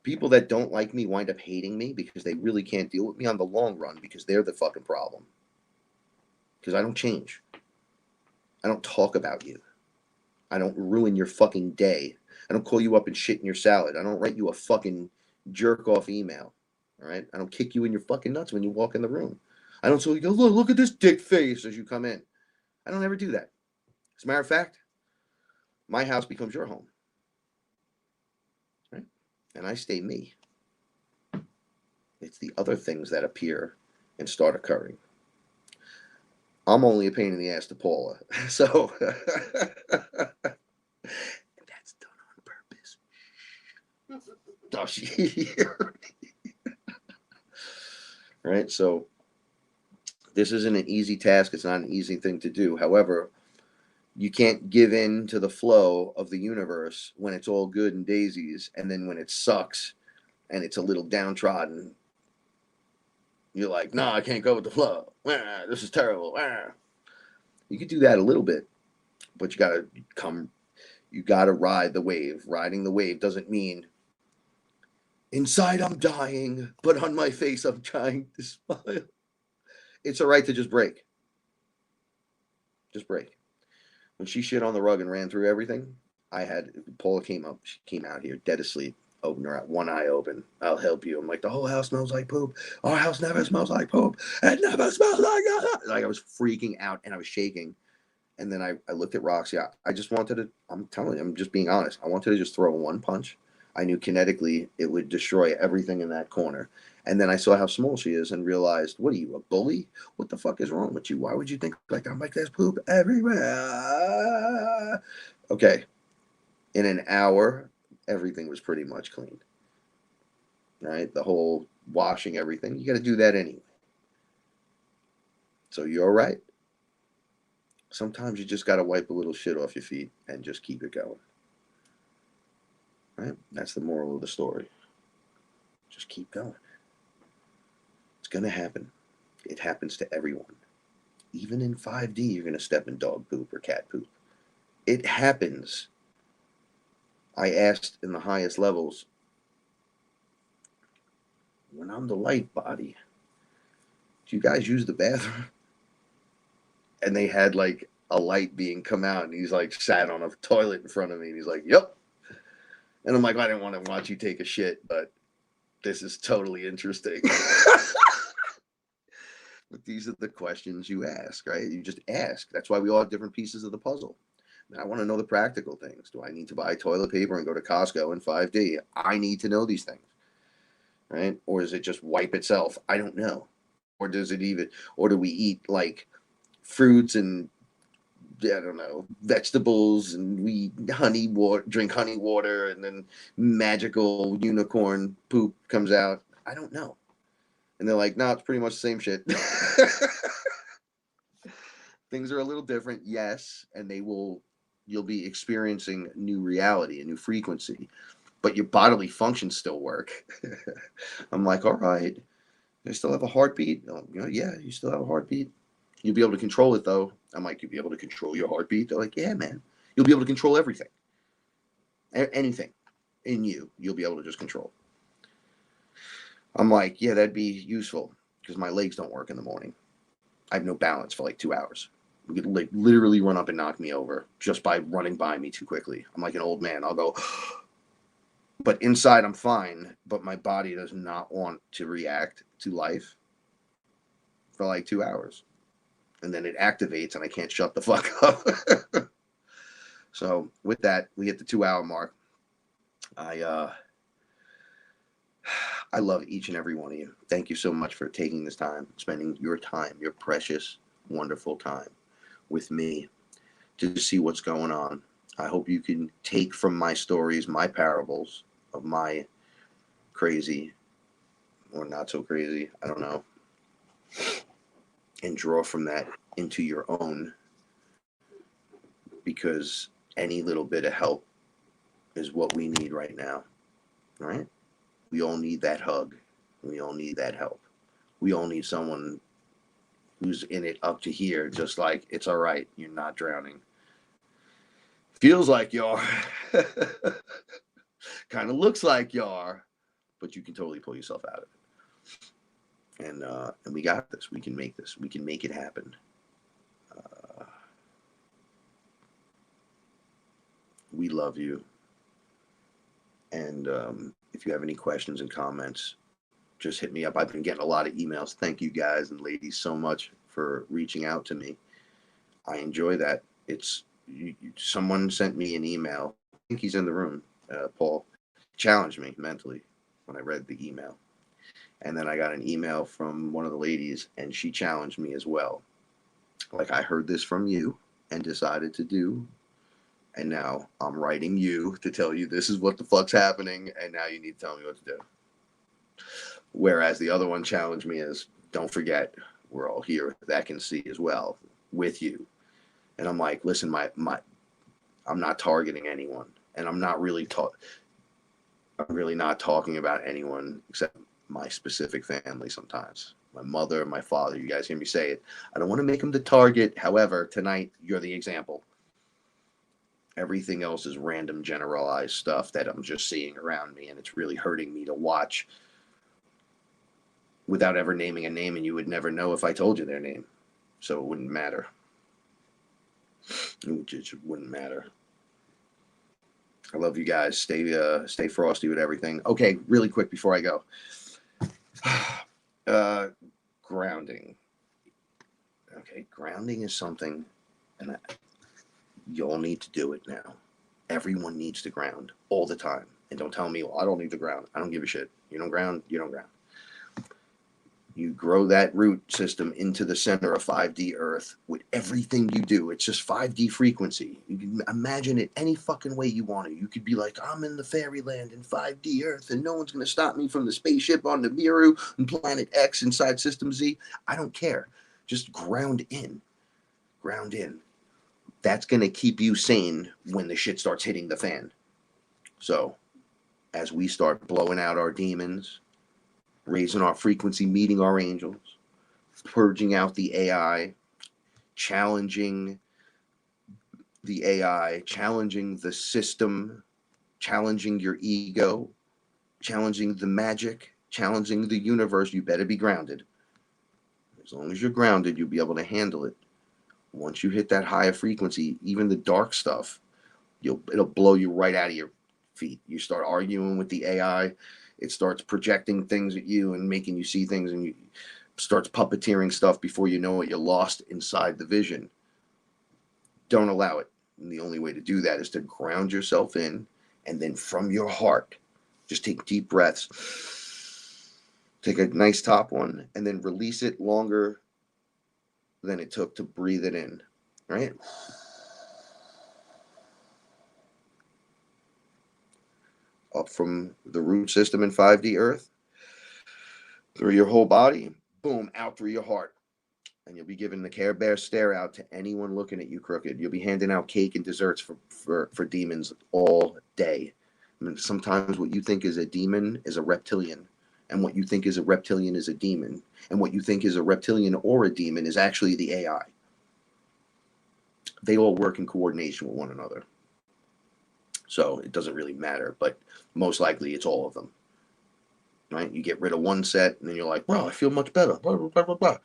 People that don't like me wind up hating me because they really can't deal with me on the long run because they're the fucking problem. Because I don't change. I don't talk about you. I don't ruin your fucking day. I don't call you up and shit in your salad. I don't write you a fucking jerk off email. All right? I don't kick you in your fucking nuts when you walk in the room. I don't say, look at this dick face as you come in. I don't ever do that. As a matter of fact, my house becomes your home. Right? And I stay me. It's the other things that appear and start occurring. I'm only a pain in the ass to Paula. So that's done on purpose. Oh, she right? So this isn't an easy task. It's not an easy thing to do. However, you can't give in to the flow of the universe when it's all good and daisies, and then when it sucks and it's a little downtrodden, you're like, no, I can't go with the flow. This is terrible. You could do that a little bit, but you gotta ride the wave. Riding the wave doesn't mean inside I'm dying, but on my face I'm trying to smile. It's all right to just break. Just break. When she shit on the rug and ran through everything, Paula came up. She came out here dead asleep, opened her one eye open. I'll help you. I'm like, the whole house smells like poop. Our house never smells like poop. It never smells like that. Like I was freaking out and I was shaking. And then I looked at Roxy. I just wanted to, I'm telling you, I'm just being honest. I wanted to just throw one punch. I knew kinetically it would destroy everything in that corner. And then I saw how small she is and realized, what are you, a bully? What the fuck is wrong with you? Why would you think like that? I'm like, there's poop everywhere. Okay. In an hour, everything was pretty much clean. Right? The whole washing everything. You got to do that anyway. So you're right. Sometimes you just got to wipe a little shit off your feet and just keep it going. Right? That's the moral of the story. Just keep going. It's going to happen. It happens to everyone. Even in 5D, you're going to step in dog poop or cat poop. It happens. I asked in the highest levels, when I'm the light body, do you guys use the bathroom? And they had like a light being come out, and he's like sat on a toilet in front of me, and he's like, yep. And I'm like, I didn't want to watch you take a shit, but this is totally interesting. But these are the questions you ask, right? You just ask. That's why we all have different pieces of the puzzle. I want to know the practical things. Do I need to buy toilet paper and go to Costco in 5D? I need to know these things, right? Or does it just wipe itself? I don't know. Or does it even, or do we eat like fruits and I don't know, vegetables, and we drink honey water, and then magical unicorn poop comes out? I don't know. And they're like, no, it's pretty much the same shit. Things are a little different, yes, and they will you'll be experiencing new reality, a new frequency, but your bodily functions still work. I'm like, all right, I still have a heartbeat. Oh, yeah, you still have a heartbeat. You'll be able to control it though. I'm like, you'll be able to control your heartbeat. They're like, yeah, man, you'll be able to control everything, anything in you. You'll be able to just control. I'm like, yeah, that'd be useful because my legs don't work in the morning. I have no balance for like 2 hours. You could like literally run up and knock me over just by running by me too quickly. I'm like an old man. I'll go, but inside I'm fine. But my body does not want to react to life for like 2 hours, and then it activates, and I can't shut the fuck up. So with that, we hit the 2 hour mark. I love each and every one of you. Thank you so much for taking this time, spending your time, your precious, wonderful time with me to see what's going on. I hope you can take from my stories, my parables of my crazy or not so crazy, I don't know, and draw from that into your own, because any little bit of help is what we need right now, right? We all need that hug. We all need that help. We all need someone who's in it up to here, just like, it's all right, you're not drowning. Feels like you are. Kind of looks like you are, but you can totally pull yourself out of it. And we got this. We can make this. We can make it happen. We love you. And if you have any questions and comments, just hit me up. I've been getting a lot of emails. Thank you guys and ladies so much for reaching out to me. I enjoy that. Someone sent me an email. I think he's in the room. Paul challenged me mentally when I read the email. And then I got an email from one of the ladies, and she challenged me as well. Like, I heard this from you and decided to do, and now I'm writing you to tell you this is what the fuck's happening, and now you need to tell me what to do. Whereas the other one challenged me as, don't forget, we're all here that can see as well with you. And I'm like, listen, I'm not targeting anyone, and I'm really not talking about anyone except my specific family sometimes. My mother, my father, you guys hear me say it. I don't want to make them the target. However, tonight, you're the example. Everything else is random generalized stuff that I'm just seeing around me, and it's really hurting me to watch without ever naming a name, and you would never know if I told you their name. So it wouldn't matter. It just wouldn't matter. I love you guys. Stay frosty with everything. Okay, really quick before I go. Grounding. Okay, grounding is something, and you all need to do it now. Everyone needs to ground all the time. And don't tell me, well, I don't need to ground. I don't give a shit. You don't ground, you don't ground. You grow that root system into the center of 5D Earth with everything you do. It's just 5D frequency. You can imagine it any fucking way you want to. You could be like, I'm in the fairyland in 5D Earth, and no one's going to stop me from the spaceship on Nibiru and Planet X inside System Z. I don't care. Just ground in. Ground in. That's going to keep you sane when the shit starts hitting the fan. So, as we start blowing out our demons, raising our frequency, meeting our angels, purging out the AI, challenging the AI, challenging the system, challenging your ego, challenging the magic, challenging the universe, you better be grounded. As long as you're grounded, you'll be able to handle it. Once you hit that higher frequency, even the dark stuff, it'll blow you right out of your feet. You start arguing with the AI, it starts projecting things at you and making you see things, and you starts puppeteering stuff before you know it. You're lost inside the vision. Don't allow it. And the only way to do that is to ground yourself in, and then from your heart, just take deep breaths. Take a nice top one, and then release it longer than it took to breathe it in, right? Up from the root system in 5D Earth, through your whole body, boom, out through your heart. And you'll be giving the Care Bear stare out to anyone looking at you crooked. You'll be handing out cake and desserts for demons all day. I mean, sometimes what you think is a demon is a reptilian, and what you think is a reptilian is a demon, and what you think is a reptilian or a demon is actually the AI. They all work in coordination with one another. So it doesn't really matter, but most likely it's all of them. Right? You get rid of one set, and then you're like, well, I feel much better. Blah, blah, blah, blah, blah.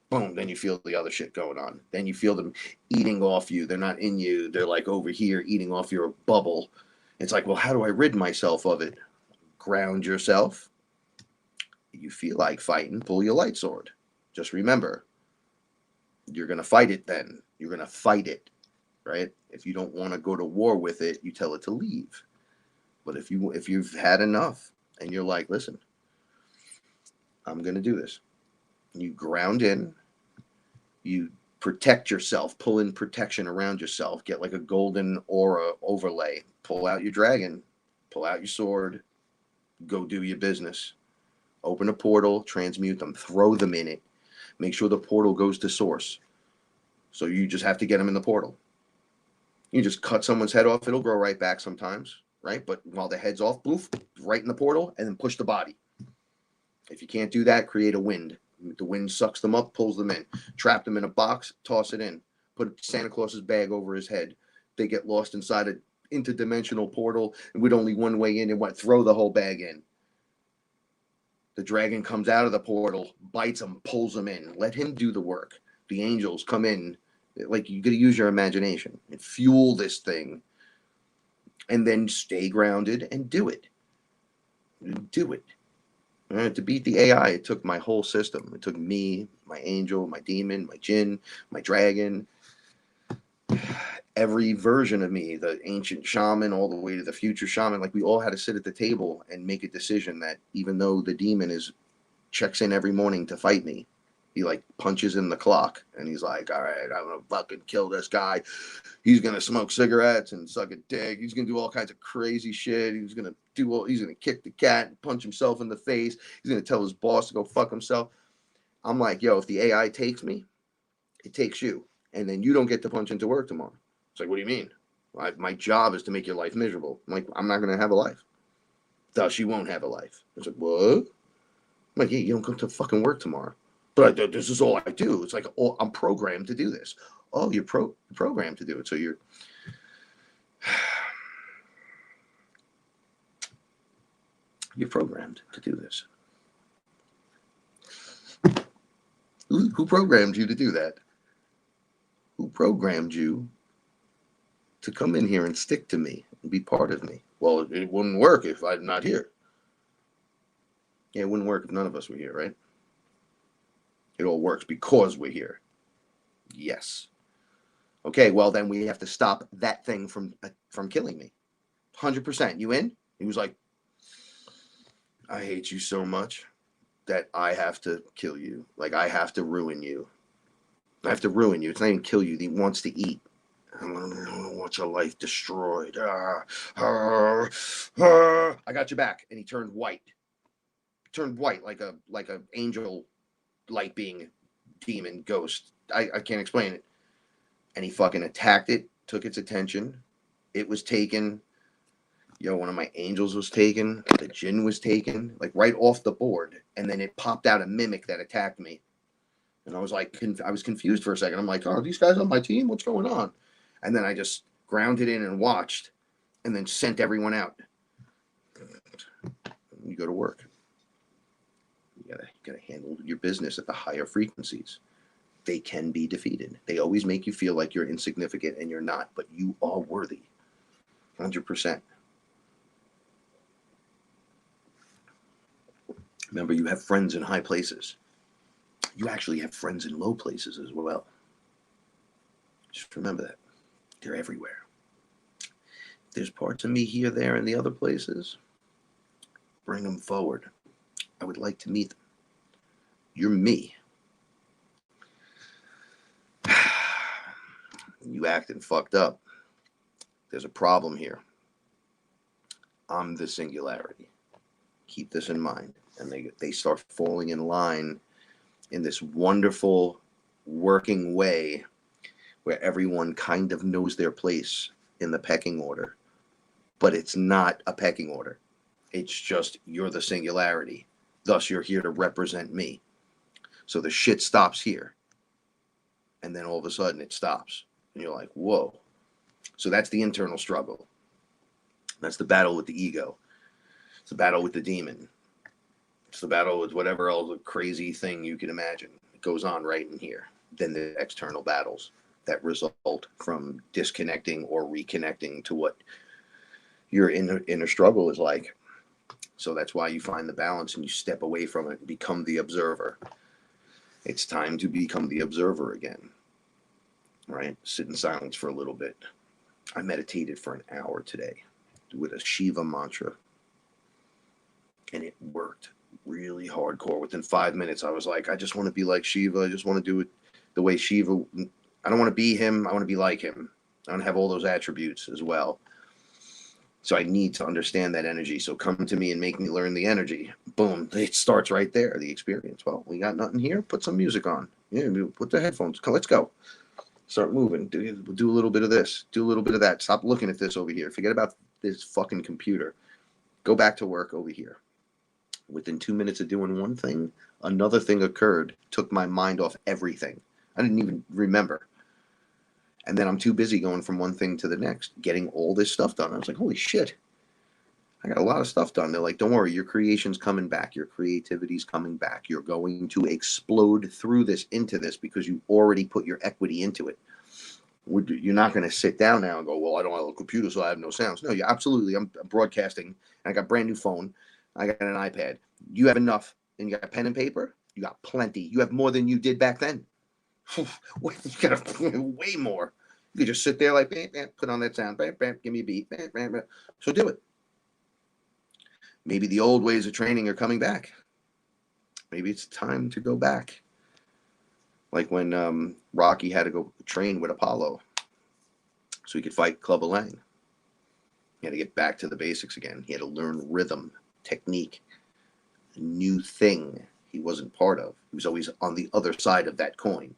Boom, then you feel the other shit going on. Then you feel them eating off you. They're not in you. They're like over here eating off your bubble. It's like, well, how do I rid myself of it? Ground yourself. You feel like fighting, pull your light sword. Just remember, you're going to fight it then. You're going to fight it, right? If you don't want to go to war with it, you tell it to leave. But if you've had enough and you're like, listen, I'm going to do this. You ground in, you protect yourself, pull in protection around yourself, get like a golden aura overlay, pull out your dragon, pull out your sword, go do your business. Open a portal, transmute them, throw them in it, make sure the portal goes to source. So you just have to get them in the portal. You just cut someone's head off, it'll grow right back sometimes, right? But while the head's off, poof, right in the portal, and then push the body. If you can't do that, create a wind. The wind sucks them up, pulls them in. Trap them in a box, toss it in. Put Santa Claus's bag over his head. They get lost inside an interdimensional portal, and with only one way in, and throw the whole bag in. The dragon comes out of the portal, bites them, pulls them in. Let him do the work. The angels come in. Like, you got to use your imagination and fuel this thing, and then stay grounded and do it. Do it. To beat the AI, it took my whole system. It took me, my angel, my demon, my jinn, my dragon, every version of me, the ancient shaman, all the way to the future shaman. Like, we all had to sit at the table and make a decision that even though the demon checks in every morning to fight me, he like punches in the clock and he's like, all right, I'm gonna fucking kill this guy. He's gonna smoke cigarettes and suck a dick. He's gonna do all kinds of crazy shit. He's gonna kick the cat and punch himself in the face. He's gonna tell his boss to go fuck himself. I'm like, yo, if the AI takes me, it takes you, and then you don't get to punch into work tomorrow. It's like, what do you mean? My job is to make your life miserable. I'm like, I'm not gonna have a life. Thus, you won't have a life. It's like, what? I'm like, yeah, you don't come to fucking work tomorrow. But this is all I do. It's like, oh, I'm programmed to do this. Oh, you're programmed to do it. So you're programmed to do this. Who programmed you to do that? Who programmed you to come in here and stick to me and be part of me? Well, it wouldn't work if I'm not here. Yeah, it wouldn't work if none of us were here, right? It all works because we're here. Yes. Okay, well, then we have to stop that thing from killing me. 100%. You in? He was like, I hate you so much that I have to kill you. Like, I have to ruin you. I have to ruin you. It's not even kill you. He wants to eat. I'm gonna want your life destroyed. I got your back. And he turned white. Like a angel light being demon ghost. I can't explain it. And he fucking attacked it, took its attention. It was taken. One of my angels was taken. The jinn was taken, like right off the board. And then it popped out a mimic that attacked me. And I was like, I was confused for a second. I'm like, oh, are these guys on my team? What's going on? And then I just grounded in and watched and then sent everyone out. You go to work. You gotta handle your business at the higher frequencies. They can be defeated. They always make you feel like you're insignificant, and you're not, but you are worthy. 100%. Remember, you have friends in high places. You actually have friends in low places as well. Just remember that. They're everywhere. If there's parts of me here, there, and the other places, bring them forward. I would like to meet them. You're me. You acting fucked up. There's a problem here. I'm the singularity. Keep this in mind. And they start falling in line in this wonderful working way where everyone kind of knows their place in the pecking order, but it's not a pecking order. It's just you're the singularity. Thus, you're here to represent me. So the shit stops here. And then all of a sudden it stops. And you're like, whoa. So that's the internal struggle. That's the battle with the ego. It's the battle with the demon. It's the battle with whatever else crazy thing you can imagine. It goes on right in here. Then the external battles that result from disconnecting or reconnecting to what your inner struggle is like. So that's why you find the balance and you step away from it and become the observer. It's time to become the observer again, right? Sit in silence for a little bit. I meditated for an hour today with a Shiva mantra, and it worked really hardcore. Within 5 minutes, I was like, I just want to be like Shiva. I just want to do it the way Shiva. I don't want to be him. I want to be like him. I want to have all those attributes as well. So I need to understand that energy. So come to me and make me learn the energy. Boom. It starts right there, the experience. Well, we got nothing here. Put some music on. Yeah, put the headphones. Let's go. Start moving. Do a little bit of this. Do a little bit of that. Stop looking at this over here. Forget about this fucking computer. Go back to work over here. Within 2 minutes of doing one thing, another thing occurred. Took my mind off everything. I didn't even remember. And then I'm too busy going from one thing to the next, getting all this stuff done. I was like, holy shit, I got a lot of stuff done. They're like, don't worry, your creation's coming back. Your creativity's coming back. You're going to explode through this into this because you already put your equity into it. You're not going to sit down now and go, well, I don't have a computer, so I have no sounds. No, you absolutely. I'm broadcasting. And I got a brand new phone. I got an iPad. You have enough. And you got pen and paper? You got plenty. You have more than you did back then. You got way more. You could just sit there like, bam, bam, put on that sound, bam, bam, give me a beat, bam, bam, bam. So do it. Maybe the old ways of training are coming back. Maybe it's time to go back. Like when Rocky had to go train with Apollo so he could fight Clubber Lang. He had to get back to the basics again. He had to learn rhythm, technique, a new thing he wasn't part of. He was always on the other side of that coin.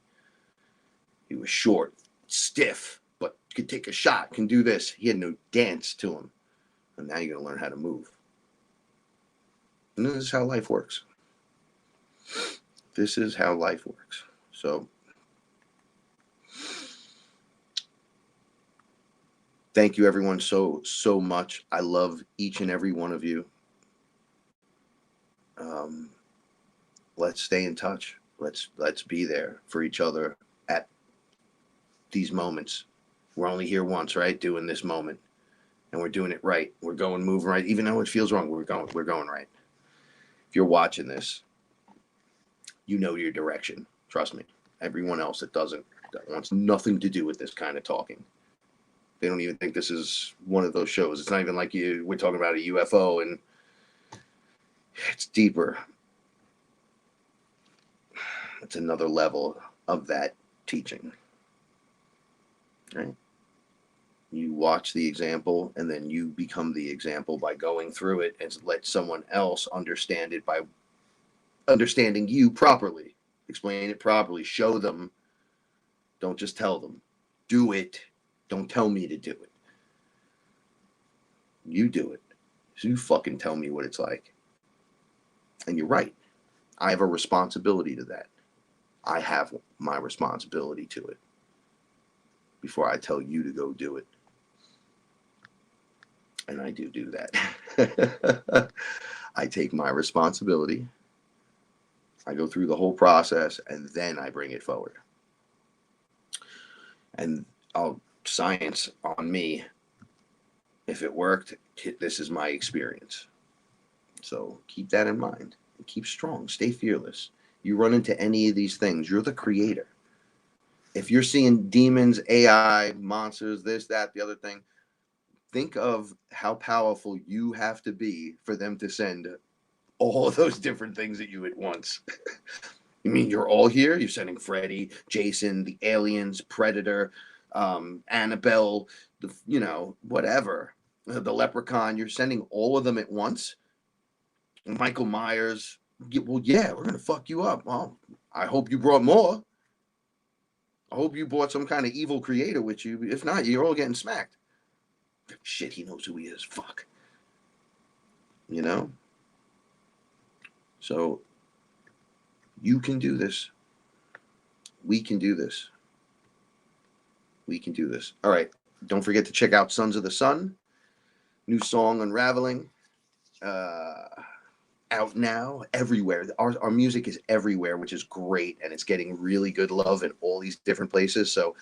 He was short, stiff, but could take a shot, can do this. He had no dance to him. And now you're going to learn how to move. And this is how life works. This is how life works. So, thank you everyone so much. I love each and every one of you. Let's stay in touch. Let's be there for each other at these moments. We're only here once, right? Doing this moment, and we're doing it right. We're moving right. Even though it feels wrong, we're going right. If you're watching this, you know your direction. Trust me. Everyone else that doesn't, that wants nothing to do with this kind of talking. They don't even think this is one of those shows. It's not even like we're talking about a UFO, and it's deeper. It's another level of that teaching. Right? You watch the example, and then you become the example by going through it and let someone else understand it by understanding you properly. Explain it properly. Show them. Don't just tell them. Do it. Don't tell me to do it. You do it. So you fucking tell me what it's like. And you're right. I have a responsibility to that. I have my responsibility to it before I tell you to go do it. And I do that. I take my responsibility. I go through the whole process, and then I bring it forward. And I'll science on me. If it worked, this is my experience. So keep that in mind. And keep strong. Stay fearless. You run into any of these things, you're the creator. If you're seeing demons, AI, monsters, this, that, the other thing, think of how powerful you have to be for them to send all of those different things at you at once. You mean you're all here? You're sending Freddy, Jason, the aliens, Predator, Annabelle, whatever. The Leprechaun. You're sending all of them at once. Michael Myers. Well, yeah, we're going to fuck you up. Well, I hope you brought more. I hope you brought some kind of evil creator with you. If not, you're all getting smacked. Shit, he knows who he is. Fuck. You know? So you can do this. We can do this. We can do this. All right. Don't forget to check out Sons of the Sun. New song, Unraveling. Out now everywhere. Our music is everywhere, which is great. And it's getting really good love in all these different places. So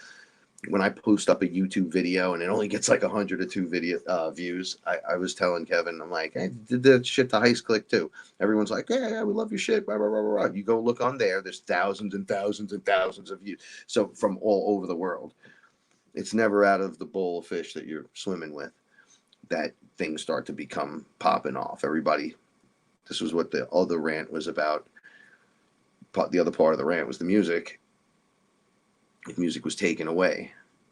when I post up a YouTube video and it only gets like 100 or 2 video views, I was telling Kevin, I'm like, I did that shit to Heist Click too. Everyone's like, yeah, we love your shit. Blah, blah, blah, blah. You go look on there, there's thousands and thousands and thousands of views. So from all over the world, it's never out of the bowl of fish that you're swimming with that things start to become popping off. Everybody, this was what the other rant was about. The other part of the rant was the music. If music was taken away,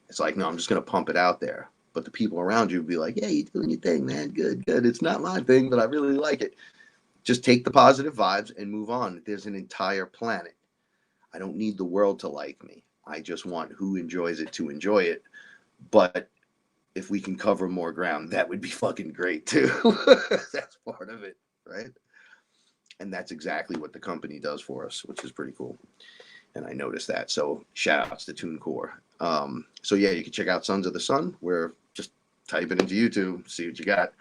it's like, no, I'm just going to pump it out there. But the people around you would be like, yeah, you're doing your thing, man. Good, good. It's not my thing, but I really like it. Just take the positive vibes and move on. There's an entire planet. I don't need the world to like me. I just want who enjoys it to enjoy it. But if we can cover more ground, that would be fucking great too. That's part of it, right? And that's exactly what the company does for us, which is pretty cool. And I noticed that. So shout outs to TuneCore. So yeah, you can check out Sons of the Sun. Where just type it into YouTube, see what you got.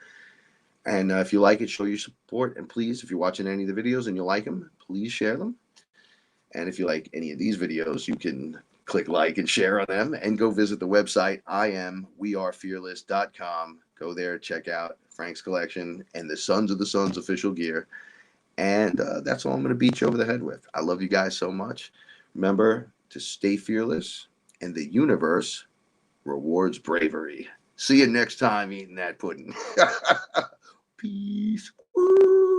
And if you like it, show your support. And please, if you're watching any of the videos and you like them, please share them. And if you like any of these videos, you can click like and share on them. And go visit the website, wearefearless.com. Go there, check out Frank's collection and the Sons of the Suns official gear. And that's all I'm going to beat you over the head with. I love you guys so much. Remember to stay fearless, and the universe rewards bravery. See you next time eating that pudding. Peace. Woo.